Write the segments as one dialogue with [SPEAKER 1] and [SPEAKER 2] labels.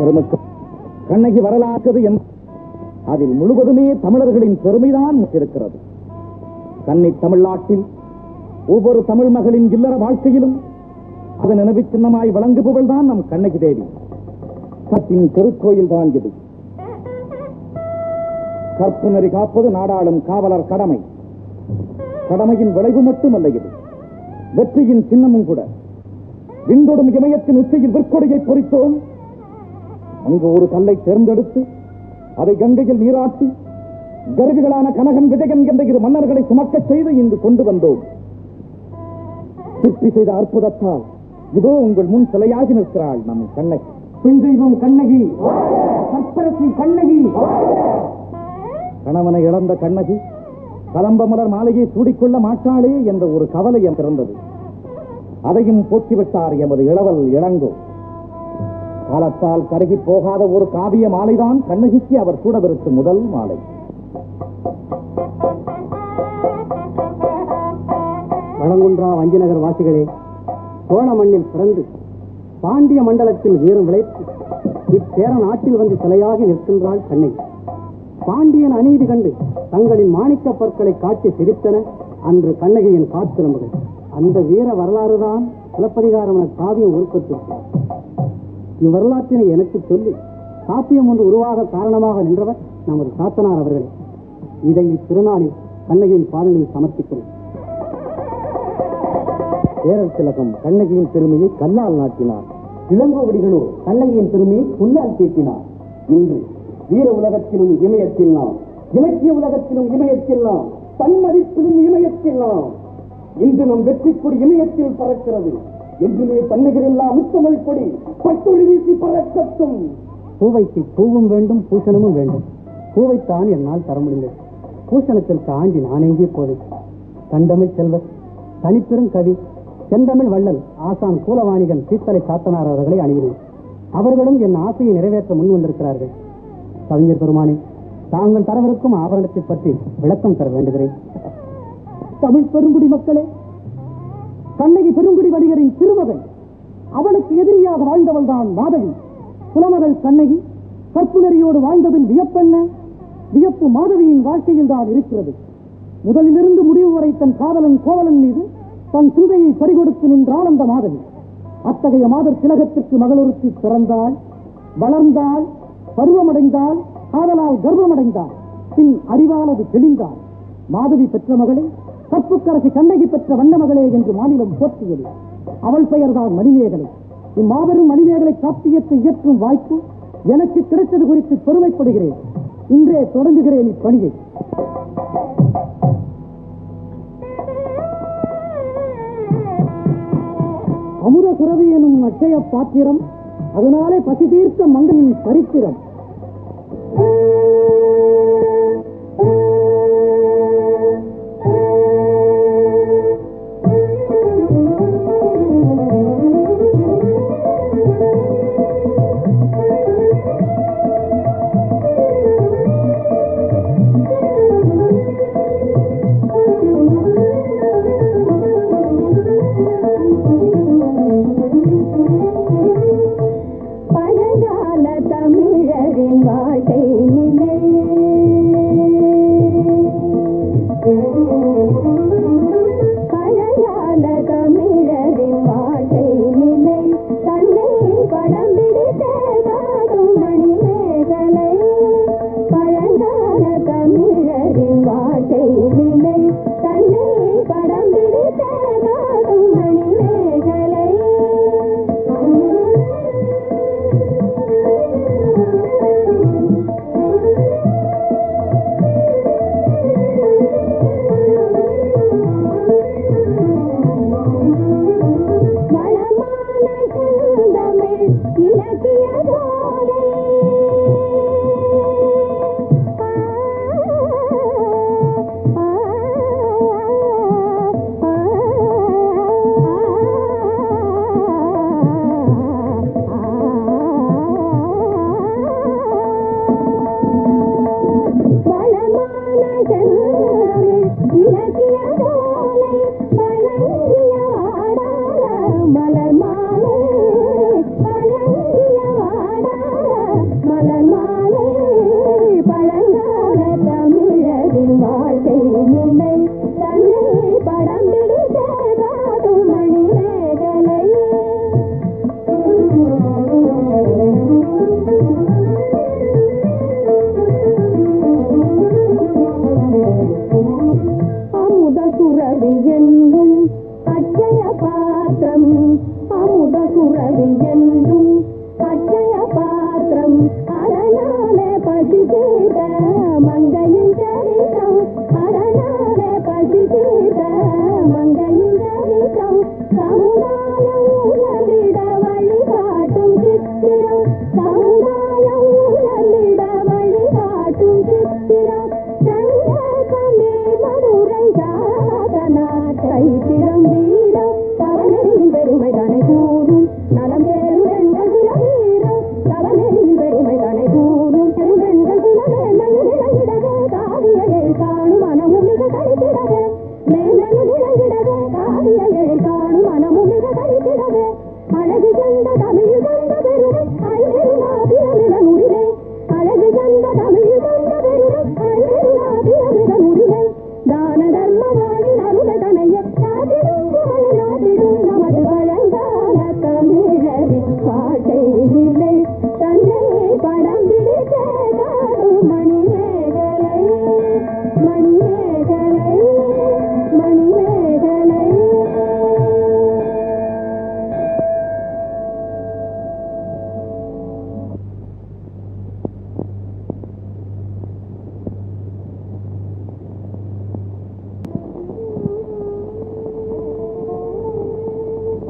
[SPEAKER 1] பெருமைக்கு கண்ணகி வரலாற்றது அதில் முழுவதுமே தமிழர்களின் பெருமைதான் இருக்கிறது. கன்னி தமிழ்நாட்டில் ஒவ்வொரு தமிழ் மகளின் இல்லற வாழ்க்கையிலும் அதன் நினைவு சின்னமாய் வழங்குபவள் தான் நம் கண்ணகி தேவி. சத்தின் திருக்கோயில் தான் இது. கற்பு நெறி காப்பது நாடாளும் காவலர் கடமை. கடமையின் விளைவு மட்டுமல்ல, இது வெற்றியின் சின்னமும் கூட. விண்டொடும் இமயத்தின் உச்சியில் விற்கொடையை பொறித்தோம். அங்கு ஒரு கல்லை தேர்ந்தெடுத்து அதை கங்கையில் நீராட்டி கருவிகளான கனகன் விஜயன் என்ற இரு மன்னர்களை சுமக்கச் செய்து இங்கு கொண்டு வந்தோம். சிற்பி செய்த அற்புதத்தால் இதோ உங்கள் முன் சிலையாகி நிற்கிறாள் நம் கண்ணகி. பெண் தெய்வம் கண்ணகி, சற்பரசி கண்ணகி. கணவனை இழந்த கண்ணகி கலம்ப மலர் மாலையை சூடிக்கொள்ள மாட்டாளே என்ற ஒரு கவலையம் பிறந்தது. அதையும் போக்கிவிட்டார் எமது இளவல் இளங்கோ. காலத்தால் கருகி போகாத ஒரு காவிய மாலைதான் கண்ணகிக்கு அவர் சூடவிருக்கும் முதல் மாலை.
[SPEAKER 2] வளங்குன்றா வஞ்சிநகர் வாசிகளே, சோழ மண்ணில் பிறந்து பாண்டிய மண்டலத்தில் வீரம் விளைத்து இச்சேர நாட்டில் வந்து சிலையாகி நிற்கின்றாள் கண்ணகி. பாண்டியன் அநீதி கண்டு தங்களின் மாணிக்க பற்களை காட்டி சிரித்தன அன்று கண்ணகியின் காத்திரம்புகள். அந்த வீர வரலாறுதான் சிலப்பதிகாரம் என காவியம் உருக்கத்திருக்கிறார். இவ்வரலாற்றினை எனக்கு சொல்லி காப்பியம் ஒன்று உருவாக காரணமாக நின்றவர் நமது சாத்தனார் அவர்களே. இதை இத்திருநாளில் கண்ணகியின் பாடலில் சமர்ப்பிக்கிறேன். பேரர் திலகம் கண்ணகியின் பெருமையை கல்லால் நாட்டினார். இளங்கோவடிகளோ கண்ணகியின் பெருமையை புல்லால் தீட்டினார். இன்று வீர உலகத்திலும் இமயத்தில் நாம், இலக்கிய உலகத்திலும் இமயத்தில் நாம், தன்மதிப்பிலும் இமயத்தில் நாம். இன்று நம் வெற்றி கொடி இமயத்தில் பறக்கிறது. என்றுமே தன்னிகரெல்லாம் முத்தமிழ் கொடி பட்டொளி வீசி பறக்கட்டும். பூவைக்கு பூவும் வேண்டும், பூஷணமும் வேண்டும். பூவைத்தான் என்னால் தர முடிந்தது. பூஷணத்திற்கு ஆண்டி நான் எங்கே போவேன்? கண்டமிழ் செல்வர், தனிப்பெரும் கவி, செந்தமிழ் வள்ளல், ஆசான் கூலவாணிகன் சீத்தலை சாத்தனார் அவர்களை அணுகினேன். அவர்களும் என் ஆசையை நிறைவேற்ற முன் வந்திருக்கிறார்கள். கவிஞர் பெருமானே, தாங்கள் தரவிருக்கும் ஆபரணத்தை பற்றி விளக்கம் தர வேண்டுகிறேன். தமிழ் பெருங்குடி மக்களே, கண்ணகி பெருங்குடி வணிகரின் திருமகள். அவளுக்கு எதிரியாக வாழ்ந்தவள் தான் மாதவி. புலமகள் கண்ணகி கற்பு நெறியோடு வாழ்ந்ததில் வியப்பென்ன? வியப்பு மாதவியின் வாழ்க்கையில் தான் இருக்கிறது. முதலிலிருந்து முடிவு வரை தன் காதலன் கோவலன் மீது தன் சிந்தையை பறிகொடுத்து நின்றாள் அந்த மாதவி. அத்தகைய மாதர் திலகத்திற்கு மகளொருத்தி பிறந்தாள், வளர்ந்தாள், பருவமடைந்தாள், காதலால் கர்ப்பமடைந்தாள். பின் அறிவானது தெளிந்தாள். மாதவி பெற்ற மகளை கற்புக்கரசி கண்ணகி பெற்ற வண்ண மகளே என்று மாநிலம் போற்றியது. அவள் பெயர்தான் மணிமேகலை. இம்மாபெரும் மணிமேகலை காப்பியத்தை இயற்றும் வாய்ப்பு எனக்கு கிடைத்தது குறித்து பெருமைப்படுகிறேன். இன்றே தொடங்குகிறேன் இப்பணியை. அமுத சுரவி எனும் அட்சய பாத்திரம், அதனாலே பசி தீர்த்த மங்கனின் சரித்திரம்.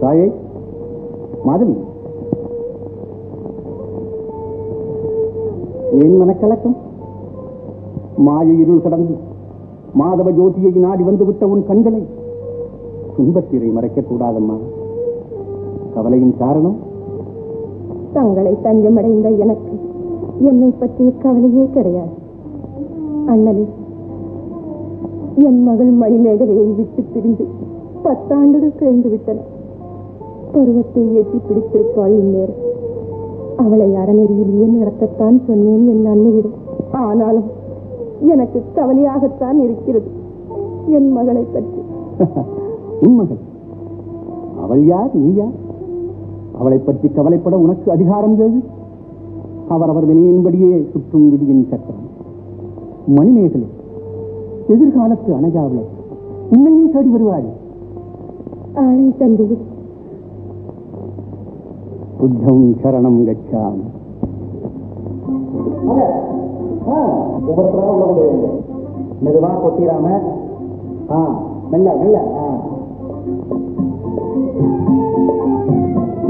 [SPEAKER 1] தாயே மாதவி, ஏன் மனக்கலக்கம்? மாய இருள் கடந்து மாதவ ஜோதியை நாடி வந்து விட்ட உன் கண்களை துன்பத்திரை மறைக்கக் கூடாதம்மா. கவலையின் காரணம்?
[SPEAKER 3] தங்களை தஞ்சமடைந்த எனக்கு என்னை பற்றிய கவலையே கிடையாது. அண்ணனே, என் மகள் மணிமேகலையை விட்டு பிரிந்து 10 ஆண்டுகள் கழிந்து விட்டன. பருவத்தை ஏற்றி பிடித்திருப்பாள் இந்நேரம். அவளை அறநெறியிலேயே நடத்தத்தான் சொன்னேன் என் அன்னையிடம். ஆனாலும் எனக்கு கவலையாகத்தான் இருக்கிறது என் மகளை பற்றி.
[SPEAKER 1] உன் மகள்? அவள் யார், நீ யார்? அவளை பற்றி கவலைப்பட உனக்கு அதிகாரம் ஏது? அவரவர் வினையின்படியே சுற்றும் விதியின் சட்டம். மணிமேகலை எதிர்காலத்து அணையாவளை உன்னையும் தேடி வருவாள்.
[SPEAKER 3] ஆணை தந்தையே,
[SPEAKER 1] புத்தம் சரணம் கச்சாமி. மெதுவா கொட்டிராம, மெல்ல மெல்ல.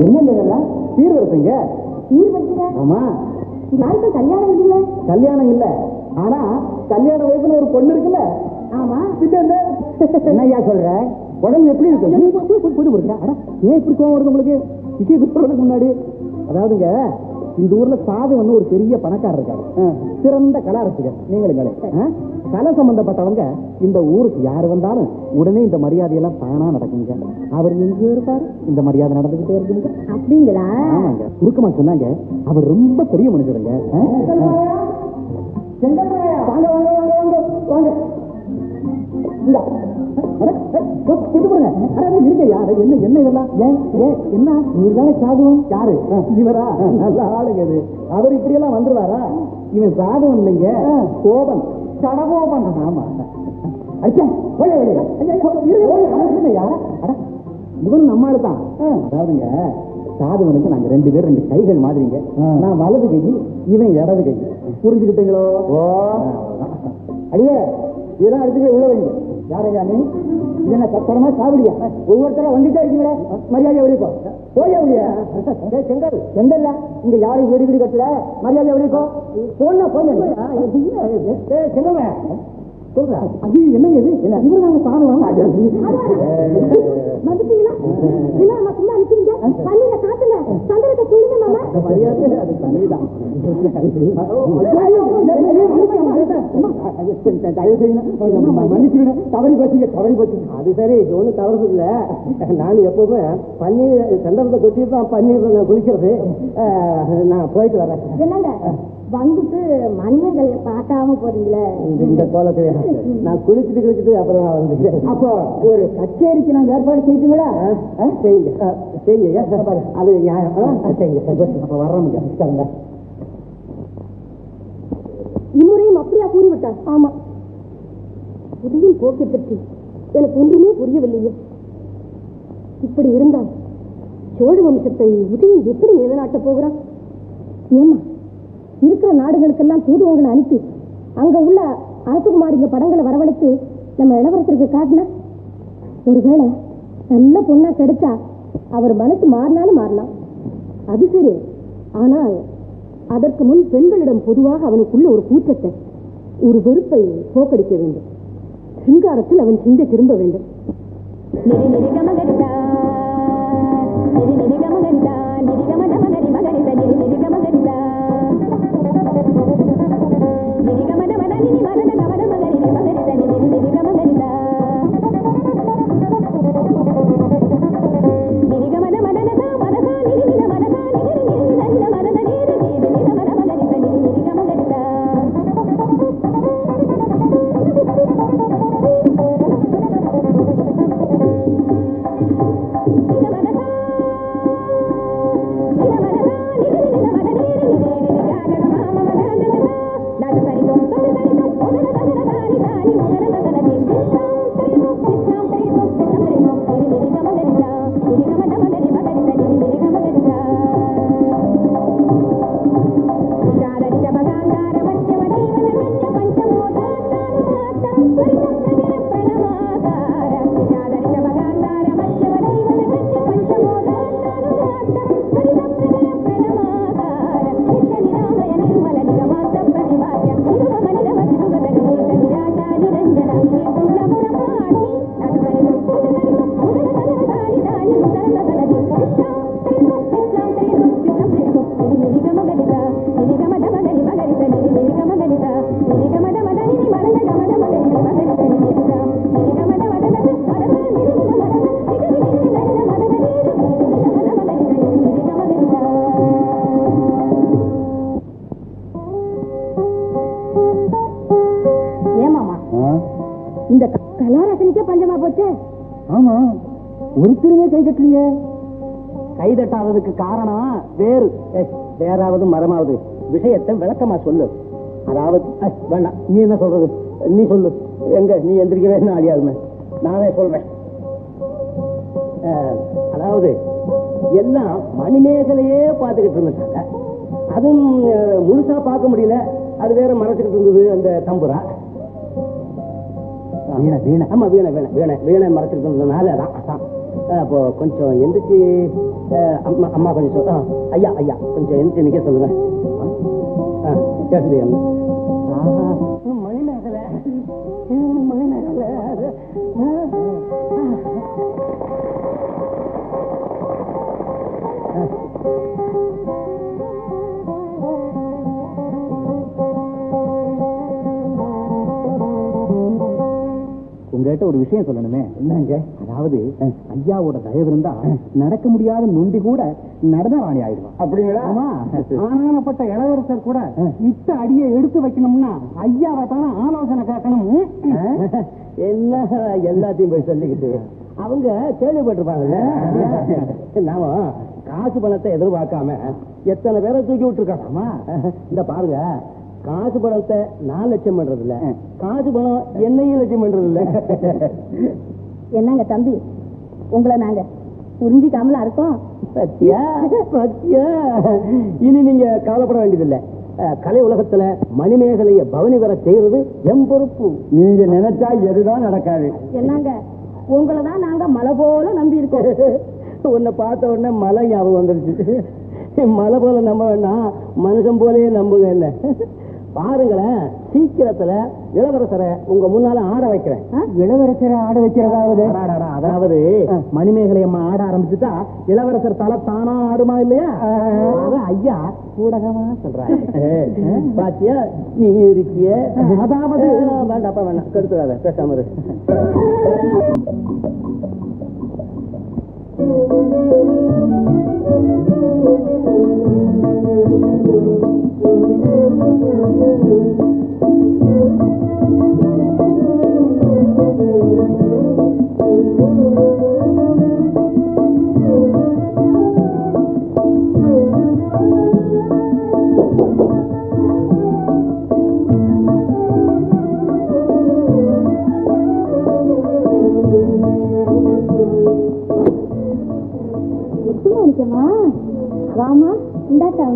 [SPEAKER 1] என்ன சீர்வரிசைங்க? ஆமா,
[SPEAKER 3] யாருக்கும் கல்யாணம் இல்ல.
[SPEAKER 1] கல்யாணம் இல்ல, ஆனா கல்யாண வயசுல ஒரு பொண்ணு இருக்குல்ல.
[SPEAKER 3] ஆமா,
[SPEAKER 1] என்னையா சொல்ற? உடம்பு எப்படி இருக்கு? ஏன் இப்படி கோவம் வருது உங்களுக்கு? விஷயம் சொல்றதுக்கு முன்னாடி, அதாவதுங்க, இந்த ஊர்ல சாது வந்து ஒரு பெரிய பணக்காரர் இருக்காரு, சிறந்த கலா ரசிகர். நீங்களுங்களே கலை சம்பந்தப்பட்டவங்க இந்த ஊருக்கு யாரு வந்தாலும் உடனே இந்த மரியாதையெல்லாம் தானா நடக்குங்க. அவர் எங்கேயோ இருப்பாரு, இந்த மரியாதை நடந்துகிட்டே இருக்குங்க.
[SPEAKER 3] அப்படிங்களா?
[SPEAKER 1] ஆமாங்க, சுருக்கமா சொன்னாங்க, அவர் ரொம்ப பெரிய மனுஷருங்க. என்ன இதெல்லாம்? என்ன இவர்தானே சாதுவன்? யாரு இவரா? நல்ல ஆளுங்க. அவர் இப்படி எல்லாம் வந்துருவாரா? இவன் சாதுவன் இல்லைங்க, கோபன், கடகோபன். ஆமா, இவன் நம்மால தான். அதாவதுங்க, சாதுவனுக்கு நாங்க 2 பேரும் 2 கைகள் மாதிரிங்க. நான் வலது கை, இவன் இடது கை. புரிஞ்சுக்கிட்டீங்களோ? அடியே, இதெல்லாம் அடுத்து போய் உள்ள வைங்க. யாரையா நீ? என்ன சத்தரமா சாப்பிடியா? ஒவ்வொருத்தர வந்துட்டே இருக்கீங்களே, மரியாதை வெளிப்போ. போயா வெளியா? செங்கல் செங்கல்ல இங்க யாரும் வீடு வீடு கட்டல, மரியாதை வெளிப்போ. போனா போங்க. செங்கல் சொல்றா. அது என்ன இது? இவரு நாங்க சாதம்
[SPEAKER 3] வந்துட்டீங்களா? இல்ல, நான் சும்மா நிக்கிறீங்க. பள்ளியில காத்துல சந்தனத்தை சொல்லுங்க மாமா.
[SPEAKER 1] மரியாதை அது தனிதான். தவறி போச்சு. அது சரி, இது ஒண்ணு தவறு இல்ல. நான் எப்பவுமே பன்னீர் சந்தனத்தை கொட்டிட்டு தான் பன்னீர் குளிக்கிறது. நான் போயிட்டு வரேன்.
[SPEAKER 3] என்னங்க வந்துட்டு மணிமேகலைய பார்க்காம போறீங்களே?
[SPEAKER 1] இந்த கோலத்துல நான் குளிச்சுட்டு அப்புறம் வந்து, அப்போ ஒரு கச்சேரிக்கு நான் ஏற்பாடு செய்யுங்களா? செய்யுங்க, அது நியாயம். அப்ப வர்றோமுங்க.
[SPEAKER 3] இம்முறையும் அப்படியா கூறிவிட்டார்? ஆமா, உதவியின் போக்கை பற்றி எனக்கு ஒன்றுமே புரியவில்லையே. இப்படி இருந்தால் சோழ வம்சத்தை உதவியின் எப்படி நிலைநாட்டப் போகிறான்? ஏமா, இருக்கிற நாடுகளுக்கெல்லாம் தூதுவங்களை அனுப்பி அங்க உள்ள அரசகுமாரிங்க படங்களை வரவழைத்து நம்ம இளவரசருக்கு காட்டினா, ஒருவேளை நல்ல பொண்ணா கிடைச்சா அவர் மனசு மாறினாலும் மாறலாம். அது சரி, ஆனால் அதற்கு முன் பெண்களிடம் பொதுவாக அவனுக்குள்ள ஒரு கூச்சத்தை, ஒரு வெறுப்பை போக்கடிக்க வேண்டும். சிங்காரத்தில் அவன் சிந்தை திரும்ப வேண்டும். இந்த கலாரசனிக்கே பஞ்சமா போச்சு.
[SPEAKER 2] ஆமா, ஒருத்தருமே கை கட்டலையே. கை தட்டாததுக்கு காரணம் வேறாவது மரமாவது. விஷயத்தை விளக்கமா சொல்லு. அதாவது வேண்டாம், நீ என்ன சொல்றது? நீ சொல்லு. எங்க நீ எந்திரிக்கவே ஆளியாகுமே, நானே சொல்றேன். அதாவது எல்லாம் மணிமேகலையே பார்த்துக்கிட்டு இருந்தாங்க. அதுவும் முழுசா பார்க்க முடியல, அது வேற மறைச்சுக்கிட்டு இருந்தது அந்த தம்புரா. ஆமா, வீணை வீணை வீணை வீணை மறைச்சிட்டு இருந்ததுனால அதான். அப்போ கொஞ்சம் எந்திரிச்சு அம்மா கொஞ்சம் சொல்ல. ஐயா ஐயா கொஞ்சம் எந்திரிச்சு நிக்க சொல்லுங்க. கேட்டுது மணிமேகலை மணிமேகலை. உங்ககிட்ட ஒரு விஷயம் சொல்லணுமே. என்னங்க? அதாவது ஐயாவோட தயவு இருந்தா நடக்க முடியாத நொண்டி கூட நடன ராணி ஆயிடுவான். அப்படிங்களா? ஆனானப்பட்ட இளவரசர் கூட இத்த அடியை எடுத்து வைக்கணும்னா ஐயாவை தானே ஆலோசனை கேட்கணும். என்ன எல்லாத்தையும் போய் சொல்லிக்கிட்டு அவங்க கேள்விப்பட்டிருப்பாங்கல்ல. நாம காசு பணத்தை எதிர்பார்க்காம எத்தனை பேரை தூக்கி விட்டுருக்காமா. இந்த பாருங்க, காசு பணத்தை நான் லட்சம் பண்றது இல்ல, காசு பணம் என்னையும் லட்சம் பண்றது இல்ல.
[SPEAKER 3] என்னங்க தம்பி, உங்களை நாங்க புரிஞ்சிக்காமலா இருக்கோம்.
[SPEAKER 2] சத்தியா சத்தியா. இனி நீங்க கவலைப்பட வேண்டியதில்லை. கலை உலகத்துல மணிமேகலைய பவனி வர செய்யறது என் பொறுப்பு. நீங்க நினைச்சா எதுதான் நடக்காது.
[SPEAKER 3] என்னங்க, உங்களை தான் நாங்க மலை போல நம்பி இருக்கோம்.
[SPEAKER 2] உன்னை பார்த்த உடனே மலை ஞாபகம் வந்துருச்சு. மலை போல நம்ப வேண்டாம், மனுஷன் போலயே நம்புங்க. என்ன பாருங்களேன், சீக்கிரத்துல இளவரசரை உங்க முன்னால ஆட வைக்கிறேன். இளவரசரை ஆட வைக்கிறதாவது? அதாவது மணிமேகலை அம்மா ஆட ஆரம்பிச்சுட்டா இளவரசர் தலை தானா ஆடுமா இல்லையா? ஐயா ஊடகமா சொல்றாங்க. பாத்தியா நீ இருக்கிய. அதாவது வேண்டாப்பா வேண்டாம், கெடுத்துடாத, பேசாம இரு.
[SPEAKER 3] வாமா, இந்தாக்கா.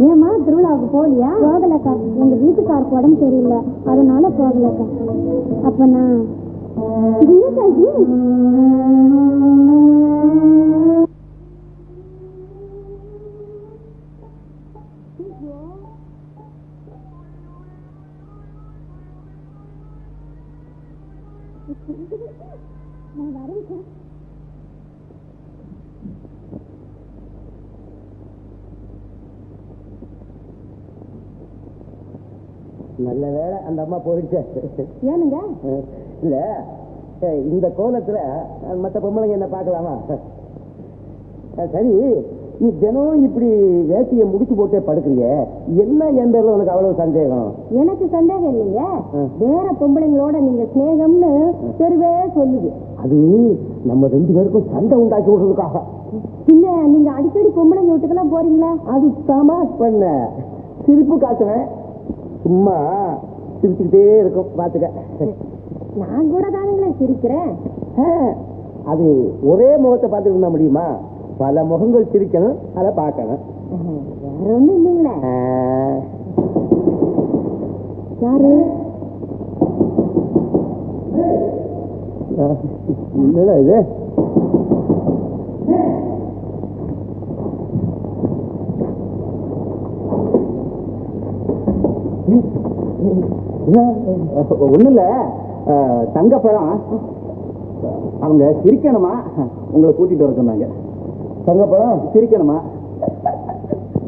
[SPEAKER 3] ஏமா திருவிழாவுக்கு போகலையா? போகலக்கா, எங்க வீட்டுக்காருக்கு உடம்பு சரியில்லை, அதனால போகலக்கா. அப்ப நான் நான் வரேன்.
[SPEAKER 2] நல்ல வேலை அந்த அம்மா போயிடுச்சு.
[SPEAKER 3] ஏனுங்க?
[SPEAKER 2] இல்ல, இந்த கோலத்துல மற்ற பொம்பளைங்க என்ன பார்க்கலாமா? சரி, நீ தினம் இப்படி வேட்டியை முடிச்சு போட்டே படுக்கிறிய, என்ன என் பேர்ல உனக்கு அவ்வளவு சந்தேகம்?
[SPEAKER 3] எனக்கு சந்தேகம் இல்லைங்க, வேற பொம்பளைங்களோட நீங்க ஸ்நேகம்னு தெருவே சொல்லுது.
[SPEAKER 2] அது நம்ம 2 பேருக்கும் சண்டை உண்டாக்கி விடுறதுக்காக.
[SPEAKER 3] இல்ல, நீங்க அடிக்கடி பொம்பளைங்க வீட்டுக்கெல்லாம் போறீங்களா?
[SPEAKER 2] அது தமாஷ் பண்ண, சிரிப்பு காட்டுவேன், சும்மா சிரிச்சுக்கிட்டே இருக்கும், பாத்துக்க.
[SPEAKER 3] நான் கூட தானுங்களே சிரிக்கிறேன்.
[SPEAKER 2] அது ஒரே முகத்தை பார்த்துட்டு இருந்தா முடியுமா? பல முகங்கள் சிரிக்கணும், அதை பார்க்கணும்.
[SPEAKER 3] வேற ஒண்ணும் இல்லைங்களே. யாரு?
[SPEAKER 2] என்னடா இது? ஒண்ணு இல்ல, தங்கப்பழம் அவங்க சிரிக்கணுமா, உங்களை கூட்டிட்டு வர சொன்னாங்க. தங்கப்பழம் சிரிக்கணுமா?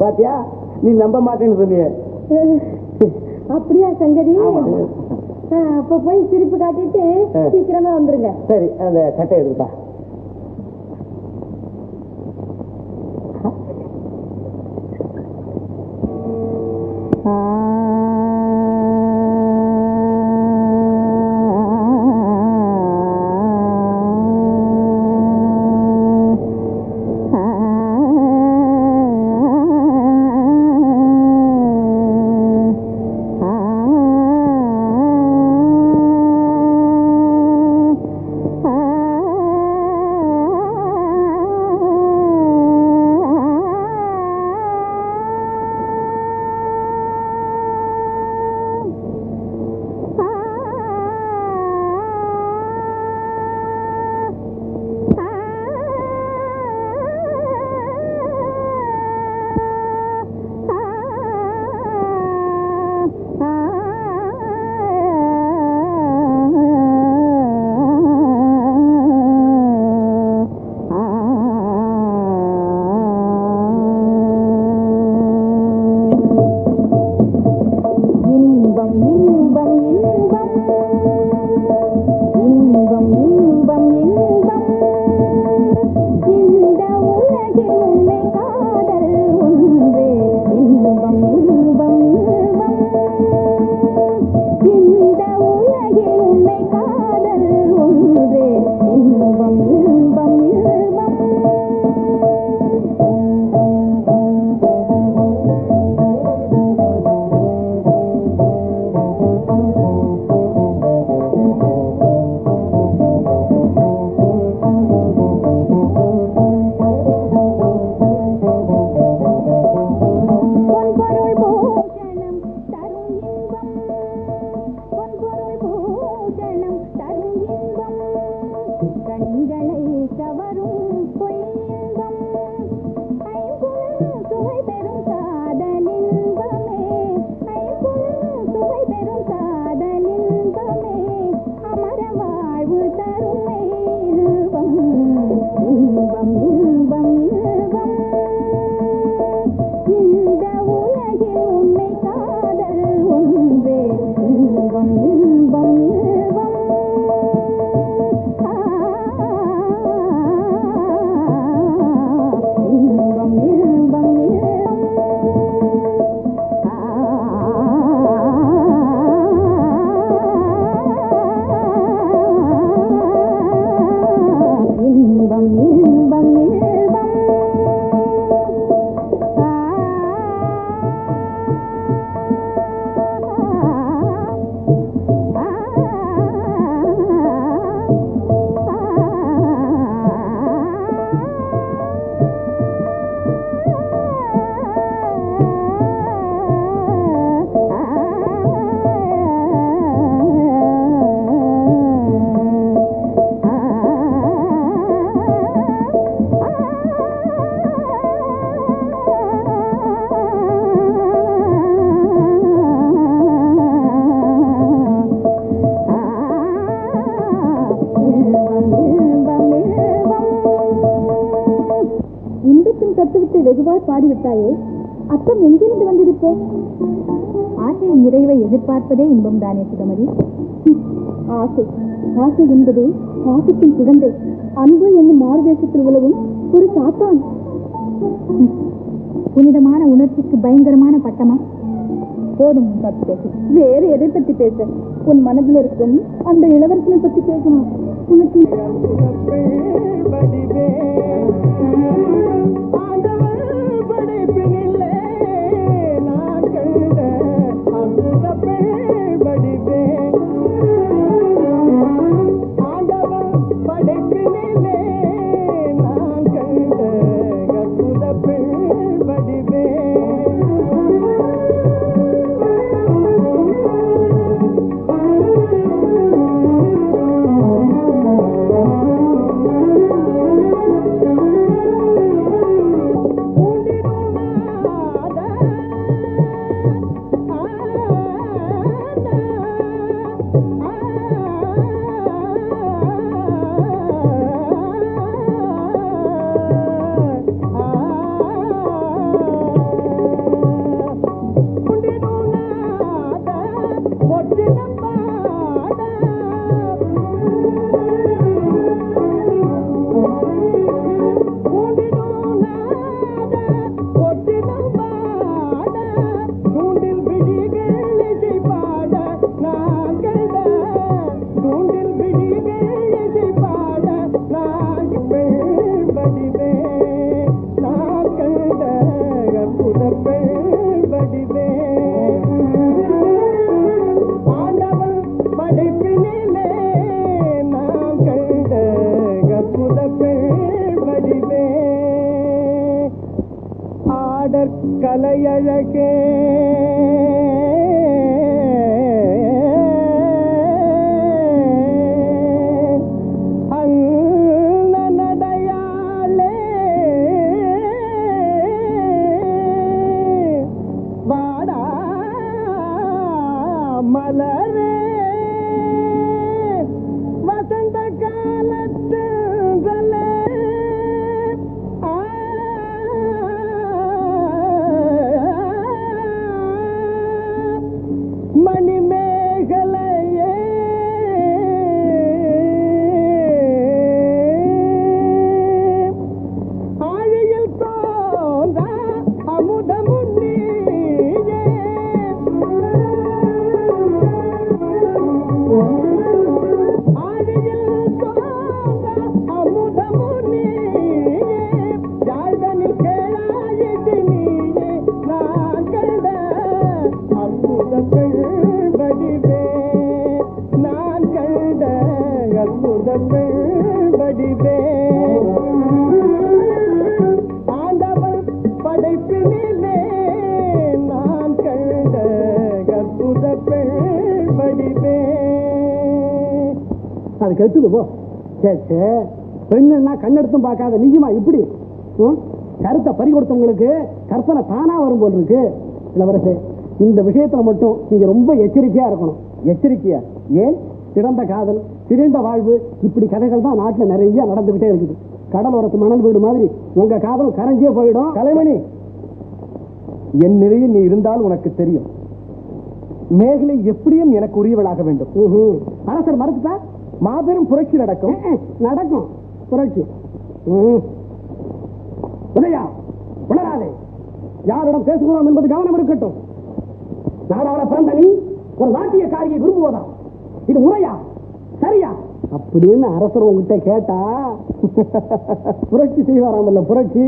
[SPEAKER 2] பாத்தியா, நீ நம்ப மாட்டேன்னு சொன்னிய.
[SPEAKER 3] அப்படியா சங்கதி? அப்ப போய் சிரிப்பு காட்டிட்டு சீக்கிரமா வந்துருங்க.
[SPEAKER 2] சரி, அந்த கட்டை எடுத்துப்பா.
[SPEAKER 3] விட்டாயே, அத்தம் எங்கிருந்து வந்திருப்போ? ஆசையின் நிறைவை எதிர்பார்ப்பதே இன்பம் தானே சுதமதி. ஆசை ஆசை என்பது பாசத்தின் குழந்தை. அன்பு என்னும் மாறுவேஷத்தில் உலகும் ஒரு சாத்தான். புனிதமான உணர்ச்சிக்கு பயங்கரமான பட்டமா? போதும் பற்றி பேச. வேறு எதை பற்றி பேச? உன் மனதில் இருக்கும் அந்த இளவரசனை பற்றி பேசணும். உனக்கு
[SPEAKER 2] கலையழகே அன்னடையாளே வாடா மலரே வசந்த காலத்து மணிமேகலையே ஆழியில் தோன்ற அமுதமுன்னியே ஆழியில் தோன்ற அமுதமுன்னியே யாழ்தனில் கேளாயிட்டு நீயே நான் கண்ட அற்புத வடிவே நான் கண்ட அற்புத வடிவே ஆண்டவன் படைப்பினிலே நான் கண்ட அற்புத வடிவே. அது கெட்டுது போ. சே பெண்ணுன்னா கண்ணெடுத்தும் பார்க்காத நீயுமா இப்படி கருத்தை பறி கொடுத்தவங்களுக்கு கற்பனை தானா வரும் போல் இருக்கு. இளவரசே, இந்த விஷயத்துல மட்டும் நீங்க ரொம்ப எச்சரிக்கையா இருக்கணும். எச்சரிக்கையா? ஏன்? சிறந்த காதல், சிறந்த வாழ்வு, இப்படி கதைகள் தான் நாட்டுல நிறைய நடந்துகிட்டே இருக்குது. கடலோரத்து மணல் வீடு மாதிரி உங்க காதல் கரைஞ்சே போயிடும். கலைமணி, என் நிலையில் நீ இருந்தால் உனக்கு தெரியும். மேகலை எப்படியும் எனக்கு உரியவளாக வேண்டும். அரசர் மறுத்துட்டா மாபெரும் புரட்சி நடக்கும். நடக்கும் புரட்சி. உதயா, உணராதே. யாரிடம் பேசுகிறோம் என்பது கவனம் இருக்கட்டும். நாடாள பிறந்த நீ ஒரு நாட்டியக்காரியை விரும்புவதா? இது முறையா? சரியா? அப்படின்னு அரசர் உங்ககிட்ட கேட்டா புரட்சி செய்வாராமல்ல. புரட்சி.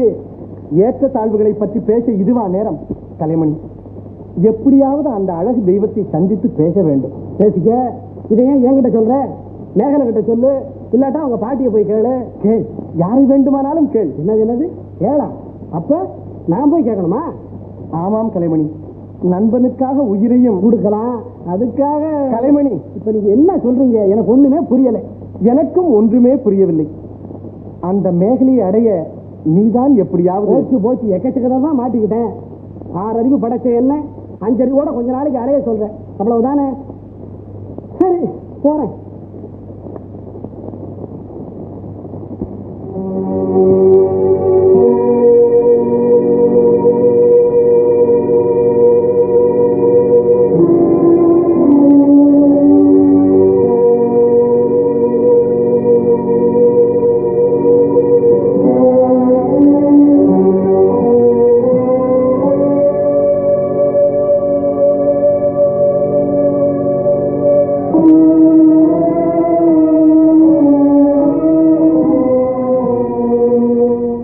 [SPEAKER 2] ஏற்ற தாழ்வுகளை பற்றி பேச இதுவா நேரம்? கலைமணி, எப்படியாவது அந்த அழகு தெய்வத்தை சந்தித்து பேச வேண்டும். பேசிக்க. இதையும் என்கிட்ட சொல்ற? மேகலை கிட்ட சொல்லு. இல்லாட்டா அவங்க பாட்டியை போய் கேளு. கேள், யாரை வேண்டுமானாலும் கேள். என்னது கேளா? அப்ப நான் போய் கேட்கணுமா? ஆமாம் கலைமணி, நண்பனுக்காக உயிரையும் கொடுக்கலாம். அதுக்காக கலைமணி, இப்ப நீங்க என்ன சொல்றீங்க? எனக்கு ஒண்ணுமே புரியல. எனக்கும் ஒன்றுமே புரியவில்லை. அந்த மேகலையை அடைய நீதான் எப்படியாவது. போச்சு எக்கச்சக்கதான் மாட்டிக்கிட்டேன். 6 அறிவு படைச்ச என்ன 5 அறிவோட கொஞ்ச நாளைக்கு அடைய சொல்றேன். அவ்வளவுதானே? சரி, போறேன்.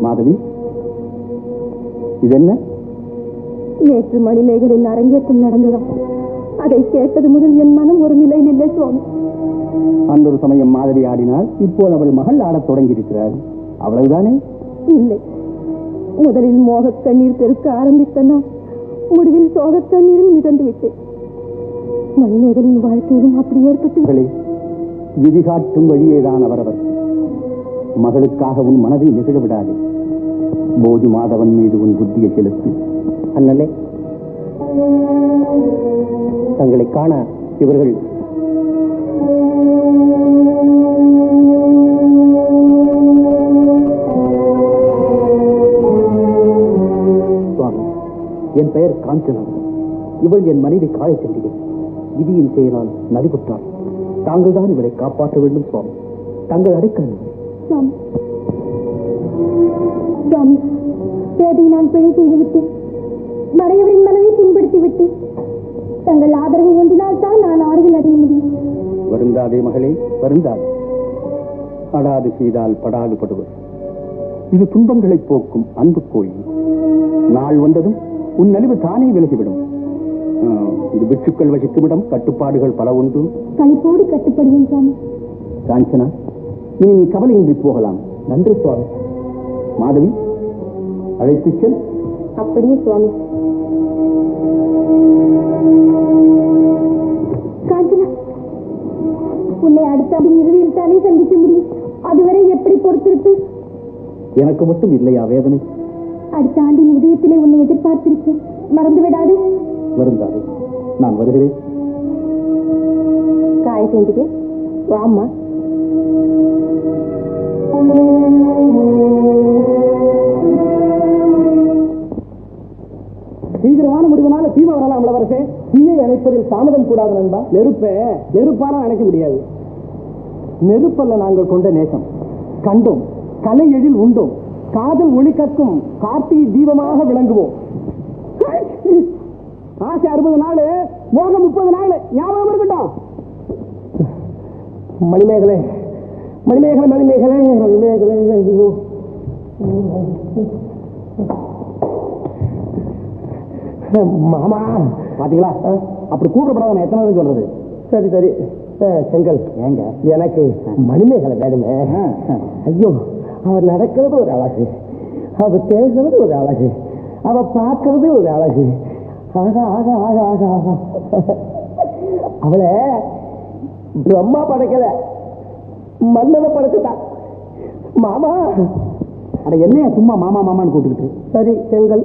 [SPEAKER 2] மாதவி, இது என்ன?
[SPEAKER 3] நேற்று மணிமேகலின் அரங்கேற்றம் நடந்ததாம். அதை கேட்டது முதல் என் மனம் ஒரு நிலையில் இல்லை சுவாமி.
[SPEAKER 2] அன்றொரு சமயம் மாதவி ஆடினாள், இப்போது அவள் மகள் ஆடத் தொடங்கியிருக்கிறாள். அவ்வளவுதானே?
[SPEAKER 3] இல்லை, முதலில் மோகக் கண்ணீர் பெருக்க ஆரம்பித்தனா, முடிவில் சோகக் கண்ணீரும் மிதந்து விட்டேன். மணிமேகலின் வாழ்க்கையிலும் அப்படி ஏற்பட்டு
[SPEAKER 2] விதி காட்டும் வழியேதான் அவரவர். மகளுக்காக உன் மனதை நெகிழ விடாதே. போதி மாதவன் மீது உன் புத்தியை செலுத்து. அண்ணலே, தங்களை காண இவர்கள் சுவாமி, என் பெயர் காஞ்சனா. இவள் என் மனைவி காயச்சண்டிகை. விதியின் செயலால் நலிவுற்றாள். தாங்கள் தான் இவரை காப்பாற்ற வேண்டும் சுவாமி. தங்கள் அடைக்கணும்
[SPEAKER 3] சுவாமி. சுவாமி, பேதை நான் பிழை செய்துவிட்டேன். மறையவரின் மனதை புண்படுத்தி விட்டேன். தங்கள் ஆதரவு ஒன்றினால் தான் நான் ஆறுதல் அடைய முடியும்.
[SPEAKER 2] வருந்தாதே மகளே, வருந்தாதே. அடாது செய்தால் படாது படுவது. இது துன்பங்களை போக்கும் அன்பு கோயில். நாள் வந்ததும் உன் நலிவு தானே விலகிவிடும். இது பிட்சுக்கள் வசிக்கும் இடம். கட்டுப்பாடுகள் பல உண்டு.
[SPEAKER 3] கழிப்போடு கட்டுப்படுவேன் சுவாமி.
[SPEAKER 2] காஞ்சனா, இனி நீ கவலையின்றி போகலாம். நன்றி சுவாமி. மாதவி, அழைத்துச் செல்.
[SPEAKER 3] அப்படியே சுவாமி. காஞ்சனா, உன்னை அடுத்த ஆண்டின் இறுதியில் தானே சந்திக்க முடியும். அதுவரை எப்படி பொறுத்திருப்பேன்?
[SPEAKER 2] எனக்கு மட்டும் இல்லையா வேதனை?
[SPEAKER 3] அடுத்த ஆண்டின் உதயத்திலே உன்னை எதிர்பார்த்திருக்கேன். மறந்து விடாது.
[SPEAKER 2] வருந்தாதே, நான் வருகிறேன்.
[SPEAKER 3] காயச்சண்டிகை, வாம்மா.
[SPEAKER 2] சீக்கிரமான முடிவுனால தீமை வரலாம். இளவரசே, தீயை அணைப்பதில் தாமதம் கூடாது நண்பா. நெருப்பால அணைக்க முடியாது. நெருப்பல்ல நாங்கள் கொண்ட நேசம். கண்டோம், கலை எழில் உண்டோம், காதல் ஒளி கற்கும் கார்த்திகை தீபமாக விளங்குவோம். ஆசை 60 நாள், மோகம் 30 நாள். ஞாபகம் இருக்கட்டும். மணிமேகலை, மணிமேகலை, மணிமேகலை, மணிமேகலை. ஐயோ, மாமா பாத்தீங்களா? அப்படி கூப்பிடப்படாத நான் எத்தனை சொல்றது? சரி சரி. செங்கல், ஏங்க எனக்கு மணிமேகலை வேணுமே. ஐயோ, அவர் நடக்கிறது ஒரு அழகு, அவ பேசுறது ஒரு அழகு, அவ பார்க்கறது ஒரு அழகு. ஆகா ஆகா ஆகா ஆகா ஆகா. அவளை பிரம்மா படைக்கல, மன்னனை படைச்சுட்டா. மாமா, அட என்னையா சும்மா மாமா மாமான்னு கூப்பிட்டுக்கிட்டு? சரி செங்கல்,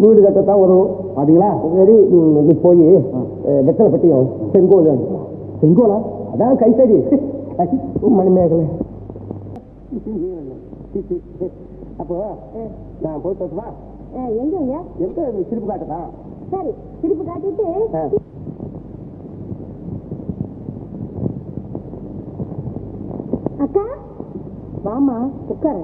[SPEAKER 2] வீடு கட்டத்தான் வரும். பாத்தீங்களா? சரி, நீ போய் வெத்தலை பட்டியும் செங்கோல். செங்கோலா? அதான் கைத்தறி. மணிமேகலை. அப்போ நான் போய் பேசுவா.
[SPEAKER 3] எங்க
[SPEAKER 2] எங்க சிரிப்பு காட்டுதான்?
[SPEAKER 3] சரி, சிரிப்பு காட்டிட்டு அக்கா வாமா உட்கார.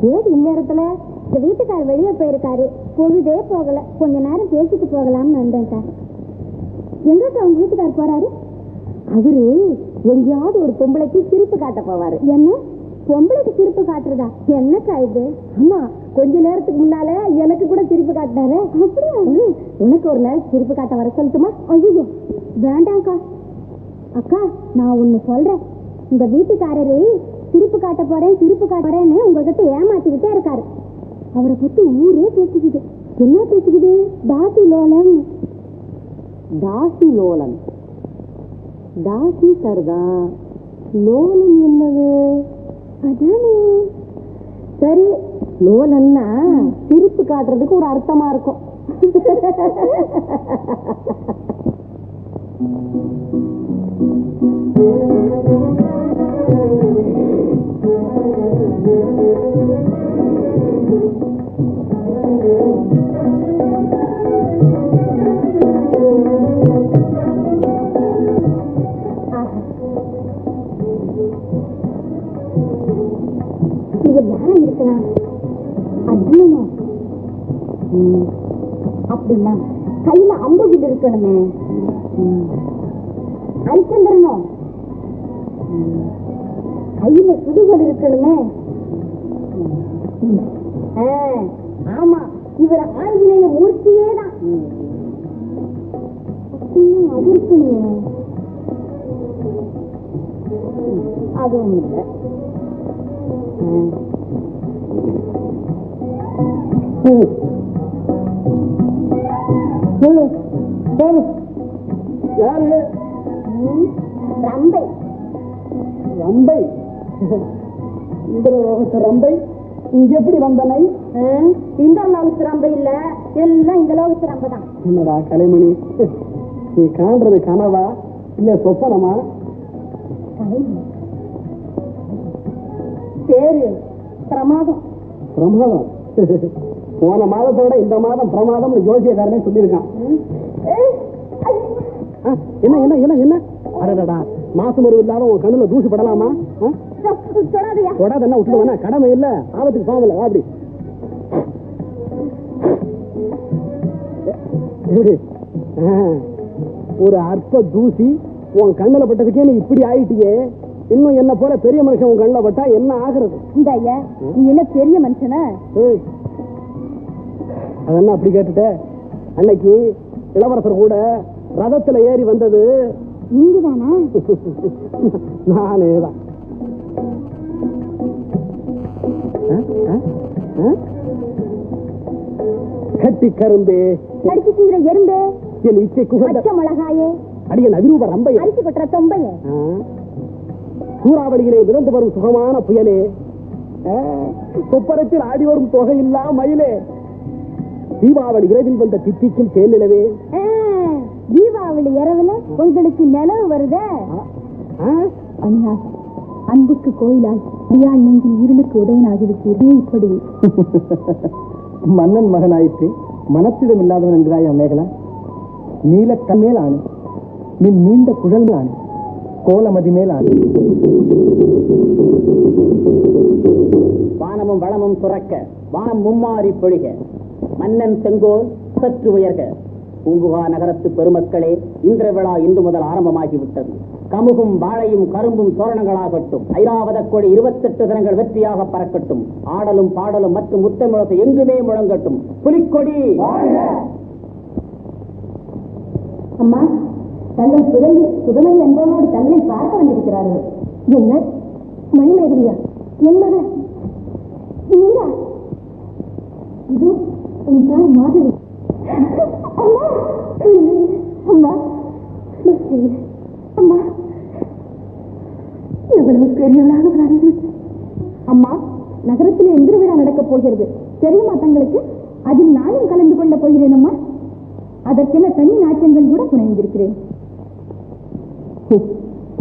[SPEAKER 3] ஏது இந்நேரத்துல? இந்த வீட்டுக்கார் வெளியே போயிருக்காரு, பொழுதே போகல. கொஞ்ச நேரம் பேசிட்டு போகலாம்னு வந்தேன்க்கா. எங்கக்கா உங்க வீட்டுக்கார் போறாரு? அவரு எங்கேயாவது ஒரு பொம்பளைக்கு சிரிப்பு காட்ட போவாரு. என்ன பொம்பளைக்கு சிரிப்பு காட்டுறதா? என்னக்கா இது? ஆமா, கொஞ்ச நேரத்துக்கு முன்னால எனக்கு கூட சிரிப்பு காட்டினாரு. அப்படியா? உனக்கு ஒரு நேரம் சிரிப்பு காட்ட வர சொல்லட்டுமா? ஐயோ வேண்டாம்க்கா. அக்கா, நான் ஒண்ணு சொல்றேன். உங்க வீட்டுக்காரரு சிரிப்பு காட்ட போறேன் சிரிப்பு காட்டுறேன்னு உங்ககிட்ட ஏமாத்திக்கிட்டே இருக்காரு. அவரை பத்தி ஊரே பேசிக்குது. என்ன பேசிக்குது? தாசி லோலன். தாசி லோலன்? தாசி சரிதான், லோலன் என்னது? அதானே. சரி, லோலன்னா சிரிப்பு காட்டுறதுக்கு ஒரு அர்த்தமா இருக்கும். இவர் யாரும் இருக்கலாம். அப்படின்னா கையில அம்புகிட்டு இருக்கணுமே. அரிச்சந்திரனும் கையில சுடுகள் இருக்கணுமே. ஆமா, இவர் ஆஞ்சநேய மூர்த்தியே தான். அது இருக்குமே, அதுவும் இல்லை.
[SPEAKER 2] யாரு?
[SPEAKER 3] ரம்பை.
[SPEAKER 2] ரம்பை? இந்திரலோகத்து ரம்பை இங்க எப்படி வந்தனை?
[SPEAKER 3] இந்த லோகத்து ரம்பை இல்ல, எல்லாம் இந்த லோகத்து ரம்பை தான்.
[SPEAKER 2] என்னடா கலைமணி, நீ காண்றது கனவா இல்ல சொப்பனமா?
[SPEAKER 3] பேரு பிரமாதம்.
[SPEAKER 2] பிரமாதம்? போன மாதத்தோட இந்த மாதம் பிரமாதம் ஜோசியக்காரனே சொல்லியிருக்கான். என்ன என்ன என்ன என்ன? அடடா, மாசம் ஒரு இல்லாத உன் கண்ணுல தூசு படலாமா? தொடாதன்னா விட்டுடுவானா? கடமை இல்ல, ஆபத்துக்கு பாவல. அப்படி ஒரு அற்ப தூசி உன் கண்ணுல பட்டதுக்கே நீ இப்படி ஆயிட்டியே. இன்னும் என்ன போல பெரிய மனுஷன் உன் கண்ணுல பட்டா என்ன ஆகுறது?
[SPEAKER 3] இந்த ஐயா, நீ என்ன பெரிய மனுஷனா?
[SPEAKER 2] அதென்ன அப்படி கேட்டுட்ட? அன்னைக்கு இளவரசர் கூட ரதத்துல ஏறி வந்தது
[SPEAKER 3] நீங்கதானா?
[SPEAKER 2] நானேதான். கட்டி கரும்பே,
[SPEAKER 3] கடிச்சு தீர எறும்பே,
[SPEAKER 2] என் இச்சை குகச்ச
[SPEAKER 3] மிளகாயே,
[SPEAKER 2] அடிய நவிரூப ரம்பையே,
[SPEAKER 3] அரிசி கொட்டுற தொம்பையே,
[SPEAKER 2] சூறாவளியிலே விழுந்து வரும் சுகமான புயலே, கொப்பரத்தில் ஆடி வரும் தொகையில்லா மயிலே, தீபாவளி இரவில் வந்த தித்திக்கும் தேனிலவே.
[SPEAKER 3] தீபாவளி இரவுல உங்களுக்கு நிலவு வருதே. அன்புக்கு கோயிலாய் அடியாள் நெஞ்சில் இருளுக்கு உடையனாகிவிட்டீர்கள். இப்படி
[SPEAKER 2] மன்னன் மகனாயிற்று மனத்திடம் இல்லாதவன் என்கிறாய் மேகலா. நீல கண்மேல் ஆணு, நின் நீண்ட குழல் ஆணு, கோலமதி மேல் ஆணு.
[SPEAKER 4] வானமும் வளமும் சுரக்க, வானம் மும்மாறி பொழிக, மன்னன் செங்கோல் சற்று உயர்க. பூங்குகா நகரத்து பெருமக்களே, இந்திர விழா இன்று முதல் ஆரம்பமாகிவிட்டது. கமுகும் வாழையும் கரும்பும் தோரணங்களாகட்டும். ஐராவத கொடி 28 தினங்கள் வெற்றியாக பறக்கட்டும். ஆடலும் பாடலும் மற்றும் முத்தமிழத்தை எங்குமே முழங்கட்டும். புலிக்கொடி.
[SPEAKER 3] அம்மா, தங்கள் சுதமணி என்பவனோடு தங்களை பார்க்க வந்திருக்கிறார்கள். என்ன மணிமேகலையா? என் மகள் இது என்றால் மாதவி. அம்மா, அம்மா, அம்மா, எவ்வளவு பெரியவளாக வளர்ந்து. அம்மா, நகரத்தில் எந்திர விழா நடக்கப் போகிறது தெரியுமா தங்களுக்கு? அதில் நானும் கலந்து கொள்ள போகிறேன் அம்மா. அதற்கென தனி நாட்டியங்கள் கூட புனைந்திருக்கிறேன்.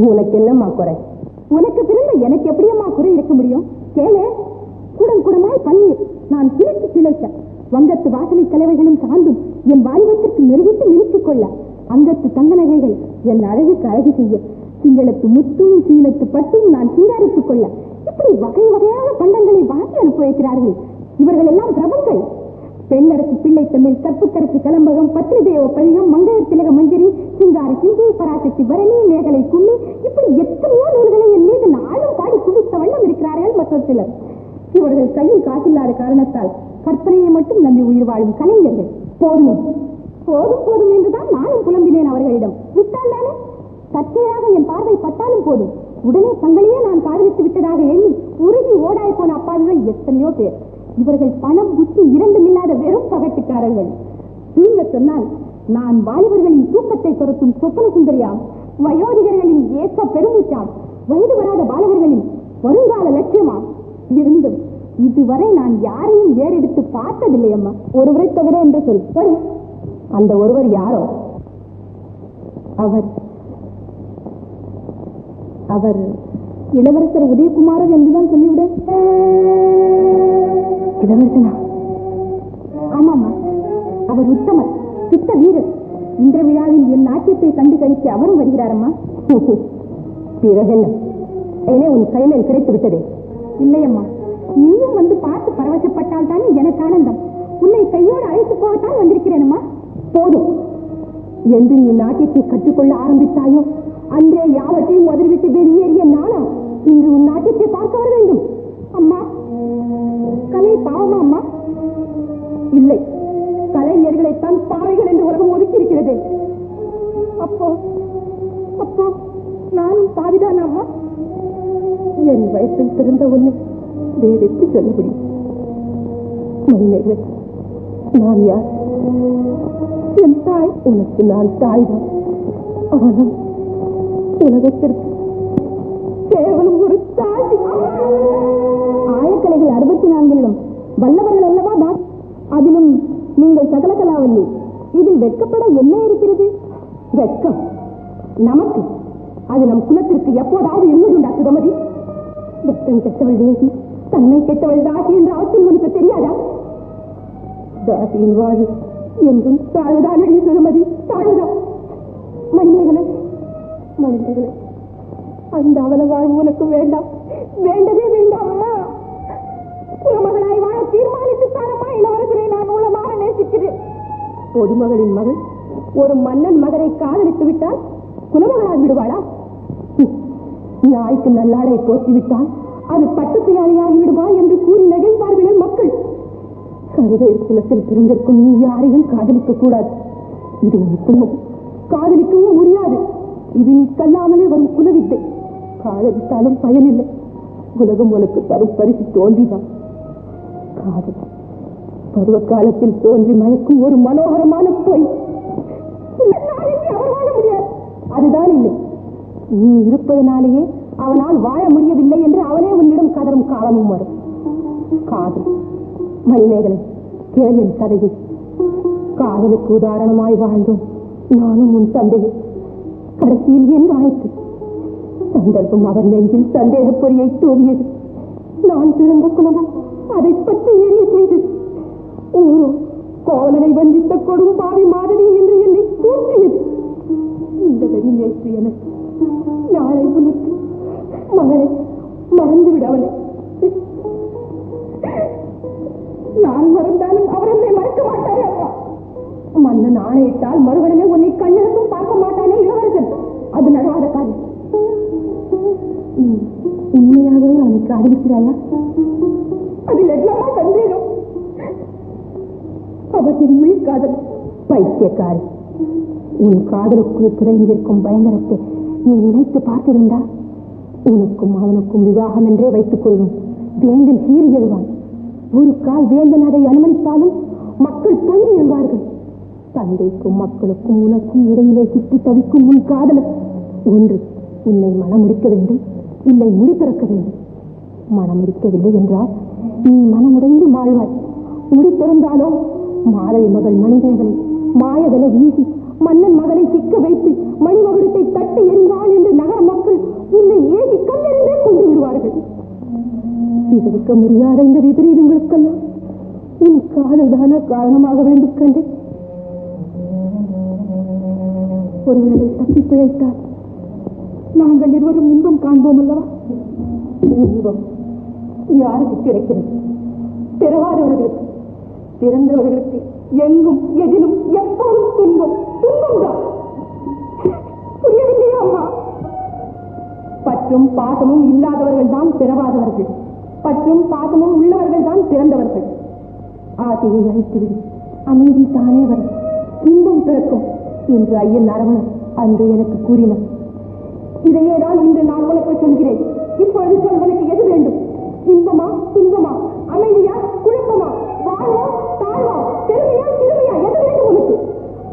[SPEAKER 3] உனக்கு என்னம்மா குறை? உனக்கு பிறந்த எனக்கு எப்படியம்மா குறை இருக்க முடியும்? கேளு, குடம் குடமாய் பன்னீர் நான் பிழைத்து பிழைக்க, வங்கத்து வாசனை கலவைகளும் சார்ந்தும் என் வாலிபத்திற்கு மெருகிட்டு மிளித்துக் கொள்ள, அங்கத்து தங்க நகைகள் என் அழகுக்கு அழகு செய்ய, சிங்களத்து முத்தும் சீலத்து பட்டும் நான் சீராரித்துக் கொள்ள, இப்படி வகை வகையான பண்டங்களை வாங்கி அனுப்பி வைக்கிறார்கள். இவர்கள் எல்லாம் பிரபுக்கள். பெண்ணரசு பிள்ளை தமிழ், கற்புக்கரசு கலம்பகம், பத்ரிதேவ பதிகம், மங்கையர் திலக மஞ்சரி, சிங்காரி சிந்து, பராசக்தி பரணி, மேகலை கும்மி, இப்படி எத்தனையோ நூல்களை என் மீது நாளும் பாடி குவித்த வண்ணம் இருக்கிறார்கள் மற்ற சிலர். இவர்கள் கையில் காசில்லாத காரணத்தால் கற்பனையை மட்டும் நம்பி உயிர் வாழும் கலைஞர்கள். போதுமே, போதும் போதும் என்றுதான் நானும் புலம்பினேன் அவர்களிடம். விட்டால் தானே, சற்றையாக என் பார்வை பட்டாலும் போதும், உடனே தங்களையே நான் காதலித்து விட்டதாக எண்ணி உருகி ஓடாய் போன அப்பாவிகள் எத்தனையோ பேர். இவர்கள் பணம் புத்தி இரண்டும் இல்லாத வெறும் பகட்டுக்காரர்கள். தூங்க சொன்னால் நான் வாலிபர்களின் தூக்கத்தை துரத்தும் சொப்பன சுந்தரியாம், வயோதிகர்களின் ஏக்க பெருமூச்சாம், வயது வராத பாலகர்களின் வருங்கால லட்சியமாம். இருந்தும் இதுவரை நான் யாரையும் ஏறெடுத்து பார்த்ததில்லை அம்மா. ஒருவரை தவிர என்று சொல். அந்த ஒருவர் யாரோ? அவர் அவர் இளவரசர் உதயகுமாரர் என்றுதான் சொல்லிவிட. இளவரசனா? ஆமாம்மா, அவர் உத்தமர், சித்த வீரர். இந்திர விழாவில் என் நாட்டியத்தை கண்டு கழிக்க அவரும் வருகிறாரம்மா. பிறகு என்ன உன் கைமேல் கிடைத்து விட்டதே? இல்லையம்மா, நீயும் வந்து பார்த்து பரவசப்பட்டால் தானே எனக்கு ஆனந்தம். உன்னை கையோடு அழைத்து போகத்தான் வந்திருக்கிறேனம்மா. போதும். என்று நீ நாட்டியத்தை கற்றுக்கொள்ள ஆரம்பித்தாயோ அன்றே யாவற்றையும் உதறிவிட்டு வெளியேறிய நானா இன்று உன் நாட்டியத்தை பார்க்க வர வேண்டும். அம்மா, கலை பாவமா அம்மா? இல்லை, கலைஞர்களைத்தான் பாவைகள் என்று உலகம் ஒதுக்கியிருக்கிறது. அப்போ அப்போ நானும் பாவிதான் அம்மா. என் வயசில் பிறந்த ஒண்ணு வேறு எப்படி சொல்ல முடியும்? மணிமேகலை, நான் யார்? என் தாய். உனக்கு நான் தாய்தான். ஆனால் உலகத்திற்கு கேவலம் ஒரு தாய். ஆயக்கலைகள் 64 வல்லவர்கள் அல்லவா தான். அதிலும் நீங்கள் சகல கலாவல்லி. இதில் வெட்கப்பட என்ன இருக்கிறது? வெட்கம் நமக்கு, அது நம் குலத்திற்கு எப்போதாவது இருந்ததுண்டா சுகமதி? வெட்கம் கெட்டவள் தேசி, தன்னை கெட்டவள் தாசி என்ற அவசியம் உனக்கு தெரியாதா? தாசியின் வாழ்வு என்றும் தாழ்வுதான் அழகி சுகமதி, தாழ்வுதான். மணிமேகலை, மணிமேகலை, அந்த அவல வாழ்வு உனக்கு வேண்டாம், வேண்டவே வேண்டாம். அம்மா, குலமகளாய் வாழ தீர்மானித்து தானம்மா இளவரசரை நான் உள்ளமாக நேசிக்கிறேன். பொதுமகளின் மகள் ஒரு மன்னன் மகனை காதலித்து விட்டால் குலமகளாக விடுவாளா? நாய்க்கு நல்லாடை போற்றிவிட்டால் அது பட்டுப்பியாரியாகி விடுவா என்று கூறி நகைப்பார்களே மக்கள். கவிதை குலத்தில் பிறந்திருக்கும் நீ யாரையும் காதலிக்க கூடாது. இது உன் குலம், காதலிக்கவும் முடியாது. இது நீ கல்லாமலே வரும் குலவித்தை. காதலித்தாலும் பயனில்லை. உலகம் உனக்கு தரும் பரிசு தோன்றிதான். காதல் பருவ காலத்தில் தோன்றி மயக்கும் ஒரு மனோகரமான பொய். அவர் வாழ முடியாது. அதுதான் இல்லை, நீ இருப்பதனாலேயே அவனால் வாழ முடியவில்லை என்று அவனே உன்னிடம் கதரும் காலமும் வரும். காதல். மணிமேகலை, கேள் என் கதையை. காதலுக்கு உதாரணமாய் வாழ்ந்தோம் நானும் உன் தந்தையை. கடைசியில் என் ஆயிற்று. சந்தர்ப்பம் அவர் நெஞ்சில் சந்தேக பொறியை தோவியது. நான் பிறந்த குலமும் அதை பற்றி எரிய செய்தது. ஊரோ கோவலனை வஞ்சித்த கொடும் பாவி மாதிரி என்று என்னை தூற்றியது. இந்த வரி நேற்று எனக்கு, நாளை உனக்கு. மகனை மறந்துவிட அவனை. நான் மறந்தாலும் அவர் என்னை மறக்க மாட்டாரே அப்பா. மன்னன் ஆணையிட்டால் மறுகணமே உன்னை கண்ணெடுத்தும் பார்க்க மாட்டானே இளவரசன். அது நடாத காரியம். உண்மையாகவே அவனை காதலிக்கிறாயா? அதில் எல்லாமா சந்தேகம்? அவற்றின் உயிர் காதல். பைத்தியக்காரி, உன் காதலுக்குள் புதைந்திருக்கும் பயங்கரத்தை நீ நினைத்து பார்த்திருந்தா? உனக்கும் அவனுக்கும் விவாகம் என்றே வைத்துக் கொள்ளும். வேந்தன் சீறி எழுவான். ஒரு கால் வேந்தன் அதை அனுமதித்தாலும் மக்கள் பொங்கி எழுவார்கள். தந்தைக்கும் மக்களுக்கும் உனக்கும் இடையிலே சிக்கி தவிக்கும் உன் காதலர் ஒன்று உன்னை மனமுடிக்க வேண்டும், இல்லை முடி பிறக்க வேண்டும். மனமுடிக்கவில்லை என்றால் நீ மனமுடைந்து வாழ்வாய். முடி பிறந்தாலோ மாதவி மகள் மணிமேகலை மாயவலை வீசி மன்னன் மகளை சிக்க வைத்து மணிமகுடத்தை தட்டி எறிந்தான் என்று நகர மக்கள் உன்னை ஏகி கல்லெறிந்தே கொண்டு விடுவார்கள். விவரிக்க முடியாத இந்த விபரீதங்களுக்கெல்லாம் உன் காதல்தான காரணமாக வேண்டும் கண்டு. ஒருவரை தப்பி பிழைத்தால் நாங்கள் இருவரும் இன்பம் காண்போம் அல்லவா? இன்பம் யாருக்கு கிடைக்கிறது? பிறவாதவர்களுக்கு. பிறந்தவர்களுக்கு எங்கும் எதிலும் எப்போதும் துன்பம், துன்பம்தான். புரியவில்லையா அம்மா? பற்றும் பாசமும் இல்லாதவர்கள் தான் பிறவாதவர்கள், பற்றும் பாசமும் உள்ளவர்கள் தான் பிறந்தவர்கள். ஆசையை அழித்துவிடு, அமைதி தானே வரும், இன்பம் பிறக்கும் என்று ஐயன் அரவணன் அன்று எனக்கு கூறினார். இதையேதான் இன்று நான் உனக்கு சொல்கிறேன். இப்பொழுது சொல், உனக்கு எது வேண்டும்? இன்பமா இன்பமா, அமைதியா குழப்பமா, வாழ்வா தாழ்வா, பெருமையா சிறுமையா, எது வேண்டும் உனக்கு?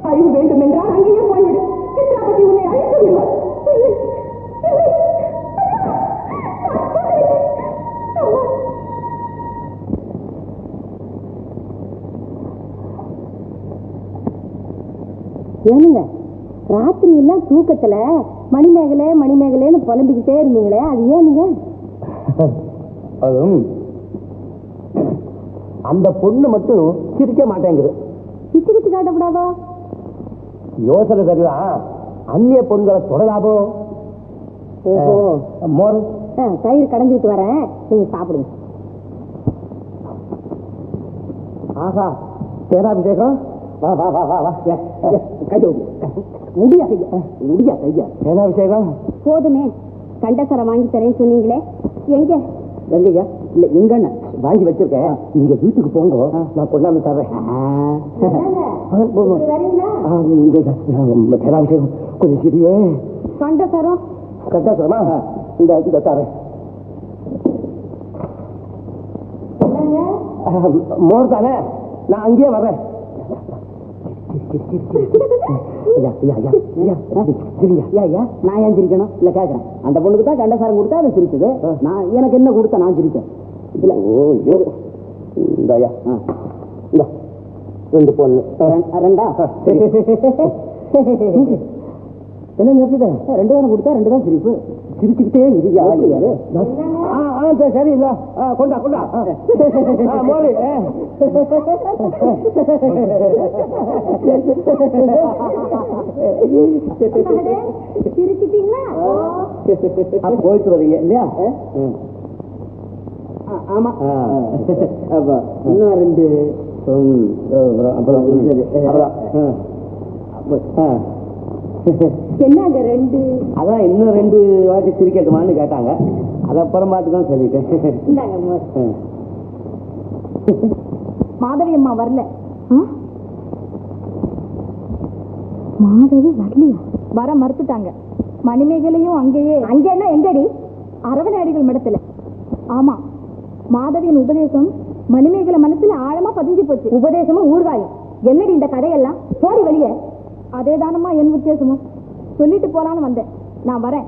[SPEAKER 3] அழிவு வேண்டும் என்றால் அங்கேயே போய்விடு. சித்ராபதி உன்னை அழித்து விடுவார். ஏனுங்க, ராத்திரி எல்லாம் தூக்கத்துல மணிமேகலை மணிமேகலைன்னு புலம்பிக்கிட்டே இருந்தீங்களே, அது ஏனுங்க?
[SPEAKER 2] அதுவும் அந்த பொண்ணு மட்டும் சிரிக்க மாட்டேங்குது.
[SPEAKER 3] சிரிச்சு கிச்சு காட்டப்படாதா?
[SPEAKER 2] யோசனை சரிதான். அந்நிய பொண்களை தொடராதோ. மோர்
[SPEAKER 3] தயிர் கடைஞ்சிட்டு வரேன், நீங்க சாப்பிடுங்க.
[SPEAKER 2] ஆஹா சேனாபிஷேகம் வா வா வா வா வா கையா முடியா கையா முடியா கையா சேனாபிஷேகம்
[SPEAKER 3] போதுமே கண்டசரம் வாங்கி தரேன்னு சொன்னீங்களே எங்க
[SPEAKER 2] எங்கய்யா இல்ல எங்கண்ண வாங்கி வச்சிருக்கேன் நீங்க வீட்டுக்கு போங்க நான் கொண்டாந்து தர்றேன் சேனாபிஷேகம் கொஞ்சம் சிறியே
[SPEAKER 3] கண்டசரம்
[SPEAKER 2] கண்டசரமா இந்த தரேன் மோர் தானே நான் அங்கேயே வர்றேன் நான் ஏன் சிரிக்கணும் இல்ல கேட்கறேன் அந்த பொண்ணுக்கு தான் கண்டசாரம் கொடுத்தா அதை சிரிச்சது நான் எனக்கு என்ன கொடுத்தா நான் சிரிச்சேன் இந்தாயா இந்த 2 பொண்ணு 2 என்ன நிறுத்திட்டேன் 2 தானே கொடுத்தா 2 தான் சிரிப்பு சிரிச்சுக்கிட்டே இருக்கியா சரி இல்ல கொண்டா கொண்டா மோடி
[SPEAKER 3] சிரிச்சிட்டீங்களா
[SPEAKER 2] போயிட்டு வரீங்க இல்லையா ஆமா இன்னும் 2 அப்புறம்
[SPEAKER 3] என்னங்க 2
[SPEAKER 2] அதான் இன்னும் 2 வாட்டி சிரிக்கட்டுமான்னு கேட்டாங்க அது அப்புறம் பார்த்துதான் சொல்லிட்டேன்
[SPEAKER 3] மாதவி அம்மா வரல மாதவி வரலையா வர மறுத்துட்டாங்க மணிமேகலையும் அங்கேயே அங்கேன்னா எங்கடி அரவணையடிகள் மடத்துல ஆமா மாதவியின் உபதேசம் மணிமேகலை மனசுல ஆழமா பதிஞ்சு போச்சு உபதேசமும் ஊர்காயும் என்னடி இந்த கதையெல்லாம் போடி வெளியே அதே தானம்மா என் உத்தேசமும் சொல்லிட்டு போலான்னு வந்தேன் நான் வரேன்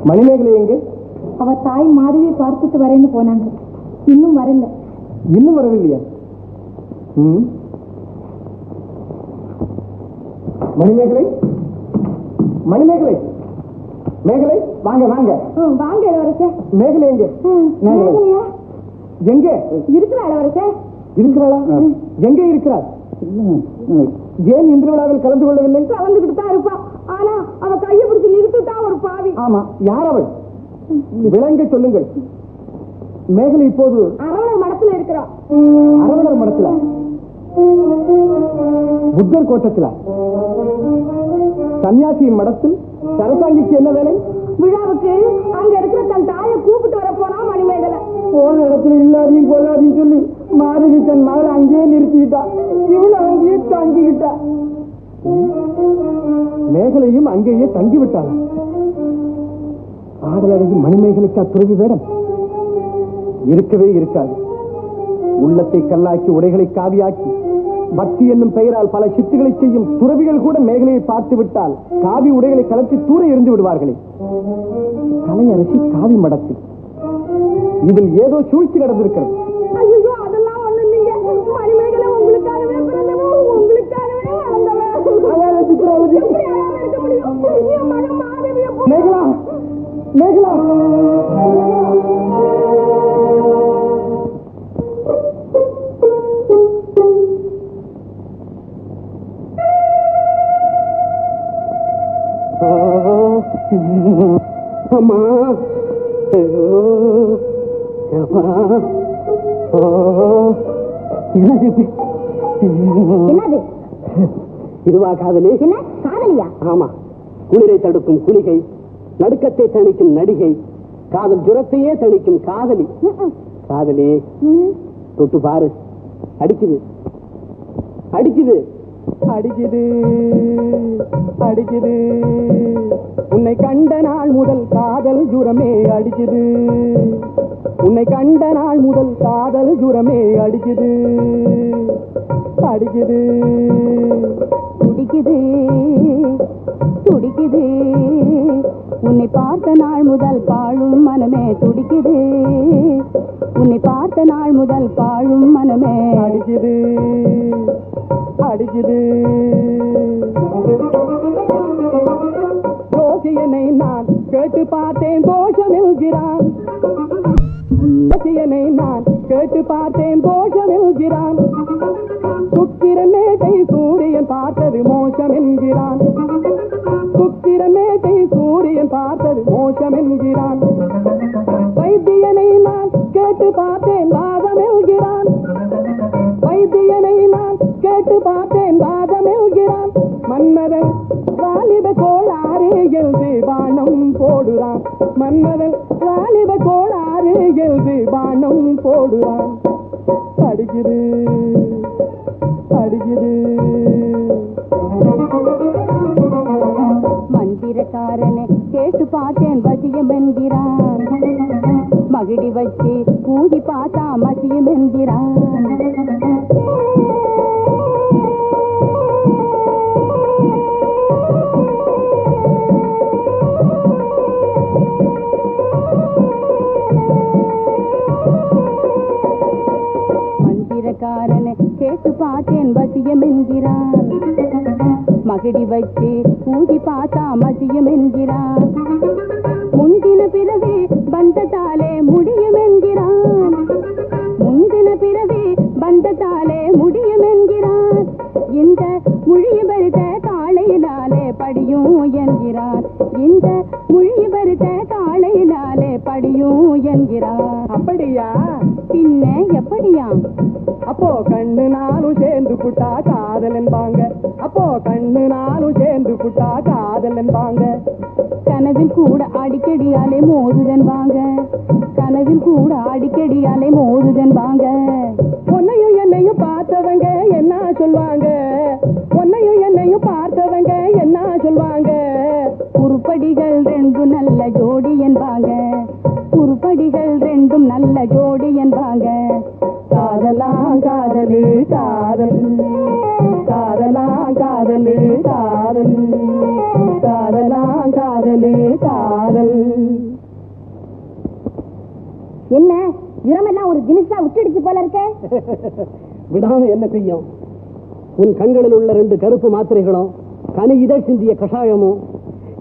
[SPEAKER 1] மணிமேகலை எங்கே?
[SPEAKER 3] அவ தாய் மாதவியை பார்த்துட்டு வரேன்னு போனாங்க. இன்னும் வரல.
[SPEAKER 1] இன்னும் வரவில்லையா? மணிமேகலை, மணிமேகலை, மேகலை, வாங்க வாங்க
[SPEAKER 3] வாங்க இளவரசே.
[SPEAKER 1] மேகலை எங்கே?
[SPEAKER 3] மேகலையா?
[SPEAKER 1] எங்கே
[SPEAKER 3] இருக்கிறா இளவரசே?
[SPEAKER 1] இருக்கிறாளா? எங்கே இருக்கிறார்? ஏன் இந்திர விழாவில் கலந்து கொள்ளவில்லை?
[SPEAKER 3] கலந்துகிட்டு தான் இருப்பா. ஆனா அவ கையை பிடிச்சு நிறுத்திட்டா ஒரு பாவி.
[SPEAKER 1] ஆமா, யார் அவள்? விளங்க சொல்லுங்கள். மேகலை இப்போது
[SPEAKER 3] அரவணர் மடத்துல இருக்கிறா.
[SPEAKER 1] அரவணர் மடத்துல? புத்தர் கோட்டத்தில? சன்னியாசியின் மடத்தில் சரசாங்கிக்கு என்ன வேலை?
[SPEAKER 3] விழாவுக்கு அங்க இருக்கிற தன் தாயை கூப்பிட்டு வர போனா மணிமேகலை.
[SPEAKER 1] போன இடத்துல இல்லாதையும் கொள்ளாதையும் சொல்லி மாருதி தன் மகளை அங்கேயே நிறுத்திக்கிட்டா. இவளு அங்கேயே தங்கிக்கிட்டா. மேகலையும் அங்கேயே தங்கிவிட்டாள். ஆடலழகி மணிமேகலைக்கு அத்துறவி வேடம் இருக்கவே இருக்காது. உள்ளத்தை கல்லாக்கி உடைகளை காவியாக்கி பக்தி என்னும் பெயரால் பல சித்துகளை செய்யும் துறவிகள் கூட மேகலையை பார்த்து விட்டால் காவி உடைகளை கலத்தி தூர எறிந்து விடுவார்களே. கலையரசி காவி மடத்தில் இதில் ஏதோ சூழ்ச்சி நடந்திருக்கிறது.
[SPEAKER 3] ஐயோ, அதெல்லாம் ஒண்ணு இல்லைங்க. மணிமேகலை உங்களுக்காகவே பிறந்தவன், உங்களுக்காகவே வளர்ந்தவன்.
[SPEAKER 1] மேகலா, மேகலா, அம்மா,
[SPEAKER 3] என்னது?
[SPEAKER 2] இதுவா காதலி?
[SPEAKER 3] என்ன காதலியா?
[SPEAKER 2] ஆமா, குளிரை தடுக்கும் குளிகை, நடுக்கத்தை தணிக்கும் நடிகை, காதல் ஜுரத்தையே தணிக்கும் காதலி. காதலி, தொட்டு பாரு. அடிக்குது, அடிக்குது, அடிக்குது, அடிக்குது. உன்னை கண்ட நாள் முதல் காதல் ஜுரமே அடிக்குது. உன்னை கண்ட நாள் முதல் காதல் ஜுரமே அடிக்குது, அடிக்குது,
[SPEAKER 3] துடிக்குது, துடிக்குது. உன்னை பார்த்த நாள் முதல் பாழும் மனமே துடிக்குது. உன்னை பார்த்த நாள் முதல் பாழும் மனமே
[SPEAKER 2] அடிக்குது, அடிக்குது. ஜோசியனை நான் கேட்டு பார்த்தேன், தோஷம் என்கிறான். ஜோசியனை நான் கேட்டு பார்த்தேன், தோஷம் என்கிறான். சுக்கிரமேட்டை சூரியன் பார்த்தது மோசம் என்கிறான். சுக்கிரமேட்டை சூரியன் பார்த்தது மோசம் என்கிறான். வைத்தியனை நான் கேட்டு பார்த்தேன், வாதம் என்கிறான். வைத்தியனை நான் கேட்டு பார்த்தேன், வாதம் என்கிறான். மன்மதன் வாலிப கோளாறு எழுது பானம் போடுறான். மன்மதன் வாலிப கோளாறு எழுது பானம் போடுறான். அடிக்குது, அடிக்குது.
[SPEAKER 3] மந்திரக்காரனை கேட்டு பார்த்தேன், வசியம் என்கிறான். மகிடி வச்சு பூதி பார்த்தா மசியம் என்கிறான். மந்திரக்காரனை கேட்டு பார்த்தேன், வசியம் என்கிறான். மகிடி வச்சு பூதி பார்த்தா மசியம் என்கிறான். முந்தின பிறவி பந்தத்தாலே முடியும் என்கிறான். முந்தின பிறவி பந்தத்தாலே முடியும் என்கிறான். இந்த மொழிய பருத்த காளையினாலே படியும் என்கிறான். இந்த மொழிய பருத்த காளையினாலே படியும் என்கிறான்.
[SPEAKER 2] அப்படியா?
[SPEAKER 3] பின்ன எப்படியா?
[SPEAKER 2] அப்போ கண்ணு நானும் சேர்ந்து புட்டா காதல் என்பாங்க. அப்போ கண்ணு நானும் சேர்ந்து புட்டா காதல் என்பாங்க.
[SPEAKER 3] கனவில் கூட அடிக்கடியாலே மோதுதன்பாங்க. கனவில் கூட அடிக்கடியாலே மோதுதன்பாங்க.
[SPEAKER 2] உன்னையும் என்னையும் பார்த்தவங்க என்ன சொல்வாங்க? உன்னையும் என்னையும் பார்த்தவங்க என்ன சொல்வாங்க?
[SPEAKER 3] உருப்படிகள் ரெண்டும் நல்ல ஜோடி என்பாங்க. உருப்படிகள் ரெண்டும் நல்ல ஜோடி என்பாங்க.
[SPEAKER 2] காதலாம் காதலே காதல், காதலாம் காதலே காதல், காதலாம் காதலே காதல்.
[SPEAKER 3] என்ன ஜுரமெல்லாம் ஒரு தினசா விட்டுடுச்சு போல இருக்க?
[SPEAKER 2] விடாம என்ன செய்யும்? உன் கண்களில் உள்ள 2 கருப்பு மாத்திரைகளும் கனி இதழ் சிந்திய கஷாயமும்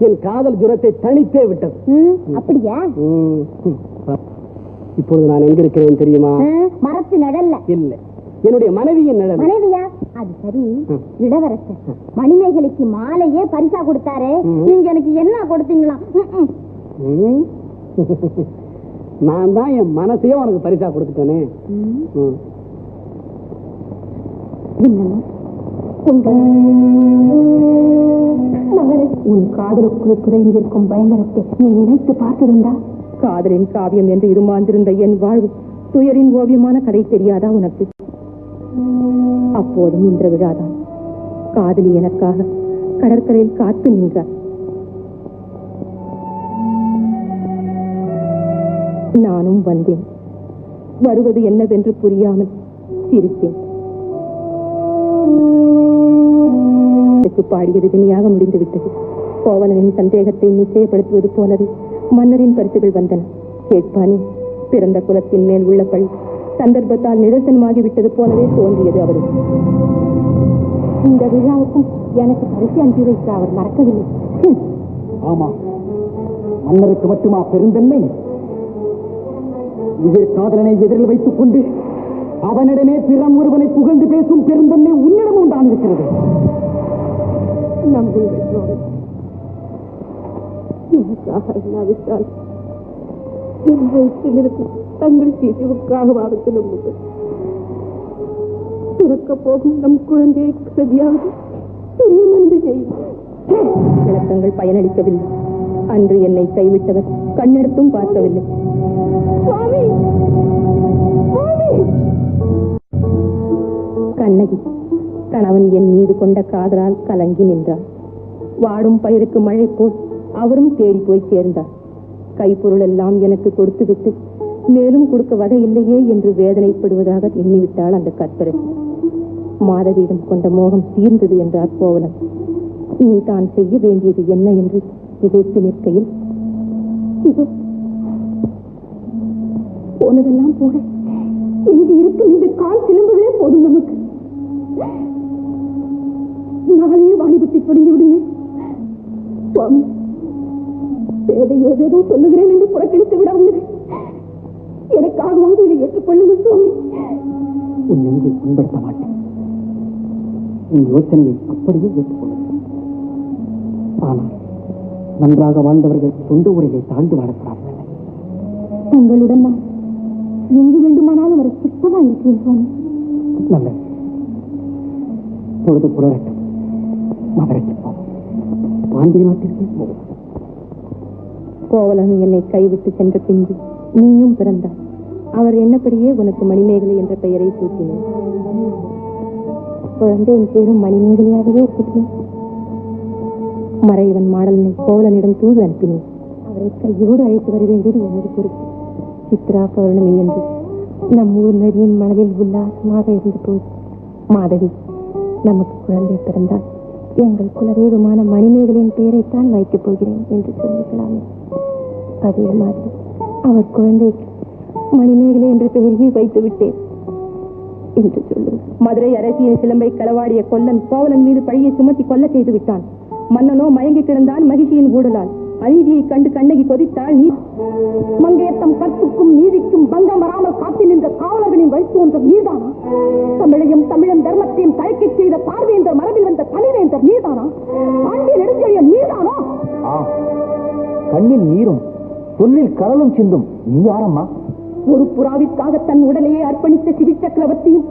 [SPEAKER 2] என் காதல் ஜுரத்தை தனித்தே விட்டது.
[SPEAKER 3] அப்படியா?
[SPEAKER 2] இப்பொழுது நான் எங்க இருக்கிறேன் தெரியுமா?
[SPEAKER 3] மரத்து நிழல்ல
[SPEAKER 2] இல்ல, என்னுடைய மனைவியின் நிழல்.
[SPEAKER 3] மனைவியா? அது சரி. இளவரசர் மணிமேகலைக்கு மாலையே பரிசா கொடுத்தாரு, நீங்க எனக்கு என்ன கொடுத்தீங்களா?
[SPEAKER 2] நான் தான் என் மனசையும் உனக்கு பரிசா கொடுத்துட்டேனே.
[SPEAKER 3] உன் காதலுக்குள் குறைந்திருக்கும் பயங்கரத்தை நீ நினைத்து பார்த்ததுண்டா?
[SPEAKER 5] காதலின் காவியம் என்று இருமாந்திருந்த என் வாழ்வு துயரின் ஓவியமான கதை தெரியாதா உனக்கு? அப்போதும் இன்ற விழாதான் காதலி எனக்காக கடற்கரையில் காத்து நின்றார். நானும் வந்தேன். வருவது என்னவென்று புரியாமல் சிரித்தேன். பாடியது வினையாக முடிந்துவிட்டது. கோவலனின் சந்தேகத்தை நிச்சயப்படுத்துவது போலவே மன்னரின் பரிசுகள் வந்தன. கேட்பானே, பிறந்த குலத்தின் மேல் உள்ள பழி சந்தர்ப்பத்தால் நிதர்சனமாகிவிட்டது போலவே தோன்றியது அவருக்கு.
[SPEAKER 3] இந்த விழாவுக்கும் எனக்கு பரிசு அனுப்பி வைக்க அவர் மறக்கவில்லை.
[SPEAKER 2] ஆமா, மன்னருக்கு மட்டுமா பெருந்தன்மை? உயிர் காதலனை எதிரில் வைத்துக் கொண்டு அவனிடமே பிறம் ஒருவனை புகழ்ந்து பேசும் பெருந்தன்மை உன்னிடமும் தான் இருக்கிறது.
[SPEAKER 5] நம்புங்கள், எனக்காக இல்லாவிட்டால் என் வயிற்றில் இருக்கும் தங்கள் சிசுவுக்காகவாவது நம்புங்கள். பிறக்க போகும் நம் குழந்தையை சதியாவது பெரியமந்து செய்யும். விளக்கங்கள் பயனளிக்கவில்லை. அன்று என்னை கைவிட்டவர் கண்ணெடுத்தும் பார்க்கவில்லை. கண்ணகி கணவன் என் மீது கொண்ட காதலால் கலங்கி நின்றார். வாடும் பயிருக்கு மழை போல் அவரும் தேடி போய் சேர்ந்தார். கைப்பொருள் எல்லாம் எனக்கு கொடுத்துவிட்டு மேலும் கொடுக்க வகை இல்லையே என்று வேதனைப்படுவதாக எண்ணிவிட்டாள் அந்த கற்பரசி. மாதவியிடம் கொண்ட மோகம் தீர்ந்தது என்றார் கோவலன். இனி தான் செய்ய வேண்டியது என்ன என்று திகைத்து நிற்கையில், இதோ போனதெல்லாம் போக இங்கு இருக்கும் இந்த கால் சிலம்புகளே போதும் நமக்கு. நாளையே வாணிபத்தை தொடங்கி விடுங்க. சுவாமி, பேதை ஏதேதோ சொல்லுகிறேன் என்று புறக்கணித்து விடாமல் எனக்காகவாவது இதை ஏற்றுக்கொள்ளுங்கள் சுவாமி.
[SPEAKER 2] உன் நெஞ்சை புண்படுத்த மாட்டேன். உன் யோசனையை அப்படியே ஏற்றுக்கொள்ளுங்கள். ஆனால் நன்றாக வாழ்ந்தவர்கள் சொந்த ஊரிலே தாழ்ந்து வாழப்படாதவில்லை.
[SPEAKER 3] தங்களுடன் நான் எங்கு வேண்டுமானாலும் வர சுத்தமா இருக்கிறேன் சுவாமி.
[SPEAKER 2] நல்லது, பொழுது புலரட்டும். மதுரைக்கு போவோம். பாண்டிய நாட்டிற்கே போவோம்.
[SPEAKER 5] கோவலன் என்னை கைவிட்டு சென்ற பின்பு நீயும் பிறந்தாய். அவர் என்னப்படியே உனக்கு மணிமேகலை என்ற பெயரை சூட்டினேன். குழந்தையின் பேரும் மணிமேகலையாகவே இருக்கட்டும். மறைவன் மாடலனை கோவலனிடம் தூது அனுப்பினேன். அவரை கையோடு அழைத்து வர வேண்டியது எனது பொறுப்பு. சித்ரா பௌர்ணமி என்று நம் ஊர் நரியின் மனதில் உல்லாசமாக இருந்த போது, மாதவி, நமக்கு குழந்தை பிறந்தால் எங்கள் குலதெய்வமான மணிமேகலின் பெயரைத்தான் வைக்கப் போகிறேன் என்று சொல்லிக்கலாமே. அதே மாதிரி அவர் குழந்தைக்கு மணிமேகலை என்ற பெயரையே வைத்து விட்டேன் என்று சொல்லுங்கள். மதுரை அரசியின் சிலம்பை களவாடிய கொல்லன் கோவலன் மீது பழியை சுமத்தி கொல்ல செய்து விட்டான். மன்னனோ மயங்கி கிடந்தான் மகிழ்ச்சியின் ஊடலால். அநீதியை கண்டு கண்ணகி கொதித்தாள். மங்கையத்தம் கற்புக்கும் நீதிக்கும் பங்கம் வராமல் காத்து நின்ற காவலர்களின் வழித்து ஒன்ற நீதானா? தமிழையும் தமிழன் தர்மத்தையும் தயக்கி செய்த பார்வையென்ற மரபில் வந்த தனிவேந்தர் நீதானா? பாண்டிய நெடுஞ்செழிய நீதானா?
[SPEAKER 2] கண்ணில் நீரும் சொல்லில் கடலும் சிந்தும் நீ யாரம்மா?
[SPEAKER 5] ஒரு புறாவிற்காக தன் உடலையே அர்ப்பணித்த சிவி சக்கரவர்த்தியும்,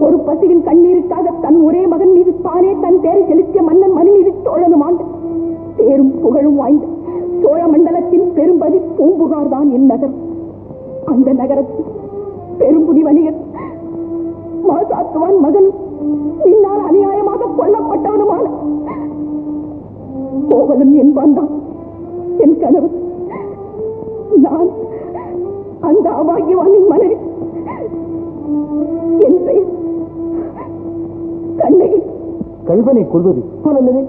[SPEAKER 5] ஒரு பசுவின் கண்ணீருக்காக தன் ஒரே மகன் மீது தானே தன் பேரை செலுத்திய மன்னன் மணிமீது சோழனும் ஆண்டு பேரும் புகழும் வாய்ந்த சோழ மண்டலத்தின் பெரும்பதி பூம்புகார் தான் என் நகரம். அந்த நகரத்தில் பெரும்புடி வணிகர் மாசாத்துவான் மகனும் நின்னால் அநியாயமாக கொல்லப்பட்டவனுமான கோவலன் என்பான் தான் என் கனவு. நான் அந்த அபாகியவானின் மனைவி. என் பெயர் கண்ணகி.
[SPEAKER 2] கல்வனை கொள்வது அல்லது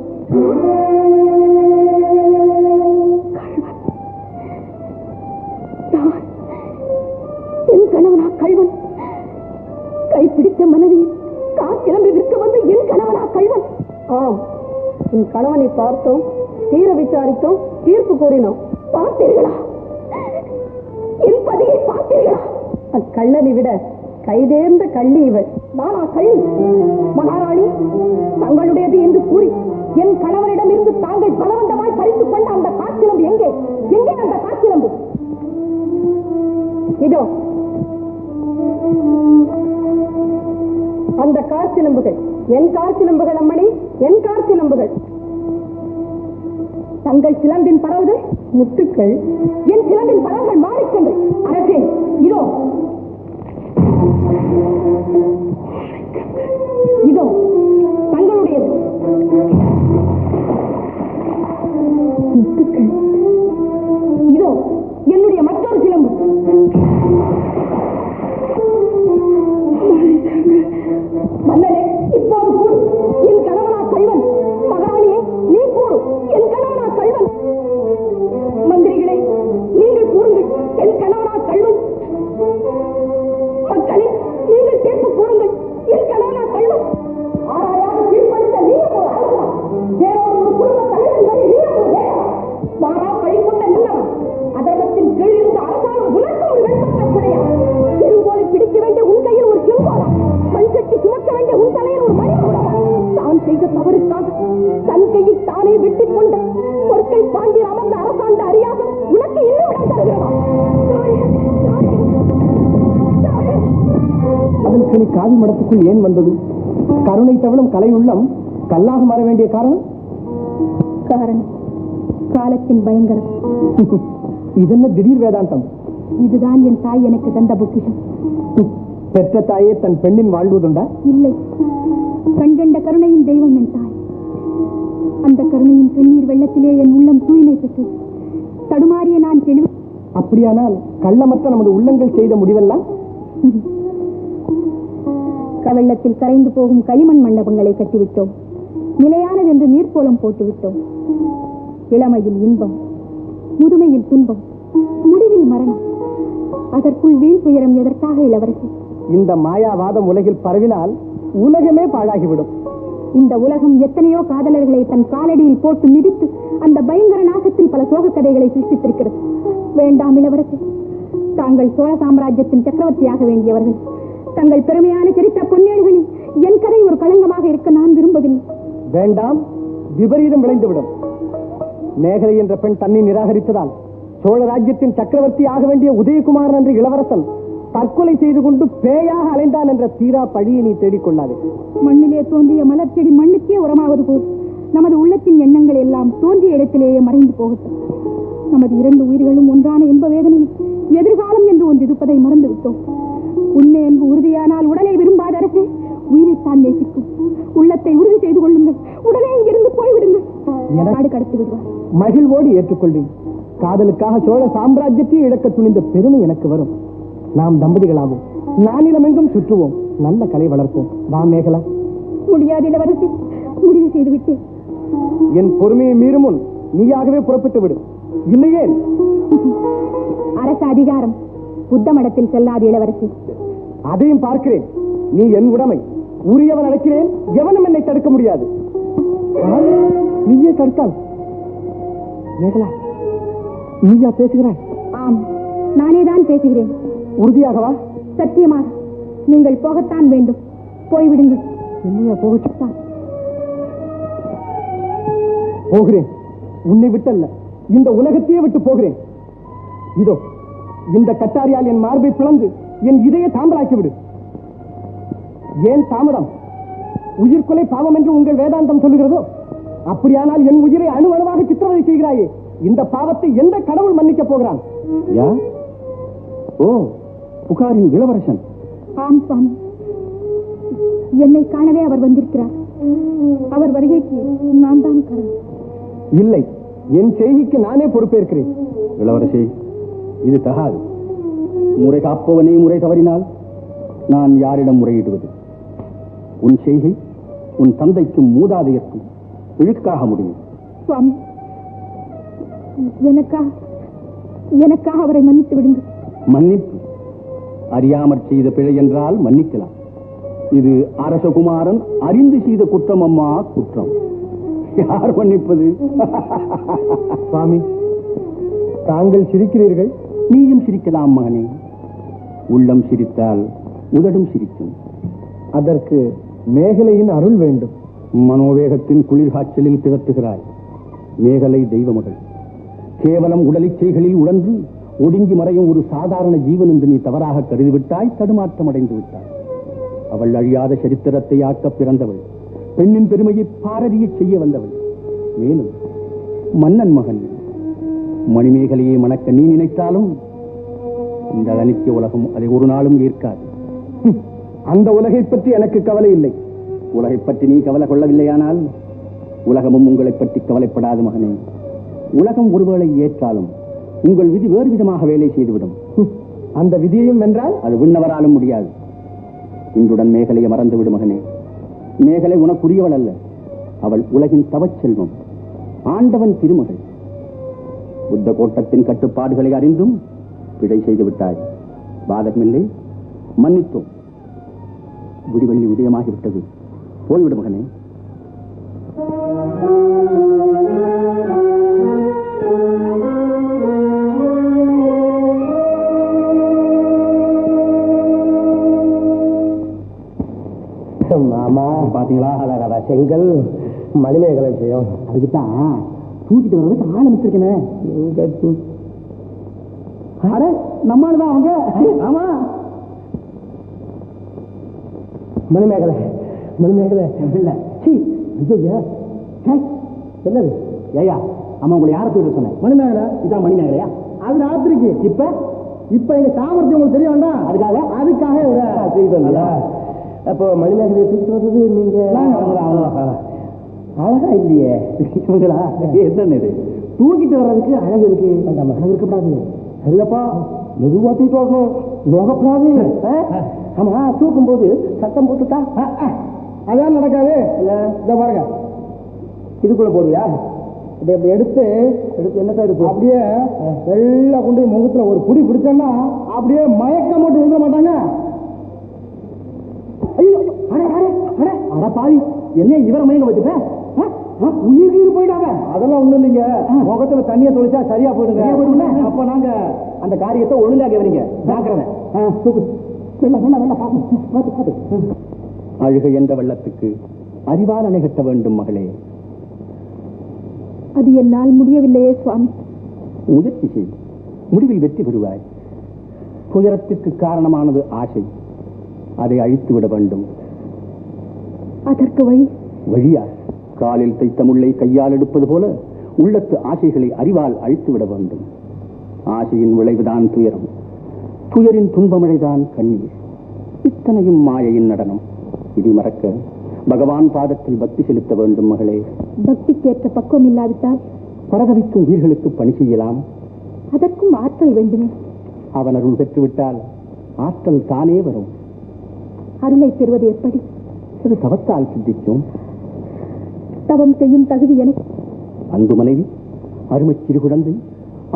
[SPEAKER 3] உன் கணவனை பார்த்தோம், தீர விசாரித்தோம், தீர்ப்பு கூறினோம். பார்த்தீர்களா? என் பதியை பார்த்தீர்களா? அக்கள்ளனை விட கைதேர்ந்த கள்ளி இவள். நானா கள்ளி? மகாராணி, தங்களுடையது என்று கூறி என் கணவரிடம் இருந்து தாங்கள் பலவந்தமாய் பறித்துக் கொண்ட அந்த காற்சிலம்பு எங்கே? எங்கே அந்த காற்சிலம்பு? இதோ அந்த காற்சிலம்புகள். என் காற்சிலம்புகள் அம்மணி, என் காற்சிலம்புகள். தங்கள் சிலம்பின் பறவுகள் முத்துக்கள், என் சிலம்பின் பறவுகள் மாறிக்கொண்டு. அரசே, இதோ இதோ தங்களுடையது முத்துக்கள். இதோ என்னுடைய மற்றொரு சிலம்பு. மன்னரே, இப்போது கூறு, என் கணவனா கள்வன்? மகாராணியே, நீ கூறு, என் கணவனா கள்வன்? மந்திரிகளே, நீங்கள் கூறுங்கள், என் கணவனா கள்வன்? மக்களே, நீங்கள் தீர்ப்பு கூறுங்கள், என் கணவனா கள்வன்? ஆராயாக தீர்ப்பளித்த நீயும் ஒரு அரசா? வேறொரு ஒரு குடும்ப தலைவர்களை நீயும் ஒரு வேறா? மாறா பழி கொண்ட நல்லவன் அதர்மத்தின் கீழ் இருந்த அரசாங்கம் உனக்கு ஒரு வெண்பட்ட கிடையாது. திருவோலை பிடிக்க வேண்டிய உன் கையில் ஒரு செங்கோலா? மண்சட்டி சுமக்க வேண்டிய உன் தலையில் ஒரு மணிக்கூடா? தான் செய்த தவறுக்காக தன் கையை தானே வெட்டிக் கொண்ட பொற்கை பாண்டியர் அமர்ந்த அரசாண்ட அறியாக உனக்கு இன்னும் இடம் தருகிறதா?
[SPEAKER 2] அதற்கு நீ காவி மடத்துக்குள் ஏன் வந்தது? கருணை தவளும் கலை உள்ளம் கல்லாக மாற வேண்டிய காரணம்?
[SPEAKER 3] காரணம் காலத்தின் பயங்கரம்.
[SPEAKER 2] இதென்ன திடீர் வேதாந்தம்?
[SPEAKER 3] இதுதான் என் தாய் எனக்கு தந்த பொக்கிஷம்.
[SPEAKER 2] பெற்ற தாயே தன் பெண்ணின் வாழ்வதுண்டா?
[SPEAKER 3] இல்லை, கண்கண்ட கருணையின் தெய்வம் என் தாய். அந்த கருணையின் கண்ணீர் வெள்ளத்திலே என் உள்ளம் தூய்மை பெற்று தடுமாறிய நான் தெளிவு.
[SPEAKER 2] அப்படியானால் கள்ளமற்ற நமது உள்ளங்கள் செய்த முடிவெல்லாம்
[SPEAKER 3] கவெள்ளத்தில் கரைந்து போகும் களிமண் மண்டபங்களை கட்டிவிட்டோம். நிலையானதென்று நீர்க்கோலம் போட்டுவிட்டோம். இளமையில் இன்பம், முதுமையில் துன்பம், முடிவில் மரணம். அதற்குள் வீண் துயரம் எதற்காக இளவரசி?
[SPEAKER 2] இந்த மாயாவாதம் உலகில் பரவினால் உலகமே பாழாகிவிடும்.
[SPEAKER 3] இந்த உலகம் எத்தனையோ காதலர்களை தன் காலடியில் போட்டு மிதித்து அந்த பயங்கர நாசத்தில் பல சோக கதைகளை சிருஷ்டித்திருக்கிறது. வேண்டாம் இளவரசி, தாங்கள் சோழ சாம்ராஜ்யத்தின் சக்கரவர்த்தியாக வேண்டியவர்கள். தங்கள் பெருமையான சரித்திர பொன்னேடுகளில் என் கதை ஒரு களங்கமாக இருக்க நான் விரும்பவில்லை.
[SPEAKER 2] வேண்டாம், விபரீதம் விளைந்துவிடும். மேகலை என்ற பெண் தன்னை நிராகரித்ததால் சோழ ராஜ்யத்தின் சக்கரவர்த்தி ஆக வேண்டிய உதயகுமாரன் என்ற இளவரசன் தற்கொலை செய்து கொண்டு பேயாக அலைந்தான் என்ற தீரா பழியை நீ தேடிக்கொள்ளாதே.
[SPEAKER 3] மண்ணிலே தோன்றிய மலர் செடி மண்ணுக்கே உரமாவது போல் நமது உள்ளத்தின் எண்ணங்கள் எல்லாம் தோன்றிய இடத்திலேயே மறைந்து போகட்டும். நமது இரண்டு உயிர்களும் ஒன்றான இன்ப வேதனையில் எதிர்காலம் என்று ஒன்று இருப்பதை மறந்துவிட்டோம். உண்மை என்பது உறுதியானால் உடலை விரும்பாத அரசே, உயிரைத்தான் நேசிக்கும். உள்ளத்தை உறுதி செய்து கொள்ளுங்கள். உடனே இங்கிருந்து போய்விடுங்கள். நாடு கடத்தி விடுவார்.
[SPEAKER 2] மகிழ்வோடு ஏற்றுக்கொள்வேன். காதலுக்காக சோழ சாம்ராஜ்யத்தையே இழக்க துணிந்த பெருமை எனக்கு வரும். நாம் தம்பதிகளாகும். நானிலமெங்கும் சுற்றுவோம். நல்ல கலை வளர்ப்போம். வா மேகலா.
[SPEAKER 3] முடியாது இளவரசி, முடிவு செய்துவிட்டேன்.
[SPEAKER 2] என் பொறுமையை மீறும் முன் நீயாகவே புறப்பட்டு விடு. இல்லையே
[SPEAKER 3] அரசு அதிகாரம் புத்த மடத்தில் செல்லாது இளவரசி.
[SPEAKER 2] அதையும் பார்க்கிறேன். நீ என் உடைமை. உரியவன் அழைக்கிறேன். எவனும் என்னை தடுக்க முடியாது. நீயே தடுத்தால் மேகலா, நீயா பேசுகிறாய்?
[SPEAKER 3] ஆம், நானே தான் பேசுகிறேன்.
[SPEAKER 2] உறுதியாகவா?
[SPEAKER 3] சத்தியமாக. நீங்கள் போகத்தான் வேண்டும். போய்விடுங்கள்.
[SPEAKER 2] என்னையா போகத்தான்? போகிறேன். உன்னை விட்டல்ல, இந்த உலகத்தையே விட்டு போகிறேன். இதோ இந்த கட்டாரியால் என் மார்பை பிளந்து என் இதய தாம்பலாக்கி விடு. ஏன் தாமதம்? உயிர்கொலை பாவம் என்று உங்கள் வேதாந்தம் சொல்லுகிறதோ? அப்படியானால் என் உயிரை அணு அணுவாக சித்திரவதை செய்கிறாயே, இந்த பாவத்தை எந்த கடவுள் மன்னிக்க போகிறான்? ஓ, புகாரின் இளவரசன்.
[SPEAKER 3] ஆம் சுவாமி, என்னை காணவே அவர் வந்திருக்கிறார். அவர் வருகைக்கு நான் தான் காரணம்.
[SPEAKER 2] இல்லை, என் செய்திக்கு நானே பொறுப்பேற்கிறேன். இளவரசி, இது தகாது. முறை காப்பவனே முறை தவறினால் நான் யாரிடம் முறையிடுவது? உன் செய்கை உன் தந்தைக்கும் மூதாதையர்க்கும் இழுக்காக முடியும்.
[SPEAKER 3] சுவாமி, எனக்காக அவரை மன்னித்து விடுங்கள்.
[SPEAKER 2] மன்னிப்பு? அறியாமற் செய்த பிழை என்றால் மன்னிக்கலாம். இது அரசகுமாரன் அறிந்து செய்த குற்றம் அம்மா, குற்றம். யார் மன்னிப்பது? சுவாமி, தாங்கள் சிரிக்கிறீர்கள். நீயும் சிரிக்கலாம் மகனே. உள்ளம் சிரித்தால் உதடும் சிரிக்கும். அதற்கு மேகலையின் அருள் வேண்டும். மனோவேகத்தின் குளிர்காய்ச்சலில் திகட்டுகிறாய். மேகலை தெய்வமகள். கேவலம் உடலிச்சைகளில் உழன்று ஒடுங்கி மறையும் ஒரு சாதாரண ஜீவன் என்று நீ தவறாக கருதிவிட்டாய். தடுமாற்றம் அடைந்து விட்டாய். அவள் அழியாத சரித்திரத்தை ஆக்க பிறந்தவள். பெண்ணின் பெருமையை பாரதிய செய்ய வந்தவள். மேலும் மன்னன் மகன். மணிமேகலையை மணக்க நீ நினைத்தாலும் இந்த அனித்திய உலகம் அதை ஒரு நாளும் ஏற்காது. அந்த உலகை பற்றி எனக்கு கவலை இல்லை. உலகை பற்றி நீ கவலை கொள்ளவில்லையானால் உலகமும் உங்களை பற்றி கவலைப்படாது மகனே. உலகம் ஒருவேளை ஏற்றாலும் உங்கள் விதி வேறு விதமாக வேலை செய்துவிடும். அந்த விதியையும் வென்றால் அது விண்ணவராலும் முடியாது. இன்றுடன் மேகலையை மறந்துவிடு மகனே. மேகலை உனக்குரியவள் அல்ல. அவள் உலகின் தவச்செல்வம், ஆண்டவன் திருமகள். புத்த கோட்டத்தின் கட்டுப்பாடுகளை அறிந்தும் பிழை செய்து விட்டாய். பாதகமில்லை, மன்னித்தோம். விடிவெள்ளி உதயமாகிவிட்டது. போய்விடு மகனே.
[SPEAKER 1] மாமா பாத்தீங்களா, அழகா செங்கல் மணிமேகலை விஷயம். அதுக்குத்தான் தூக்கிட்டு வர்றதுக்கு ஆரம்பிச்சிருக்கேன். நம்மால்தான் அவங்க. ஆமா, மணிமேகலை மணிமேகலை என்னது? ஏயா அம்மா உங்களை யார போயிட்டு சொன்னேன்? மணிமேகலை. இதான் மணிமேகலையா? அது ராத்திரிக்கு. இப்ப எங்க சாமர்த்தியம் உங்களுக்கு தெரிய வேண்டாம். அதுக்காக அப்போ மணிமேகலையை தூக்கிட்டு வர்றது நீங்க அழகா இல்லையே. என்ன தூக்கிட்டு வர்றதுக்கு அழகு இருக்கு. அழகு இருக்கக்கூடாது. இல்லப்பா, மெதுவா தூக்கிட்டு வரணும். நோகப்படாது. ஆமா, தூக்கும் போது சத்தம் போட்டுட்டா அதான் நடக்காது. இத பாருங்க, இதுக்குள்ள போடுவியா? இதை எடுத்து என்னத்தான் எடுத்து அப்படியே எல்லாம் கொண்டு முகத்துல ஒரு புடி பிடிச்சோம்னா அப்படியே மயக்க மட்டும் விழுந்த மாட்டாங்க. ஐயோ, அட பாவி, என்ன இவரை மயங்க வச்சுட்டேன்? உயிர் போயிட்டாங்க. அதெல்லாம் ஒண்ணும் இல்லைங்க. முகத்துல தண்ணியை தொழிச்சா சரியா போயிடுங்க. அப்ப நாங்க அந்த காரியத்தை ஒழுங்காக வரீங்க. அழுகை என்ற வெள்ளத்துக்கு அறிவால் அணை கட்ட வேண்டும் மகளே.
[SPEAKER 5] அது என்னால் முடியவில்லையே சுவாமி.
[SPEAKER 1] முயற்சி செய், முடிவில் வெற்றி பெறுவாய். துயரத்திற்கு காரணமானது ஆசை. அதை அழித்து விட வேண்டும்.
[SPEAKER 5] அதற்கு
[SPEAKER 1] வழியா? காலில் தைத்த முள்ளை கையால் எடுப்பது போல உள்ளத்து ஆசைகளை அறிவால் அழித்து விட வேண்டும். ஆசையின் விளைவுதான் துயரம். துயரின் துன்பமழைதான் கண்ணீர். இத்தனையும் மாயையின் நடனம். இதை மறக்க பகவான் பாதத்தில் பக்தி செலுத்த வேண்டும் மகளே.
[SPEAKER 5] பக்திக்கேற்ற பக்குவம் இல்லாவிட்டால்
[SPEAKER 1] பரதவிக்கும் உயிர்களுக்கு பணி செய்யலாம்.
[SPEAKER 5] அதற்கும் ஆற்றல் வேண்டுமே.
[SPEAKER 1] அவன் அருள் பெற்றுவிட்டால் ஆற்றல் தானே வரும்.
[SPEAKER 5] அருளை பெறுவது எப்படி?
[SPEAKER 1] சிறு தவத்தால் சித்திக்கும்.
[SPEAKER 5] தவம் செய்யும் தகுதி எனக்கு.
[SPEAKER 1] அன்பு மனைவி, அருமை சிறு குழந்தை,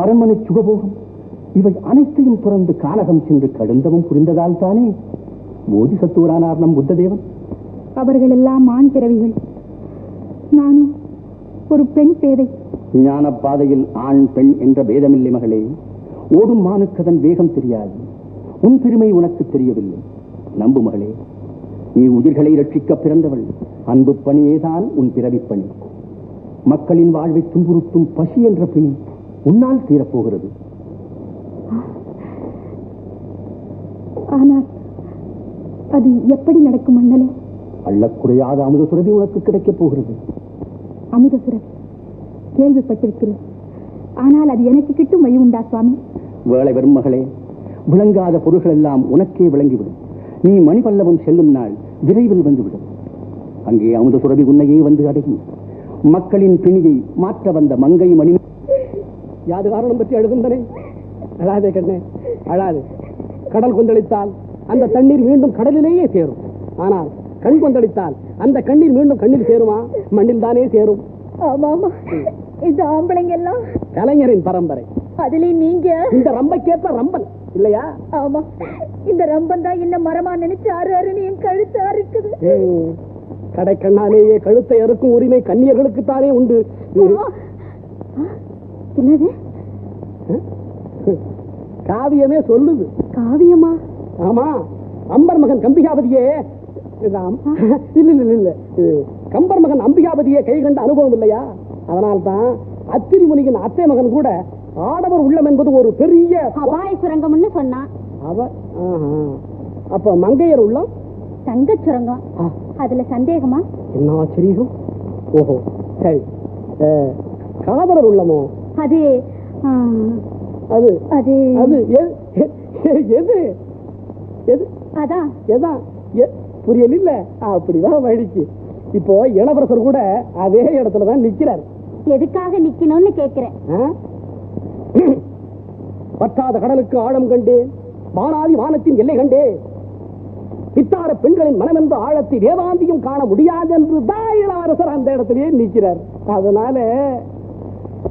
[SPEAKER 1] அரண்மனை சுகபோகம், இவை அனைத்தையும் துறந்து கானகம் சென்று கடுந்தவம் புரிந்ததால் தானே போதிசத்துவரானார் நம் புத்ததேவன்.
[SPEAKER 5] அவர்கள் எல்லாம் ஆண் பிறவிகள். நானும் ஒரு பெண் பேதை.
[SPEAKER 1] ஞான பாதையில் ஆண் பெண் என்ற பேதமில்லை மகளே. ஓடும் மானுக்கு அதன் வேகம் தெரியாது. உன் பெருமை உனக்கு தெரியவில்லை. நம்பு மகளே, நீ உயிர்களை ரட்சிக்க பிறந்தவள். அன்பு பணியேதான் உன் பிறவி பணி. மக்களின் வாழ்வை துன்புறுத்தும் பசி என்ற பிணி உன்னால் தீரப்போகிறது.
[SPEAKER 5] ஆனால் அது எப்படி நடக்கும் அண்ணலே?
[SPEAKER 1] அள்ளக்குறையாத அமுத சுரபி உனக்கு கிடைக்கப் போகிறது.
[SPEAKER 5] அமுத சுரபி கேள்விப்பட்டிருக்கிறேன். ஆனால் அது எனக்கு கிட்டும் வழி உண்டா சுவாமி?
[SPEAKER 1] வேளை வரும் மகளே, விளங்காத பொருள்கள் எல்லாம் உனக்கே விளங்கிவிடும். நீ மணிபல்லவம் செல்லும் நாள் விரைவில் வந்துவிடும். அங்கே அமுத சுரபி உன்னையே வந்து அடங்கி மக்களின் பிணியை மாற்ற வந்த மங்கை மணி. யாது காரணம் பற்றி அழுகின்றனே? அழாதே கண்ணே, அழாது. கடல் கொந்தளித்தால் அந்த தண்ணீர் மீண்டும் கடலிலேயே சேரும். ஆனால் கண் கொந்தளித்தால் அந்த கண்ணீர் மீண்டும் கண்ணில் சேருமா? மண்ணில் தானே சேரும்.
[SPEAKER 5] ஆமாமா, இந்த ஆம்பளைங்க எல்லாம்
[SPEAKER 1] கலைஞரின் பரம்பரை.
[SPEAKER 5] அதுலயும் நீங்க
[SPEAKER 1] இந்த ரம்பைக்கேற்ற ரம்பன் இல்லையா?
[SPEAKER 5] ஆமா, இந்த ரம்பன் தான் என்ன மரமா நினைச்சு ஆறு ஆறுன்னு என் கழுத்து இருக்குது.
[SPEAKER 2] கடைக்கண்ணாலேயே கழுத்தை அறுக்கும் உரிமை கன்னியர்களுக்குத்தானே உண்டு.
[SPEAKER 3] என்னது
[SPEAKER 2] காவியமே சொல்லுது.
[SPEAKER 3] காவியமா?
[SPEAKER 2] ஆமா, அம்பர் மகன் கம்பிகாபதியே இல்ல கம்பர் மகன் அம்பிகாபதியே கை கண்ட அனுபவம் இல்லையா? அதனால்தான் அத்திரி முனியின் அத்தை மகன் கூட ஆடவர் உள்ளம் என்பது ஒரு பெரிய
[SPEAKER 3] அபாய சுரங்கம்னு சொன்னான்.
[SPEAKER 2] அப்ப மங்கையர் உள்ளம்
[SPEAKER 3] தங்க சுரங்கம். அதுல சந்தேகமா?
[SPEAKER 2] என்ன ஆச்சரியம். ஓஹோ, சரி. காதலர் உள்ளமோ?
[SPEAKER 3] அது
[SPEAKER 2] அது
[SPEAKER 3] அது
[SPEAKER 2] அது எது எது
[SPEAKER 3] அதான்
[SPEAKER 2] எதான் புரியல இல்ல. அப்படிதான் வழிக்கு. இப்போ இளவரசர் கூட அதே இடத்துலதான் நிக்கிறார்.
[SPEAKER 3] எதுக்காக நிக்கணும்னு கேக்குறேன்.
[SPEAKER 2] பற்றாத கடலுக்கு ஆழம் கண்டேன், வானாதி வானத்தின் எல்லை கண்டேன், பித்தார பெண்களின் மனம் என்ற ஆழத்தை வேதாந்தியும் காண முடியாது என்று தான் இளவரசர் அந்த இடத்திலேயே நிற்கிறார். அதனால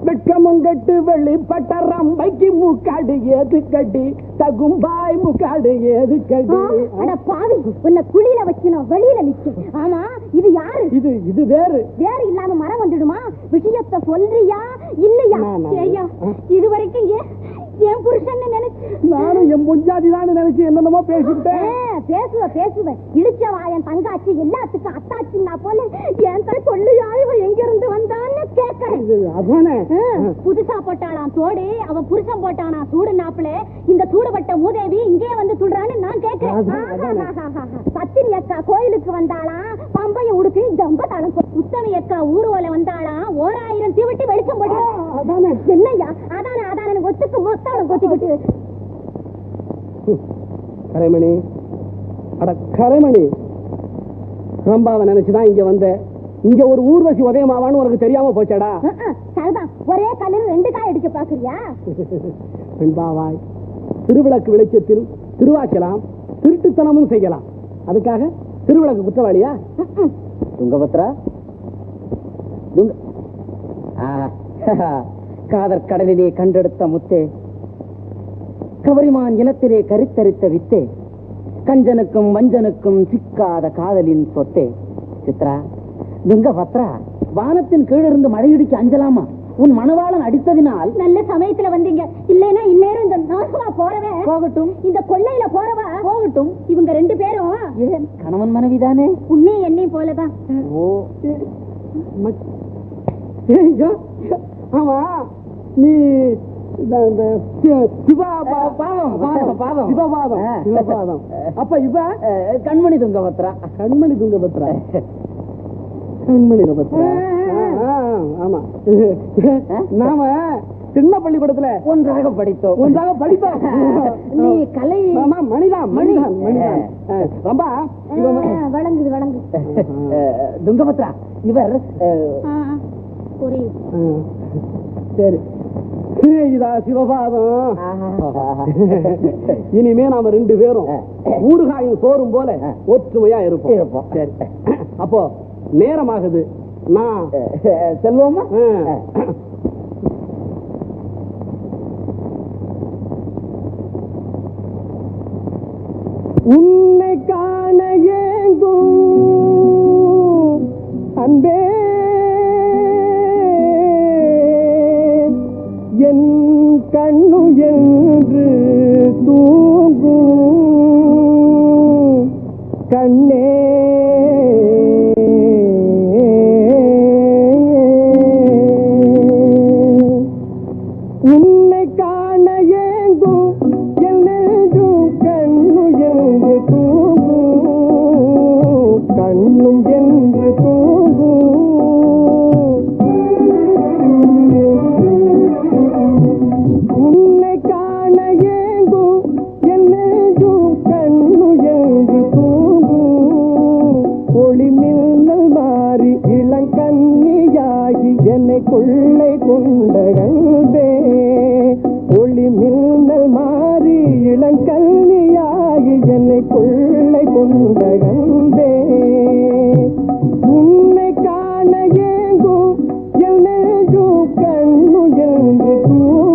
[SPEAKER 2] வெட்கமும் கட்டு வெளிப்பட்ட ரம்பைக்கு மூக்காடு ஏது கட்டி தகும்பாய் மூக்காடு ஏது கட்டி.
[SPEAKER 3] பாவி, உன்னை குழியில வச்சு நான் வெளியில நிக்கும். ஆமா, இது யாரு?
[SPEAKER 2] இது வேறு
[SPEAKER 3] இல்லாம மரம் வந்துடுமா? விஷயத்தை சொல்றியா இல்லையா? இது வரைக்கும் என் புருஷன் நினைச்சு
[SPEAKER 2] நானும் என் பொஞ்சாதி தான் நினைச்சு என்னென்னமோ பேசிட்டேன்.
[SPEAKER 3] பேசுவேன் இடிச்சவா என் தங்காச்சி எல்லாத்துக்கும் அத்தாச்சுன்னா போல என் தாய் சொல்லியா இவன் எங்க இருந்து வந்தான்னு கேட்கறேன். புதுசா போட்டாளாம் தோடு, அவன் புருஷன் போட்டானா சூடு நாப்புல. இந்த சூடுபட்ட மூதேவி இங்கே வந்து சொல்றான்னு நான் கேட்கிறேன். பத்தினி அக்கா கோயிலுக்கு வந்தாளா, பம்பைய உடுக்கு ஜம்பத்தாளம். உத்தமி அக்கா ஊர்வலம் வந்தாளா, 1000 தீவட்டி வெளிச்சம் போட்டா. என்னையா அதான ஒத்துக்கு மொத்தாளம் கொத்திக்கிட்டு.
[SPEAKER 2] கரைமணி, அட கரைமணி, ரம்பாவை நினைச்சுதான் இங்க வந்த. இங்க ஒரு ஊர்வசி உதயமாவான்னு உனக்கு தெரியாம போச்சாடா?
[SPEAKER 3] சரிதான், ஒரே கல்லில் 2 காய் அடிக்க பாக்குறியா?
[SPEAKER 2] வெண்பாவாய், திருவிளக்கு வெளிச்சத்தில் திருவாக்கலாம், திருட்டுத்தனமும் செய்யலாம். அதுக்காக திருவிளக்கு குற்றவாளியா?
[SPEAKER 4] துங்கபத்ரா, காதற் கடலிலே கண்டெடுத்த முத்தே, கவரிமான் இனத்திலே கருத்தரித்த வித்தே, கஞ்சனுக்கும் வஞ்சனுக்கும் சிக்காத காதலின் சொத்தே. சித்ரா, துங்கபத்ரா, வானத்தின் கீழிருந்து மழையிடிக்க அஞ்சலாமா? உன் மணவாளன் அடித்ததினால்
[SPEAKER 3] நல்ல சமயத்துல வந்தீங்க. இல்லைன்னா இந்நேரம் இந்த நாசமா போறவன்
[SPEAKER 4] போகட்டும்,
[SPEAKER 3] இந்த கொள்ளையில போறவ போகட்டும். இவங்க 2 பேரும்
[SPEAKER 4] ஏன் கணவன் மனைவிதானே?
[SPEAKER 3] உன்னே என்னையும் போலதான்.
[SPEAKER 2] ஆமா, நீ சிவபாதம். அப்ப இவ
[SPEAKER 4] கண்மணி துங்கபத்ரா.
[SPEAKER 2] கண்மணி துங்கபத்ரா. கண்மணி துங்கபத்ரா. ஆமா, நாம சின்ன பள்ளிக்கூடத்துல ஒன்றாக படித்தோம்.
[SPEAKER 3] நீ கலை
[SPEAKER 2] மணிதான். ரொம்ப
[SPEAKER 3] வழங்குது.
[SPEAKER 4] துங்கபத்ரா, இவர்
[SPEAKER 2] சரி சிவபாதம். இனிமே நாம 2 பேரும் ஊறுகாயும் சோறும் போல ஒற்றுமையா இருப்போம். சரி, அப்போ நேரமாகுது, நான்
[SPEAKER 4] செல்வோமா?
[SPEAKER 2] உன்னை காண ஏங்கும் அன்பே, என் கண்ணு என்று தூங்கும் கண்ணே, உன்னை காண ஏங்கும் என்னும் கண்ணு என்று தூங்கும், கண்ணும் என்று தூங்கும். உன்னை காண ஏங்கும் என்னும் கண்ணு என்று தூங்கும், ஒளி மின்னல் மாறி இளங்கன்னியாகி என்னை கொள்ளை கொண்ட கண்டே, ஒளி மின்னல் மாறி இளங்கன்னியாகி என்னை கொள்ளை கொண்ட கண்டே, உன்னை காண ஏங்கும் என்னும் கண்ணு என்று தூங்கும்.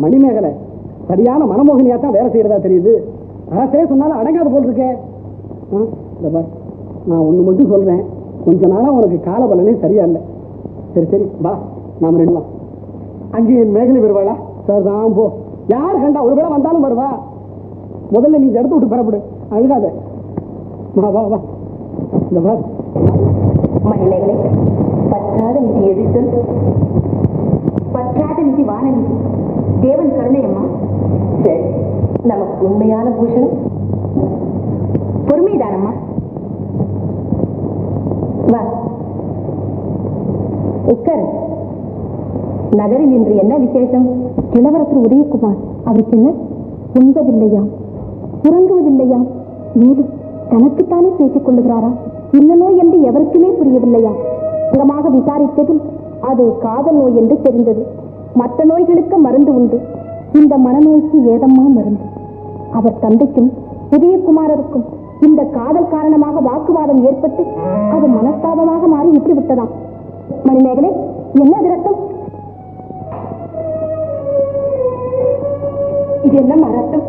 [SPEAKER 2] மணிமேகலை சரியான மனமோகனியா தான் வேலை செய்யறதா தெரியுது. அரசே சொன்னாலும் அடங்காத போல் இருக்கேன். நான் ஒண்ணு மட்டும் சொல்றேன், கொஞ்ச நாளா உனக்கு கால பலனே சரியா இல்லை. சரி சரி வா, நாம ரெண்டு அங்கே என் மேகலை வருவாளா? சார் தான் போ, யார் கண்டா ஒரு வேளை வந்தாலும் வருவா. முதல்ல நீ இடத்த விட்டு பெறப்படு, அழுகாத. வா வா வா. இந்த வா
[SPEAKER 5] மணிமேகலை, பற்றாத நிதி எதிர்த்தல், பற்றாத நிதி வானநிதி, தேவன் கருணை அம்மா. சரி, நமக்கு உண்மையான பூஷணம் பொறுமைதானம்மா. வா உட்கார். நகரில் இன்று என்ன விசேஷம்? இளவரசர் உதயகுமார். அவருக்கு என்ன உண்பதில்லையாம், உறங்குவதில்லையாம், மேலும் தனக்குத்தானே பேசிக் கொள்ளுகிறாராம். இந்த நோய் என்று எவருக்குமே புரியவில்லையா? சுரமாக விசாரித்ததில் அது காதல் நோய் என்று தெரிந்தது. மற்ற நோய்களுக்கு மருந்து உண்டு, இந்த மனநோய்க்கு ஏதம்மா மருந்து? அவர் தந்தைக்கும் உதயகுமாரருக்கும் இந்த காதல் காரணமாக வாக்குவாதம் ஏற்பட்டு அது மனஸ்தாபமாக மாறி விட்டு விட்டதாம். மணிமேகலை, என்ன ரத்தம்? இது என்ன ரத்தம்?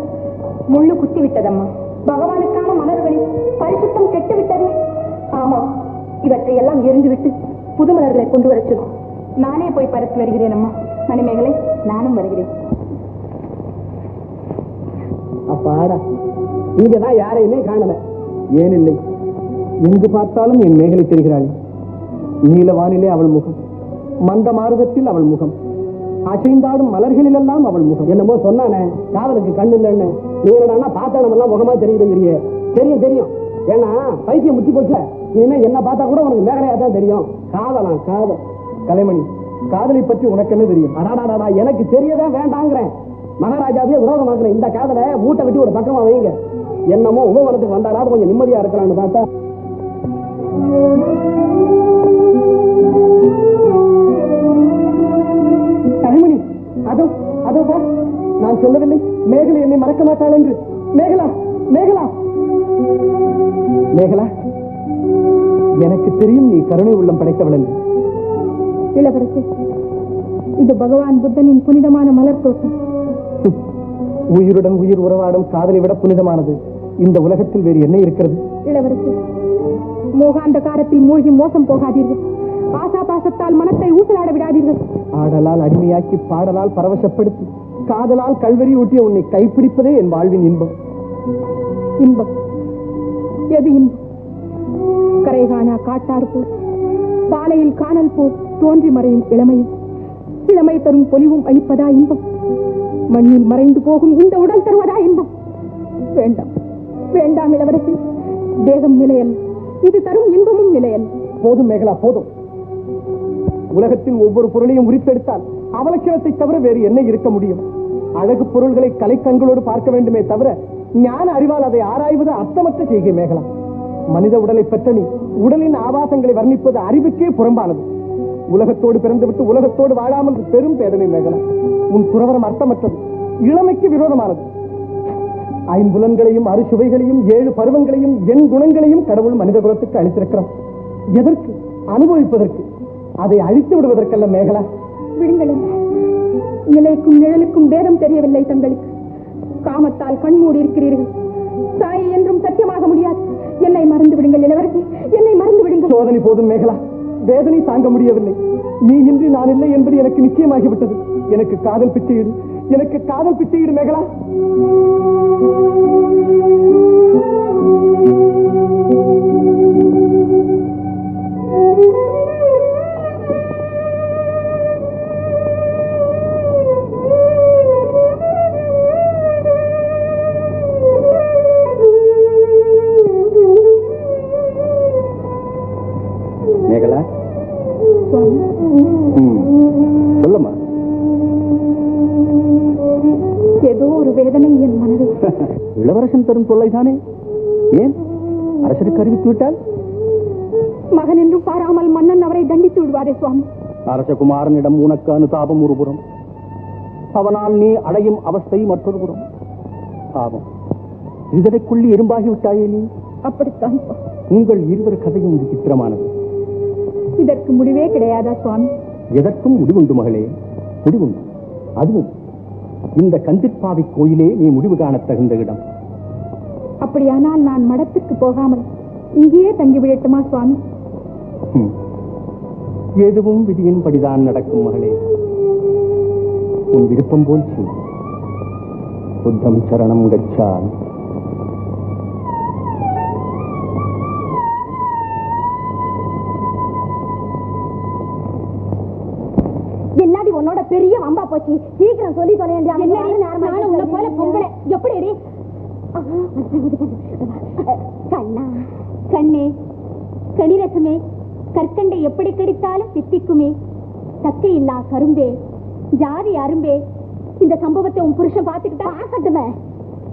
[SPEAKER 5] முள்ளு குத்தி விட்டதம்மா. பகவானுக்கான மலர்களில் பரிசுத்தம் கெட்டு விட்டதே. ஆமா, இவற்றை எல்லாம் எரிந்துவிட்டு புது மலர்களை கொண்டு வர சொல்லும். நானே போய் பறித்து வருகிறேன் அம்மா. மணிமேகலை, நானும் வருகிறேன்.
[SPEAKER 2] அப்பாடா, இங்கதான் யாரையுமே காணல. ஏனில்லை, எங்கு பார்த்தாலும் என் மேகலை தெரிகிறாள். நீலவானிலே அவள் முகம், மந்த மாறுதத்தில் அவள் முகம், அசைந்தாடும் மலர்களிலெல்லாம் அவள் முகம். என்னமோ சொன்னானே, காதலுக்கு கண்ணு இல்லைன்னு. நீ என்னன்னா பார்த்தானமெல்லாம் முகமா தெரியுதுங்கிறிய. தெரியும் தெரியும், ஏன்னா பைத்தியம் முத்தி போச்சு. இனிமே என்ன பார்த்தா கூட உனக்கு மேகலையா தான் தெரியும். காதலாம் காதல். கலைமணி, காதலை பற்றி உனக்கு என்ன தெரியும்? அடாடாடா, எனக்கு தெரியதான் வேண்டாங்கிறேன். மகாராஜாவே விரோதமாக்குறேன். இந்த காதலை மூட்டை கட்டி ஒரு பக்கமா வைங்க. என்னமோ உபவனத்துக்கு வந்தாலாவது கொஞ்சம் நிம்மதியா இருக்கலாம்னு பார்த்தா. கலைமணி, அதோ அதோ பா, நான் சொல்லவில்லை மேகலை என்னை மறக்க மாட்டாள் என்று. மேகலா, மேகலா, மேகலா, எனக்கு தெரியும் நீ கருணை உள்ளம் படைத்தவள் என்று.
[SPEAKER 5] இளவரசி, இது பகவான் புத்தனின் புனிதமான மலர் தோட்டம்.
[SPEAKER 2] உயிருடன் உயிர் உறவாடும் காதலை விட புனிதமானது இந்த உலகத்தில் வேறு என்ன இருக்கிறது?
[SPEAKER 5] இளவரசி, மோகாந்த காரத்தில் மூழ்கி மோசம் போகாதீர்கள். ஆசா பாசத்தால் மனத்தை ஊசலாட விடாதீர்கள்.
[SPEAKER 2] ஆடலால் அடிமையாக்கி, பாடலால் பரவசப்படுத்தி, காதலால் கல்வரி ஊட்டிய உன்னை கைப்பிடிப்பதே என் வாழ்வின் இன்பம்.
[SPEAKER 5] இன்பம்? எது இன்பம்? கரைகானா காட்டார் போல், பாலையில் காணல் போல் தோன்றி மறையும் இளமையும், இளமை தரும் பொலிவும் அளிப்பதா இன்பம்? மண்ணில் மறைந்து போகும் இந்த உடல் தருவதா இன்பம்? வேண்டாம் வேண்டாம் இளவரசி, தேகம் நிலையல், இது தரும் இன்பமும் நிலையல்.
[SPEAKER 2] போதும் மேகலா, போதும். உலகத்தின் ஒவ்வொரு பொருளையும் உரித்தெடுத்தால் அவலட்சணத்தை தவிர வேறு என்ன இருக்க முடியும்? அழகு பொருள்களை கலைக்கண்களோடு பார்க்க வேண்டுமே தவிர ஞான அறிவால் அதை ஆராய்வது அர்த்தமற்ற செய்கை மேகலா. மனித உடலை பெற்ற நீ உடலின் ஆபாசங்களை வர்ணிப்பது அறிவுக்கே புறம்பானது. உலகத்தோடு பிறந்துவிட்டு உலகத்தோடு வாழாமல் பெரும் பேதமை மேகலா. உன் துறவரம் அர்த்தமற்றது, இளமைக்கு விரோதமானது. ஐம்புலன்களையும், அறுசுவைகளையும், 7 பருவங்களையும், எண் குணங்களையும் கடவுள் மனித குலத்துக்கு அளித்திருக்கிறான். எதற்கு? அனுபவிப்பதற்கு, அதை அழித்து விடுவதற்கல்ல மேகலா.
[SPEAKER 5] விடுங்களும், நிலைக்கும் நிழலுக்கும் பேதம் தெரியவில்லை தங்களுக்கு. காமத்தால் கண்மூடி இருக்கிறீர்கள். தாயை என்றும் சத்தியமாக முடியாது. என்னை மறந்து விடுங்கள் இளவரசி, என்னை மறந்து விடுங்கள்.
[SPEAKER 2] சோதனை போதும் மேகலா, வேதனை தாங்க முடியவில்லை. நீ இன்றி நான் இல்லை என்பது எனக்கு நிச்சயமாகிவிட்டது. எனக்கு காதல் பிச்சையிடு, எனக்கு காதல் பிச்சையிடு மேகலா. மேகலா, சொல்லம்மா.
[SPEAKER 5] ஏதோ ஒரு வேதனை என் மனதில்.
[SPEAKER 2] இளவரசன் தரும் தொல்லைதானே? ஏன் அரசருக்கு அறிவித்து விட்டால்?
[SPEAKER 5] மகன் என்றும் பாராமல் மன்னன் அவரை தண்டித்து விடுவாரே சுவாமி.
[SPEAKER 2] அரசகுமாரனிடம் உனக்கு அனுதாபம் ஒரு புறம், அவனால் நீ அடையும் அவஸ்தை மற்றொரு புறம். பாவம், இதற்குள்ளி எறும்பாகிவிட்டாயே நீ.
[SPEAKER 5] அப்படித்தான்
[SPEAKER 2] உங்கள் இருவர் கதையும் விசித்திரமானது.
[SPEAKER 5] இதற்கு முடிவே கிடையாதா சுவாமி?
[SPEAKER 2] எதற்கும் முடிவுண்டு மகளே, முடிவுண்டு. அதுவும்
[SPEAKER 1] இந்த கந்திப்பாவி கோயிலே நீ முடிவு காண தகுந்த இடம்.
[SPEAKER 5] அப்படியானால் நான் மடத்துக்கு போகாமல் இங்கேயே தங்கிவிடட்டுமா சுவாமி?
[SPEAKER 1] எதுவும் விதியின்படிதான் நடக்கும் மகளே. உன் விருப்பம் போல் செய். புத்தம் சரணம் கச்சாமி.
[SPEAKER 3] என்னடி உன்னோட பெரிய வம்பா போச்சு, சீக்கிரம் சொல்லி சொல்ல வேண்டிய உன்னை போல பொம்பளை எப்படி கண்ணா கண்ணே கணிரசமே கற்கண்டை எப்படி கடித்தாலும் சித்திக்குமே சக்கை இல்லா கரும்பே ஜாதி அரும்பே. இந்த சம்பவத்தை உன் புருஷன் பார்த்துக்கிட்டா ஆகட்டுமே,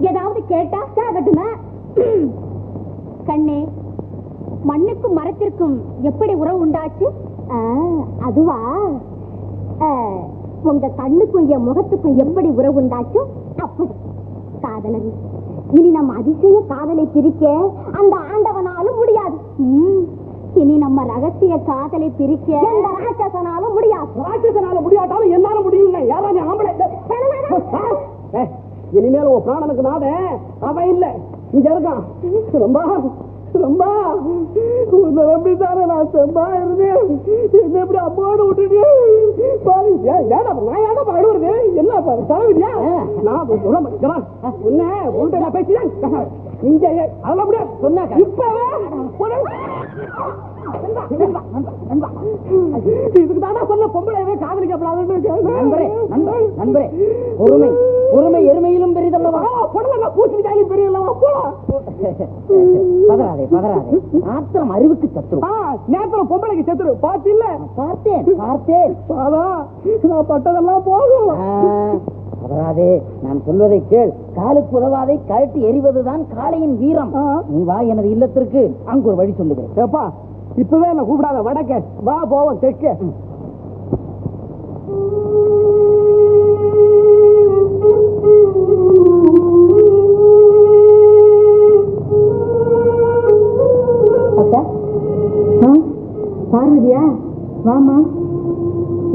[SPEAKER 3] ஏதாவது கேட்டா சாகட்டுமே. கண்ணே மண்ணுக்கும் மரத்திற்கும் எப்படி உறவு உண்டாச்சு? அதுவா, உங்க கண்ணுக்கும் என் முகத்துக்கும் எப்படி உறவு உண்டாச்சோ அப்படி. காதலன் இனி நம்ம அதிசய காதலை பிரிக்க அந்த ஆண்டவனாலும் முடியாது. இனி நம்ம ரகசிய காதலை பிரிக்க எந்த ராட்சசனாலும் முடியாது.
[SPEAKER 2] ராட்சசனால முடியாட்டாலும் என்னால முடியும். யாராவது ஆம்பளை இனிமேல் உன் பிராணனுக்கு நாத அவன் இல்ல இங்க இருக்கான். ரொம்ப ரொம்ப எப்படித்தானே நான் செம்பா இருந்தேன், என்ன எப்படி அம்மாவோட விட்டுட்டு நான் அழுவுறது என்ன தலைவிதியா? நான் உன்ன உன்கிட்ட நான் பேசிதான் இங்க அதெல்லாம் முடியாது சொன்ன இதுக்கு தானே சொல்ல பொம்பளை காதலிக்கப்படாது. நண்பரே பொறுமை பொறுமை எருமையிலும் பெரியதல்லவா, பூச்சிக்காயும் பெரியல்லவா. பதறாதே பதறாதே, ஆத்திரம் அறிவுக்கு சத்துரு, நேத்திரம் பொம்பளைக்கு சத்துரு. பார்த்து இல்ல பார்த்தேன் பார்த்தேன், நான் பட்டதெல்லாம் போகும். பதறாதே, நான் சொல்வதை கேள். காலுக்கு உதவாதை கழட்டி எறிவதுதான் காளையின் வீரம். நீ வா எனது இல்லத்திற்கு, அங்கு ஒரு வழி சொல்லுகிறேன். இப்பவே என்ன கூப்பிடாத, வடக்க வா போவோம் தெற்க.
[SPEAKER 3] பார்வதியா வாமா.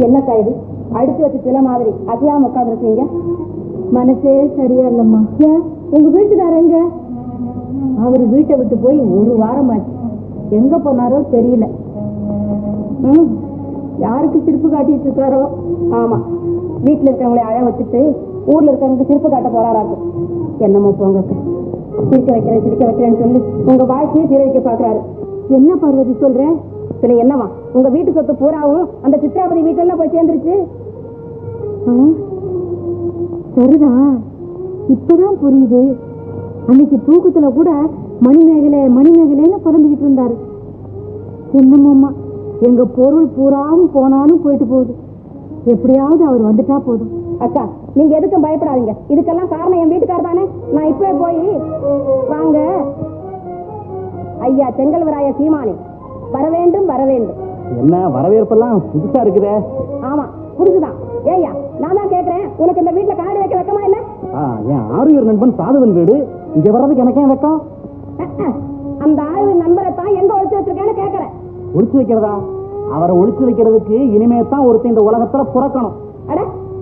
[SPEAKER 3] என்னக்கா இது அடிச்சு வச்சு சில மாதிரி அசையாம உட்காந்துருக்கீங்க? மனசே சரியா இல்லம்மா. உங்க வீட்டுக்காரர் எங்க? அவரு வீட்டை விட்டு போய் ஒரு வாரம் ஆச்சு, எங்க போனாரோ தெரியல. யாருக்கு சிரிப்பு காட்டிட்டு இருக்காரோ? ஆமா, வீட்டுல இருக்கவங்களை அழ வச்சுட்டு ஊர்ல இருக்கவங்களுக்கு சிரிப்பு காட்ட போறாராக்கும். என்னமோ போங்க, சிரிக்க வைக்கிறேன்னு சொல்லி உங்க வாழ்க்கையை சீரழிக்க பாக்குறாரு. என்ன பார்வதி சொல்ற? சரி என்னவா, உங்க வீட்டு சொத்து பூராவும் அந்த சித்ராபதி வீட்டெல்லாம் போய் சேர்ந்துருச்சு. சரிதான், இப்பதான் புரியுது. அன்னைக்கு தூக்கத்துல கூட மணிமேகலைன்னு புலம்பிக்கிட்டு இருந்தாரு. என்னமாம்மா, எங்க பொருள் பூராவும் போனாலும் போயிட்டு போகுது, எப்படியாவது அவர் வந்துட்டா போதும். அக்கா நீங்க எதுக்கும் பயப்படாதீங்க, இதுக்கெல்லாம் காரணம் என் வீட்டுக்காரர் தானே. நான் இப்பவே போய் வாங்க ஐயா செங்கல்வராய சீமானே வர வேண்டும் வர வேண்டும்.
[SPEAKER 2] என்ன வரவேற்பெல்லாம் புதுசா இருக்குதே?
[SPEAKER 3] ஆமா புதுசுதான். ஏய்யா நான் தான் கேட்கிறேன், உனக்கு இந்த வீட்டுல காடு வைக்க வெக்கமா இல்ல?
[SPEAKER 2] என் ஆறுயிர் நண்பன் சாதுவன் வீடு, இங்க வர்றதுக்கு எனக்கு ஏன் வெக்கம்?
[SPEAKER 3] அந்த ஆயுள் நண்பரை தான் எங்க ஒழிச்சு வச்சிருக்கேன்னு கேட்கிறேன்.
[SPEAKER 2] ஒழிச்சு வைக்கிறதா? அவரை ஒழிச்சு வைக்கிறதுக்கு இனிமே தான் ஒருத்தர் இந்த உலகத்துல பிறக்கணும்.
[SPEAKER 3] அட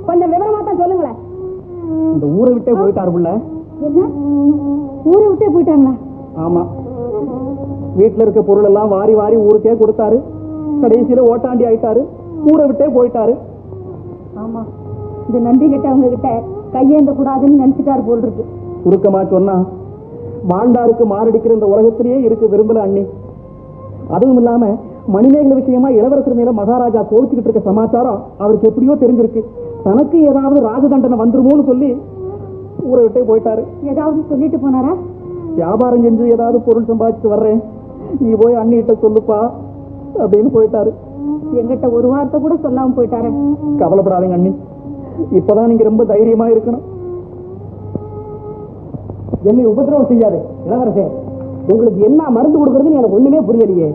[SPEAKER 3] கொஞ்சம் விவரமா தான் சொல்லுங்களேன்.
[SPEAKER 2] இந்த ஊரை விட்டே போயிட்டாரு புள்ள.
[SPEAKER 3] என்ன ஊரை விட்டே போயிட்டாங்களா?
[SPEAKER 2] ஆமா, வீட்டுல இருக்க பொருள் எல்லாம் வாரி வாரி ஊருக்கே கொடுத்தாரு, கடைசியில ஓட்டாண்டி ஆயிட்டாரு, ஊரை விட்டே போயிட்டாரு.
[SPEAKER 3] ஆமா, இந்த நன்றி கிட்டவங்க கிட்ட கையேந்த கூடாதுன்னு நினைச்சிட்டாரு போல் இருக்கு.
[SPEAKER 2] சுருக்கமா சொன்னா, மாண்டாருக்கு மாரடிக்கிற இந்த உலகத்திலேயே இருக்கு விரும்பல அண்ணி. அதுவும் இல்லாம மணிமேகலை விஷயமா இளவரசர் மேல மகாராஜா கோவிச்சுக்கிட்டு இருக்க சமாச்சாரம் அவருக்கு எப்படியோ தெரிஞ்சிருக்கு. தனக்கு ஏதாவது ராஜதண்டனை வந்துருமோன்னு சொல்லி ஊரை விட்டே போயிட்டாரு.
[SPEAKER 3] ஏதாவது சொல்லிட்டு போனாரா?
[SPEAKER 2] வியாபாரம் செஞ்சு ஏதாவது பொருள் சம்பாதிச்சுட்டு வர்றேன், நீ போய் அண்ணிட்ட சொல்லுப்பா அப்படின்னு போயிட்டாரு.
[SPEAKER 3] எங்கிட்ட ஒரு வார்த்தை கூட சொல்லாம போயிட்டாரு.
[SPEAKER 2] கவலைப்படாதீங்க அண்ணி, இப்பதான் நீங்க ரொம்ப தைரியமா இருக்கணும். என்னை உபதிரவம் செய்யாது இளவரசே. உங்களுக்கு என்ன மருந்து கொடுக்கறதுன்னு எனக்கு ஒண்ணுமே புரியலையே.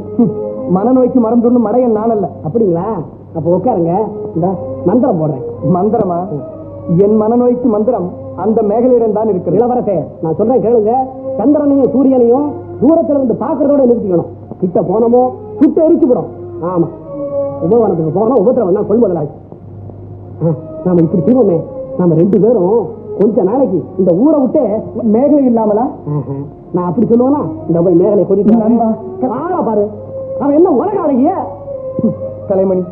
[SPEAKER 2] மனநோய்க்கு மருந்து மடையன் நான் அல்ல. அப்படிங்களா? அப்ப உட்காருங்க, இந்த மந்திரம் போடுறேன். மந்திரமா? என் மனநோய்க்கு மந்திரம் அந்த மேகலையிடம் தான் இருக்கு. இளவரசே நான் சொல்றேன் கேளுங்க. சந்திரனையும் சூரியனையும் தூரத்துல இருந்து பாக்குறதோட நிறுத்திக்கணும். கிட்ட போனமோ சுட்டு எரிச்சு விடும். ஆமா, உபவனத்துக்கு போகணும், உபத்திரவம் தான் கொள்முதலாச்சு. நாம இப்படி செய்வோமே, நம்ம 2 பேரும் கொஞ்ச நாளைக்கு இந்த ஊரை விட்டு மேகலை இல்லாமலா? நான் அப்படி சொல்லுவேனா? இந்த போய் மேகலை கூட்டிட்டு ஆளா பாரு, அவன் என்ன உலக அழகிய கலைமணி.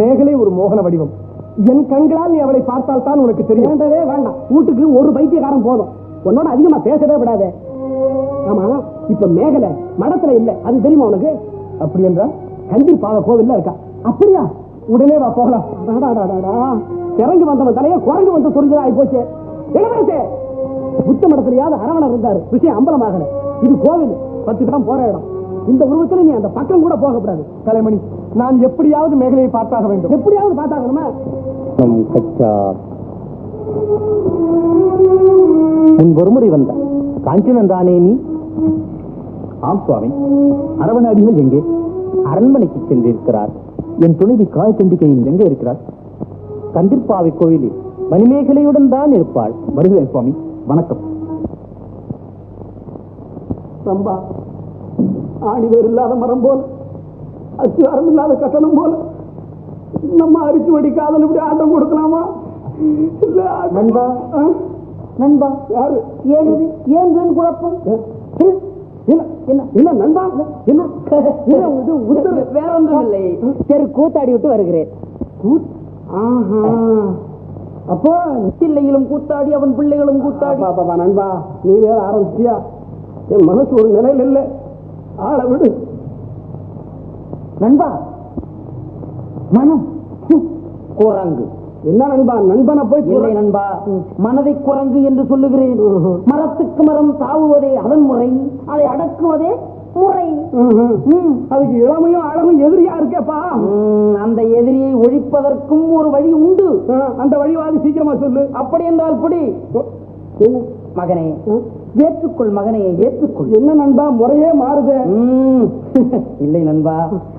[SPEAKER 2] மேகலை ஒரு மோகன வடிவம். என் கண்களால் நீ அவளை பார்த்தால் தான் உனக்கு தெரியும். வேண்டவே வேண்டாம், வீட்டுக்கு ஒரு பைத்தியக்காரன் போதும், உன்னோட அதிகமா பேசவே விடாதே. ஆமா, இப்ப மேகலை மடத்துல இல்ல, அது தெரியுமா உனக்கு? அப்படி என்றால் கண்டிப்பாக கோவில்ல இருக்கா. அப்படியா? உடனே வா போகலாம். இறங்கி வந்தவன் தலைய குரங்கு வந்து துறிஞ்சதா ஆகி போச்சு. இளவரசே, புத்த மடத்திலேயாவது அரவணர் இருந்தாரு, விஷயம் அம்பலமாகல. இது கோவில் 10 கிராம் போற இடம். இந்த உருவத்துல நீ அந்த பக்கம் கூட போகக்கூடாது. கலைமணி, நான் எப்படியாவது மேகலையை பார்த்தாக வேண்டும். எப்படியாவது பார்த்தாகணுமா?
[SPEAKER 1] உன் ஒருமுறை வந்த காஞ்சினன் தானே நீ? ஆம் சுவாமி. அரவணாடிகள் எங்கே? அரண்மனைக்கு சென்றிருக்கிறார். என் துணைவி காயச்சண்டிகையில் எங்கே இருக்கிறார்? கந்திர்பாவை கோவிலில் மணிமேகலையுடன் தான் இருப்பாள். வருகிறேன் சுவாமி. வணக்கம்.
[SPEAKER 2] சம்பா, ஆணிவேர் இல்லாத மரம் போல, அச்சாரம் இல்லாத கட்டணம் போல நம்ம அரிச்சு வடி காதல் இப்படி ஆட்டம் கொடுக்கலாமா? நண்பா, நண்பா யாரு? ஏன் ஏன் குழப்பம்? என்ன நண்பா? என்ன வேற ஒன்றும் இல்லை. சரி, கூத்தாடி விட்டு வருகிறேன். அப்போ பிள்ளைகளும் கூத்தாடி, அவன் பிள்ளைகளும் கூத்தாடி. நண்பா, நீ வேற ஆரம்பிச்சியா? என் மனசு ஒரு நிலையில் இல்லை, ஆள விடு. நண்பா, மனம் குரங்கு. என்ன நண்பா? நண்பனை போய் இல்லை நண்பா, மனதை குரங்கு என்று சொல்லுகிறேன். மரத்துக்கு மரம் தாவுவதே அதன் முறை, அதை அடக்குவதே முறை. அதுக்கு இளமையும் அழகும் எதிரியா இருக்கேப்பா. அந்த எதிரியை ஒழிப்பதற்கும் ஒரு வழி உண்டு. அந்த வழிவாதி சீக்கிரமா சொல்லு. அப்படி என்றால் புடி. மகனே ஏற்றுக்கொள், மகனே ஏற்றுக்கொள். என்ன நண்பா, முறையே மாறுதே. இல்லை நண்பா,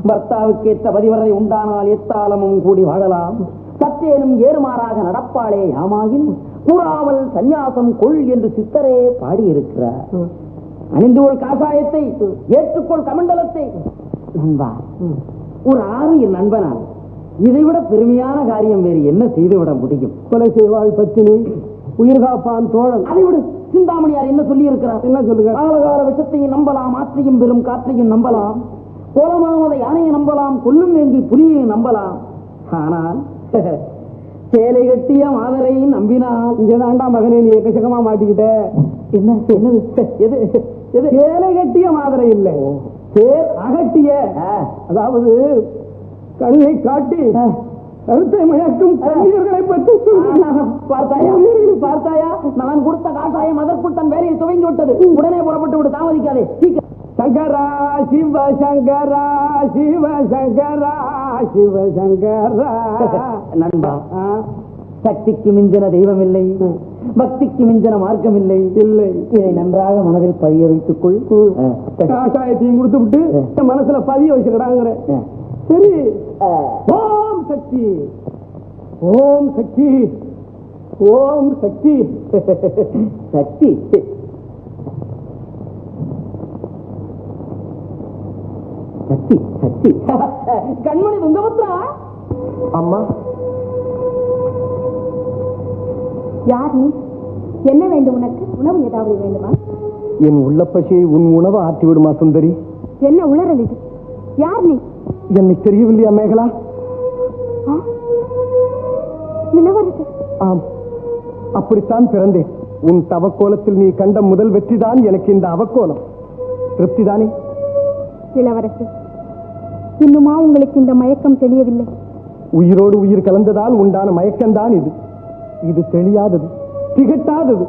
[SPEAKER 2] பர்த்தாவுக்கு ஏற்ற பதிவரை உண்டானால் எத்தாலமும் கூடி வாழலாம். சற்றேனும் ஏறுமாறாக நடப்பாளே யாமாகின் கூறாமல் சந்நியாசம் கொள் என்று சித்தரே பாடியிருக்கிறார். அணிந்து கொள் காசாயத்தை, ஏற்றுக்கொள் கமண்டலத்தை. நண்பா, ஒரு 6 நண்பனால் இதைவிட பெருமையான காரியம் வேறு என்ன செய்துவிட முடியும்? கொலை செய்வாள் பத்தினி, உயிர் காப்பான் தோழன். அதை விடு. சிந்தாமணியார் என்ன சொல்லி இருக்கிறார்? என்ன சொல்லுங்க? காலகால விஷத்தையும் நம்பலாம், ஆற்றையும் பெரும் காற்றையும் நம்பலாம், கோலமானதை யானையை நம்பலாம், கொல்லும் வேங்கி புலியை நம்பலாம். ஆனால் சேலை கட்டிய மாதரை நம்பினால் இங்கதாண்டா மகனே நீ எக்கச்சக்கமா மாட்டிக்கிட்ட. என்ன என்னது? எது எது? சேலை கட்டிய மாதரை இல்லை, சேர் அகட்டிய. அதாவது கண்ணை காட்டி கருத்தை மயக்கும் கண்ணீர்களை பற்றி பார்த்தாயா? பார்த்தாயா? நான் கொடுத்த காட்டாயம் அதற்குள் தன் வேலையை துவங்கி விட்டது. உடனே புறப்பட்டு விடு, தாமதிக்காதே. சங்கரா சிவ சங்கரா சிவ சங்கரா சிவ சங்கரா. நண்பா, சக்திக்கு மிஞ்சின தெய்வம் இல்லை, பக்திக்கு மிஞ்சின மார்க்கம் இல்லை. இல்லை, இதை நன்றாக மனதில் பதிய வைத்துக் கொள். காஷாயத்தையும் கொடுத்து விட்டு மனசுல பதிய வச்சுக்கிறாங்கிற. சரி, ஓம் சக்தி, ஓம் சக்தி, ஓம் சக்தி. சக்தி சக்தி சக்தி. கண்மணி துங்கபத்ரா. அம்மா,
[SPEAKER 5] யார் நீ? என்ன வேண்டும் உனக்கு? உணவு ஏதாவது வேண்டுமா?
[SPEAKER 2] என் உள்ள பசியை உன் உணவு ஆற்றி விடுமா சுந்தரி?
[SPEAKER 5] என்ன உளறல் இது? யார் நீ?
[SPEAKER 2] என்னை தெரியவில்லையா மேகலா?
[SPEAKER 5] இளவரசர்.
[SPEAKER 2] ஆம், அப்படித்தான் பிறந்தேன். உன் தவக்கோலத்தில் நீ கண்ட முதல் வெற்றிதான் எனக்கு இந்த அவக்கோலம். திருப்திதானே?
[SPEAKER 5] இளவரசர், இன்னுமா உங்களுக்கு இந்த மயக்கம் தெரியவில்லை?
[SPEAKER 2] உயிரோடு உயிர் கலந்ததால் உண்டான மயக்கம்தான் இது. இது தெளியாதது, திகட்டாதது,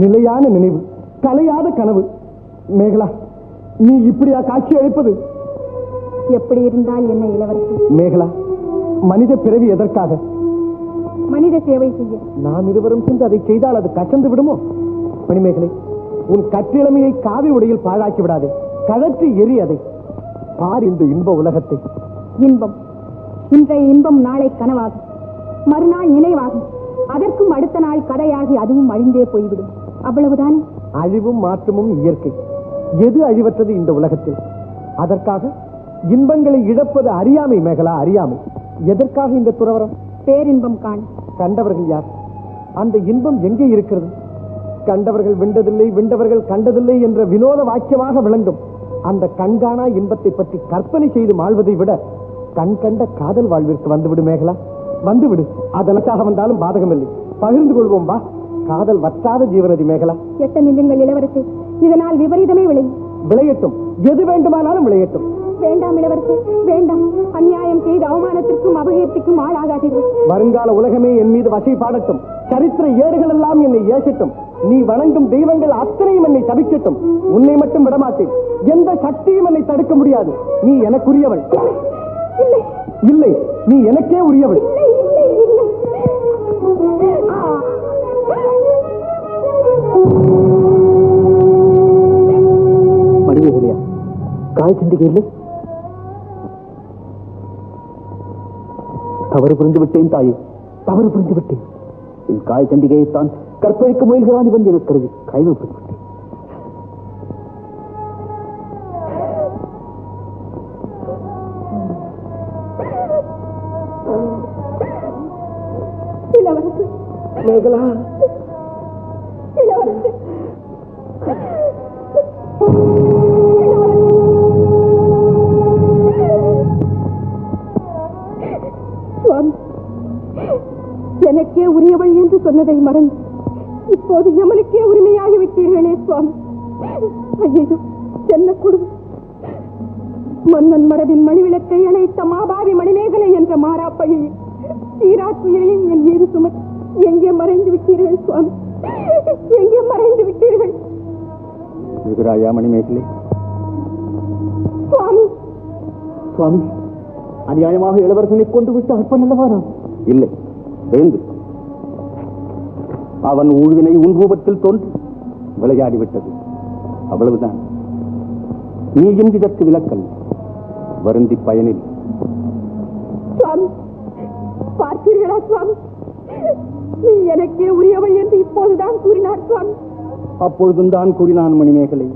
[SPEAKER 2] நிலையான நினைவு, கலையாத கனவு. மேகலா, நீ இப்படியா காட்சி அளிப்பது?
[SPEAKER 5] எப்படி இருந்தால் என்ன இளவரசர்?
[SPEAKER 2] மேகலா, மனித பிறவி எதற்காக?
[SPEAKER 5] மனித சேவை செய்ய.
[SPEAKER 2] நாம் இருவரும் சென்று அதை செய்தால் அது கசந்து விடுமோ? மணிமேகலை, உன் கற்றிளமையை காவி உடையில் பாழாக்கி விடாதே. கழற்றி எரி அதை. பார் இந்த இன்ப உலகத்தை.
[SPEAKER 5] இன்பம், இன்றைய இன்பம் நாளை கனவாகும், மறுநாள் நினைவாகும், அதற்கும் அடுத்த நாள் கதையாகி அதுவும் அழிந்தே போய்விடும். அவ்வளவுதான்.
[SPEAKER 2] அழிவும் மாற்றமும் இயற்கை. எது அழிவற்றது இந்த உலகத்தில்? அதற்காக இன்பங்களை இழப்பது அறியாமை மேகலா, அறியாமை. எதற்காக இந்த துறவரம்?
[SPEAKER 5] பேரின்பம் காண.
[SPEAKER 2] கண்டவர்கள் யார்? அந்த இன்பம் எங்கே இருக்கிறது? கண்டவர்கள் விண்டதில்லை, விண்டவர்கள் கண்டதில்லை என்ற வினோத வாக்கியமாக விளங்கும் அந்த கண்காணா இன்பத்தை பற்றி கற்பனை செய்து வாழ்வதை விட கண் கண்ட காதல் வாழ்விற்கு வந்துவிடு மேகலா, வந்துவிடு. அதனக்காக வந்தாலும் பாதகமில்லை, பகிர்ந்து கொள்வோம் வா. காதல் வற்றாத ஜீவனதி மேகலா.
[SPEAKER 5] எட்ட நில்லுங்கள் இளவரசி, இதனால் விபரீதமே
[SPEAKER 2] விளையட்டும், எது வேண்டுமானாலும் விளையட்டும்.
[SPEAKER 5] வேண்டாம் இளவரசி, வேண்டாம். அநியாயம் செய்து அவமானத்திற்கும் அபகீர்த்திக்கும் ஆளாகாதீர்கள்.
[SPEAKER 2] வருங்கால உலகமே என் மீது வசை பாடட்டும், சரித்திர ஏடுகள் எல்லாம் என்னை ஏசட்டும், நீ வணங்கும் தெய்வங்கள் அத்தனையும் என்னை சபிக்கட்டும். உன்னை மட்டும் விடமாட்டேன், எந்த சக்தியும் என்னை தடுக்க முடியாது. நீ எனக்குரியவள்.
[SPEAKER 5] இல்லை
[SPEAKER 2] இல்லை, நீ எனக்கே உரியவள். மணிமேகலையா, காய் சண்டிகை இல்லை? தவறு புரிந்து விட்டேன் தாயே, தவறு புரிந்து விட்டேன். என் காய் சண்டிகையைத்தான் கற்பழிக்க முயல்கிறான் இவன் இருக்கிறது. கைவிட்டு விட்டேன். மேகலா,
[SPEAKER 5] சுவாமி, எனக்கே உரியவள் என்று சொன்னதை மறந்து இப்போது யமனுக்கே உரிமையாகி விட்டீர்களே சுவாமி. ஐயோ, என்ன குடும்பம்! மன்னன் மரபின் மணிவிளக்கை அணைத்த மாபாவி மணிமேகலை என்ற மாறாப்பழியை சீராத்துயரையும் என் மீது சுமத்தி எங்கே மறைந்து விட்டீர்கள் சுவாமி, எங்கே மறைந்து விட்டீர்கள்?
[SPEAKER 2] மணிமேகலை
[SPEAKER 5] சுவாமி,
[SPEAKER 2] சுவாமி, அநியாயமாக இளவரசனை கொண்டு விட்டு அற்பன் அல்லவா? இல்லை, எழுந்து. அவன் ஊழ்வினை உன் ரூபத்தில் தோன்றி விளையாடிவிட்டது, அவ்வளவுதான். நீயும் இதற்கு விலக்கல், வருந்தி பயனில்.
[SPEAKER 5] சுவாமி, பார்த்தீர்களா சுவாமி, நீ எனக்கே உரியவள் என்று இப்போதுதான் கூறினார் சுவாமி.
[SPEAKER 2] அப்பொழுதும் தான் கூறினான் மணிமேகலை.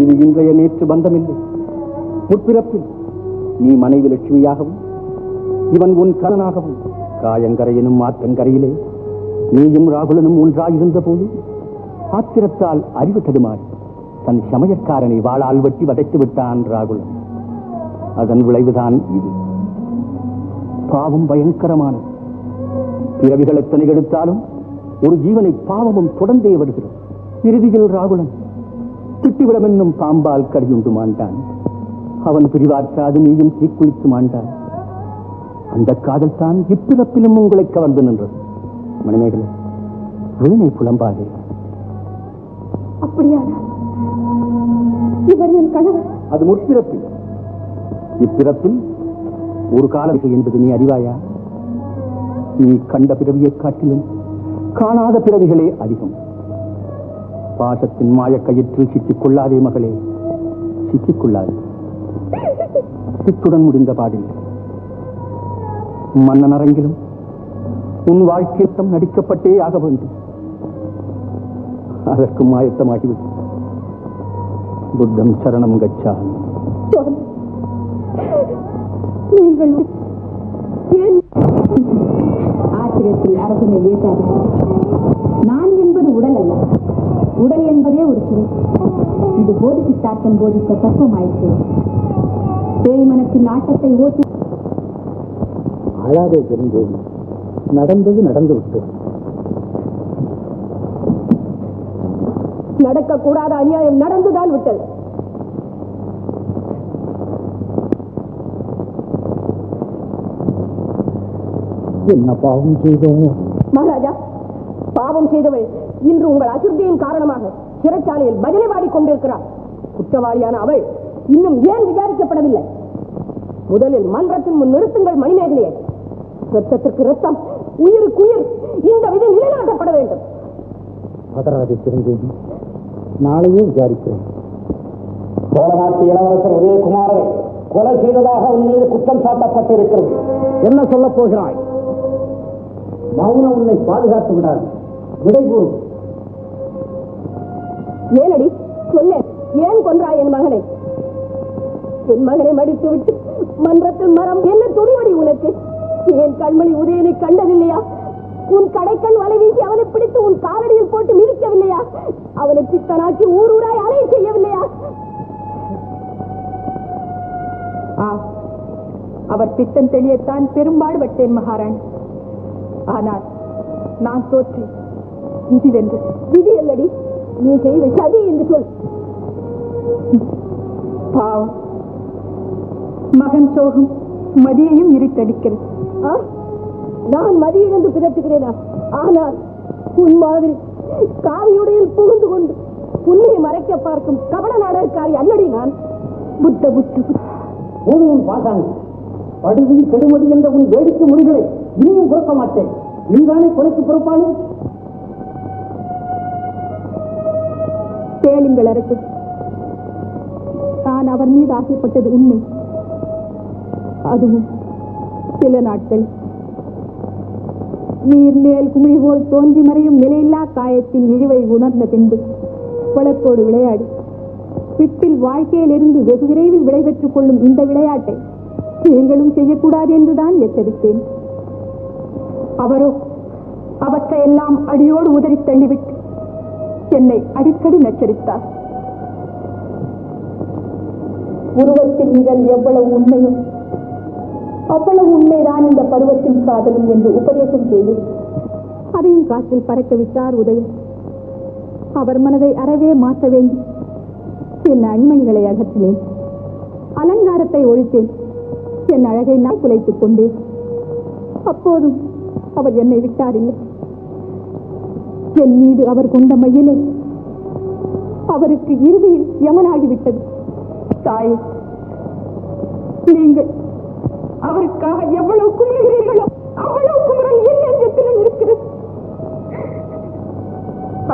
[SPEAKER 2] இது இன்றைய நேற்று பந்தமில்லை, முற்பிறப்பில் நீ மனைவி லட்சுமியாகவும் இவன் உன் கணனாகவும் காயங்கரையினும் ஆற்றங்கரையிலே நீயும் ராகுலனும் ஒன்றாயிருந்த போது ஆத்திரத்தால் அறிவு தடுமாறி தன் சமயக்காரனை வாளால் வெட்டி வதைத்து விட்டான் ராகுலன். அதன் விளைவுதான் இது. பாவம் பயங்கரமானது. பிறவிகள் எத்தனை எடுத்தாலும் ஒரு ஜீவனை பாவமும் தொடர்ந்தே வருகிறது. இறுதியில் ராகுலன் திட்டிவிடம் என்னும் பாம்பால் கடியுண்டு மாண்டான். அவன் பிரிவாற்றாது நீயும் தீக்குளித்து மாண்டான். அந்த காதல் தான் இப்பிறப்பிலும் உங்களை கவர்ந்து நின்றது. மணிமேகலை, வீணை புலம்பாதே.
[SPEAKER 5] அப்படியானால் இவர் என் கணவர்?
[SPEAKER 2] அது முற்பிறப்பில். இப்பிறப்பில் ஒரு காலம் என்பது நீ அறிவாயா? நீ கண்ட பிறவியை காட்டிலும் காணாத பிறவிகளே அதிகம். பாசத்தின் மாயக்கயிற்றில் சிக்கிக் கொள்ளாதே மகளே, சிக்கிக் கொள்ளாதே. சித்துடன் முடிந்த பாடில்லை. மன்னன் அரங்கிலும் உன் வாழ்க்கைத்தம் நடிக்கப்பட்டே ஆக வேண்டும். அதற்கு மாயத்தமாகிவிடும். புத்தம் சரணம் கச்சா.
[SPEAKER 5] நீங்கள்
[SPEAKER 3] ஆசிரியத்தில் அரசனை ஏற்றாது. நான் என்பது உடல் அல்ல, உடல் என்பதே ஒரு சிறை. இது போதித்தாட்டம் போதித்த தத்துவமாயிற்று. தேய்மனத்தின் ஆட்டத்தை ஓட்டி
[SPEAKER 2] அழாதே தெரிந்தேன். நடந்தது நடந்துவிட்டு.
[SPEAKER 5] நடக்கக்கூடாத அநியாயம் நடந்துதான் விட்டது.
[SPEAKER 2] என்ன பாவம் செய்தோம்
[SPEAKER 5] மகாராஜா? பாவம் செய்தவள் இன்று உங்கள் அசுத்தியின் காரணமாக சிறைச்சாலையில் பதிலை பாடிக் கொண்டிருக்கிறார். குற்றவாளியான அவள் இன்னும் ஏன் விசாரிக்கப்படவில்லை? முதலில் மன்றத்தின் முன் நிறுத்துங்கள் மணிமேகலையை. ரத்தத்திற்கு ரத்தம், உயிருக்கு உயிர். இந்த விதி நிலைநாட்டப்பட வேண்டும்.
[SPEAKER 2] அதராதி தெரிந்தேன். நாளையே விசாரிக்கிறேன்.
[SPEAKER 4] சோழ நாட்டு இளவரசர் உதயகுமாரை கொலை செய்ததாக உன் மீது குற்றம் சாட்டப்பட்டிருக்கிறது.
[SPEAKER 2] என்ன சொல்லப் போகிறாய்? மௌனம் உன்னை பாதுகாத்து விடாது. விடைபூர்.
[SPEAKER 5] ஏனடி சொல்ல, ஏன் கொன்றாய் என் மகனை? என் மகனை மடித்து விட்டு மன்றத்தில் மரம் என்ன துணிவடி உனக்கு? என் கண்மணி உதயனை கண்டதில்லையா?
[SPEAKER 3] உன் கடைக்கண் வலை வீசி அவனை பிடித்து உன் காலடியில் போட்டு மிதிக்கவில்லையா? அவனை பித்தனாக்கி ஊர் ஊராய் அலை செய்யவில்லையா?
[SPEAKER 5] அவர் பித்தன் தெளியத்தான் பெரும்பாடுபட்டேன் மகாராணி. ஆனால் நான் தோற்றேன். விதி வென்று.
[SPEAKER 3] விதி அல்லடி, நீ செய்த சதி என்று சொல்.
[SPEAKER 5] பாவம், மகன் சோகம் மதியையும் இருட்டடிக்கிறது.
[SPEAKER 3] நான் மதி இழந்து பிதற்றுகிறேனா? ஆனால் உன் மாதிரி காவியுடையில் புகுந்து கொண்டு உண்மையை மறைக்க பார்க்கும் கபட நாடகக்காரி அல்லடி நான்.
[SPEAKER 2] புத்த புத்த போதும் பாசாங்க. படுகுதி கெடுமதி என்ற உன் வேடிக்கை மொழிகளை இனியும் பொறுக்க மாட்டேன். நீதானே கொலைக்கு பொறுப்பாளி.
[SPEAKER 5] கேளுங்கள் அரசு, நான் அவர் மீது ஆசைப்பட்டது உண்மை. அதுவும் சில நாட்கள். நீர் மேல் குமிழ் போல் தோன்றி மறையும் நிலையில்லா காயத்தின் இழிவை உணர்ந்த பின்பு வழக்கோடு விளையாடி பிட்டில் வாழ்க்கையிலிருந்து வெகு விரைவில் விடைபெற்றுக் கொள்ளும் இந்த விளையாட்டை நீங்களும் செய்யக்கூடாது என்றுதான் எச்சரித்தேன். அவரோ அவற்றையெல்லாம் அடியோடு உதறி தள்ளிவிட்டு என்னை அடிக்கடி நச்சரித்தார். உருவத்தின் நிகழ் எவ்வளவு உண்மையோ அவ்வளவு உண்மைதான் இந்த பருவத்தின் காதலும் என்று உபதேசம் செய்து அதையும் காற்றில் பறக்க விட்டார் உதயம். அவர் மனதை அறவே மாற்ற வேண்டி என் அண்மணிகளை அகற்றினேன். அலங்காரத்தை ஒழித்தேன். என் அழகை நான் குலைத்துக் கொண்டேன். அப்போதும் அவர் என்னை விட்டாரில்லை. என் மீது அவர் கொண்ட மயிலே அவருக்கு இறுதியில் யமனாகிவிட்டது. தாயே, நீங்கள் அவருக்காக எவ்வளவு குமுறுகிறீர்களோ அவ்வளவு குமுறல் என் நெஞ்சத்திலும் இருக்கிறது.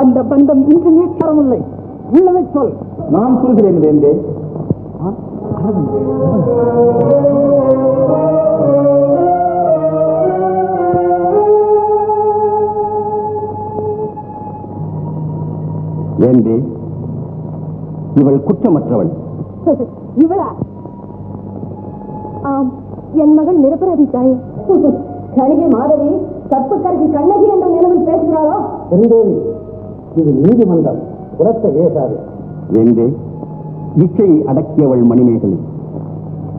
[SPEAKER 5] அந்த பந்தம் இன்று நேற்றமில்லை.
[SPEAKER 2] உள்ளதை சொல். நான் சொல்கிறேன் வேண்டே. வேண்டே, இவள் குற்றமற்றவள்.
[SPEAKER 3] இவளா? ஆம், என் மகள் நிரபராதி தாயே. கணிகை மாதவி தப்புக்கரசி கண்ணகி என்ற நிலவில் பேசுகிறாளோ?
[SPEAKER 2] பெருந்தேவி, இது நீதிமன்றம், புறத்தை ஏசாது. வேண்டே, இச்சையை அடக்கியவள் மணிமேகலை.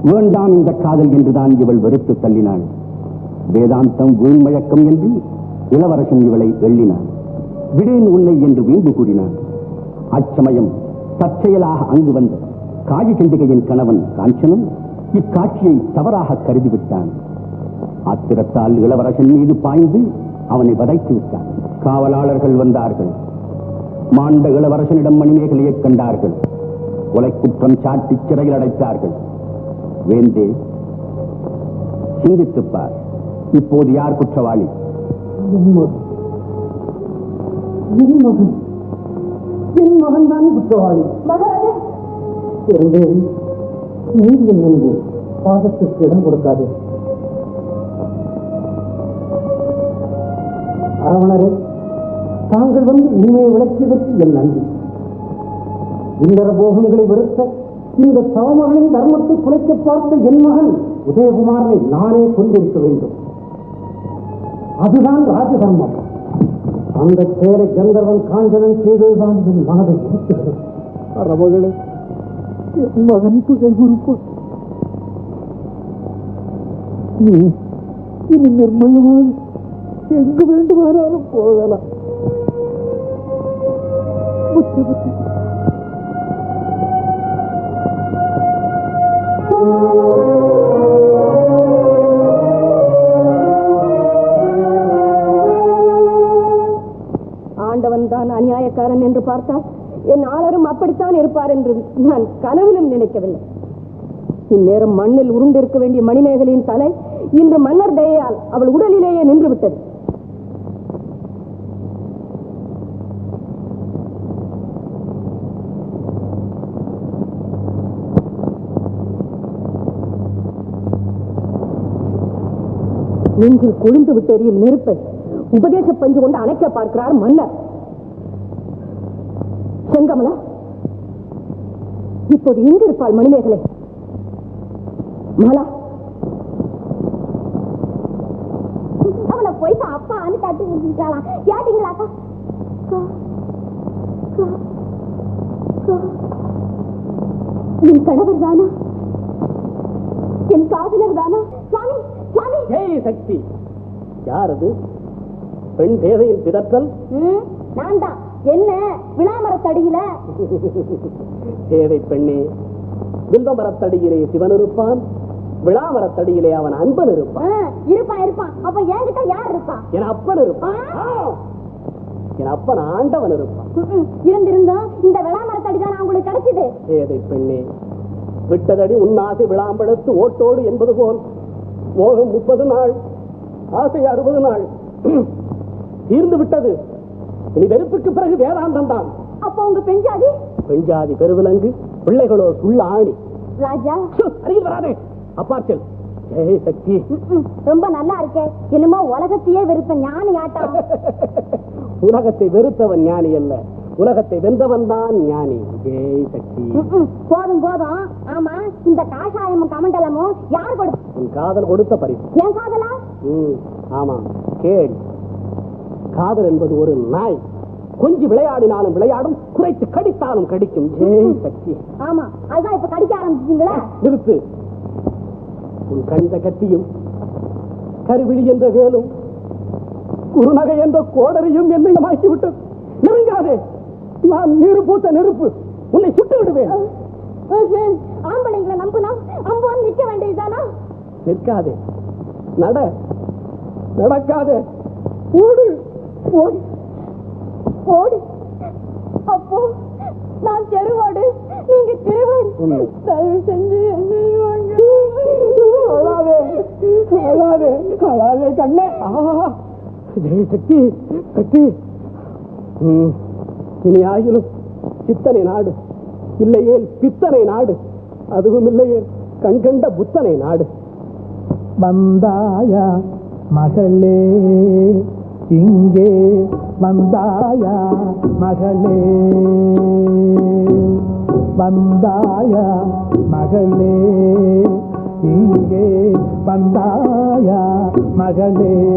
[SPEAKER 2] வேண்டாம் இந்த காதல் என்றுதான் இவள் வெறுத்து தள்ளினாள். வேதாந்தம் வீழ்மழக்கம் என்று இளவரசன் இவளை எள்ளினான். விடேன் உன்னை என்று வீம்பு கூறினான். அச்சமயம் தற்செயலாக அங்கு வந்த காஜிகண்டிகையின் கணவன் காஞ்சனும் இக்காட்சியை தவறாக கருதிவிட்டான். ஆத்திரத்தால் இளவரசன் மீது பாய்ந்து அவனை வதைத்து விட்டான். காவலாளர்கள் வந்தார்கள். மாண்ட இளவரசனிடம் மணிமேகலையை கண்டார்கள். கொலை குற்றம் சாட்டி சிறையில் அடைத்தார்கள். வேந்தே, சிந்தித்துப்பார். இப்போது யார் குற்றவாளி? என் மகன் தான் குற்றவாளி. நீதியின் முன்பு பாதத்திற்கு இடம் கொடுக்காது. அரவணரே, தாங்கள் வந்து உண்மையை விளக்கியதற்கு என் நன்றி. இந்தர போகங்களை வெறுத்த இந்த சவமகளின் தர்மத்தை குலைக்க பார்த்த என் மகன் உதயகுமாரனை நானே கொண்டிருக்க வேண்டும். அதுதான் ராஜதர்மம். அந்த செயலை கந்தர்வன் காஞ்சனன் செய்ததுதான் என் மனதை உறுத்துகிறது. அரவகளே, என் மகன் புகை உறுப்பு இனி நிர்மலமாக எங்கு வேண்டுமானாலும் போகலாம்.
[SPEAKER 3] ஆண்டவன் தான் அநியாயக்காரன் என்று பார்த்தால் என் ஆளரும் அப்படித்தான் இருப்பார் என்று நான் கனவிலும் நினைக்கவில்லை. இந்நேரம் மண்ணில் உருண்டிருக்க வேண்டிய மணிமேகலையின் தலை இன்று மன்னர் தயையால் அவள் உடலிலேயே நின்று விட்டது. நெஞ்சில் கொழுந்து விட்டு எறியும் நெருப்பை உபதேச பஞ்சு கொண்டு அணைக்க பார்க்கிறார் மன்னர். செங்கமலா, இப்போது எங்கு இருப்பாள் மணிமேகலை? மலா, அவனை போய் அப்பான்னு கட்டி முடிச்சுட்டாளாம். கேட்டீங்களாக்கா? என் கணவர் தானா? என் காதலர் தானா? சுவாமி சுவாமி.
[SPEAKER 4] ஜெய் சக்தி. யார் அது? பெண் பேதையின் பிதற்றல்?
[SPEAKER 3] நான் தான். என்ன விளாமரத்தடியில?
[SPEAKER 4] பேதை பெண்ணே, வில்வமரத்தடியிலே சிவன் இருப்பான், விளாமரத்தடியிலே அவன் அன்பன் இருப்பான்.
[SPEAKER 3] இருப்பான். அப்ப என்கிட்ட யார் இருப்பான்?
[SPEAKER 4] என் அப்பன் இருப்பான். என் அப்பன் ஆண்டவன் இருப்பான்.
[SPEAKER 3] இருந்திருந்தோம் இந்த விளாமரத்தடிதான் உங்களுக்கு கிடைச்சது.
[SPEAKER 4] பேதை பெண்ணே, விட்டதடி உன்னாசை விளாம்படுத்து ஓட்டோடு என்பது போல் மோகம் 30 நாள், ஆசை 60 நாள் தீர்ந்து விட்டது. இனி வெறுப்புக்கு பிறகு வேதாந்தம் தான்.
[SPEAKER 3] அப்ப உங்க பெண்ஜாதி?
[SPEAKER 4] பெண்ஜாதி பெருவிலங்கு, பிள்ளைகளோ சுள்ள ஆணி.
[SPEAKER 3] ராஜா
[SPEAKER 4] அருகில் வராதே, அப்பாச்சல். ஜெய் சக்தி.
[SPEAKER 3] ரொம்ப நல்லா இருக்கே. என்னமோ உலகத்தையே வெறுத்த ஞானி ஆட்டம்.
[SPEAKER 4] உலகத்தை வெறுத்தவன் ஞானி அல்ல, உலகத்தை வென்றவன் தான் ஞானி. ஜெய் சக்தி.
[SPEAKER 3] போதும். ஆமா, இந்த காஷாயமும் கமண்டலமும் யார் கொடுத்த?
[SPEAKER 4] உன் காதல் கொடுத்த பரிசு.
[SPEAKER 3] என் காதலா?
[SPEAKER 4] ஆமா, கேள். காதல் என்பது ஒரு நாய். கொஞ்சம் விளையாடினாலும் விளையாடும், குறைத்து கடித்தாலும் கடிக்கும். ஜெய் சக்தி.
[SPEAKER 3] ஆமா, அதுதான் இப்ப கடிக்க ஆரம்பிச்சீங்களா?
[SPEAKER 4] நிறுத்து. உன் கண்ட கத்தியும், கருவிழி என்ற வேலும், குறுநகை என்ற கோடரையும் என்னை மாக்கிவிட்டது. நெருங்காதே, நான் நீரு பூத்த நெருப்பு, உன்னை சுட்டு விடுவேன்.
[SPEAKER 3] ஆம்பளைங்களை நம்புனா அம்புவான் நிக்க வேண்டியதுதானா?
[SPEAKER 4] நிற்காதே, நடக்காதே, ஓடு.
[SPEAKER 3] அப்போ நான் தெருவாடு, நீங்க திருவாடு. தயவு செஞ்சு
[SPEAKER 4] அழாதே கண்ணே. ஜெய் சக்தி. இனி ஆகிலும் சித்தனை நாடு, இல்லையே பித்தனை நாடு, அதுவும் இல்லையே கண்கண்ட புத்தனை நாடு.
[SPEAKER 1] வந்தாயா மகளே, இங்கே வந்தாயா மகளே, வந்தாயா மகளே, இங்கே வந்தாயா மகளே.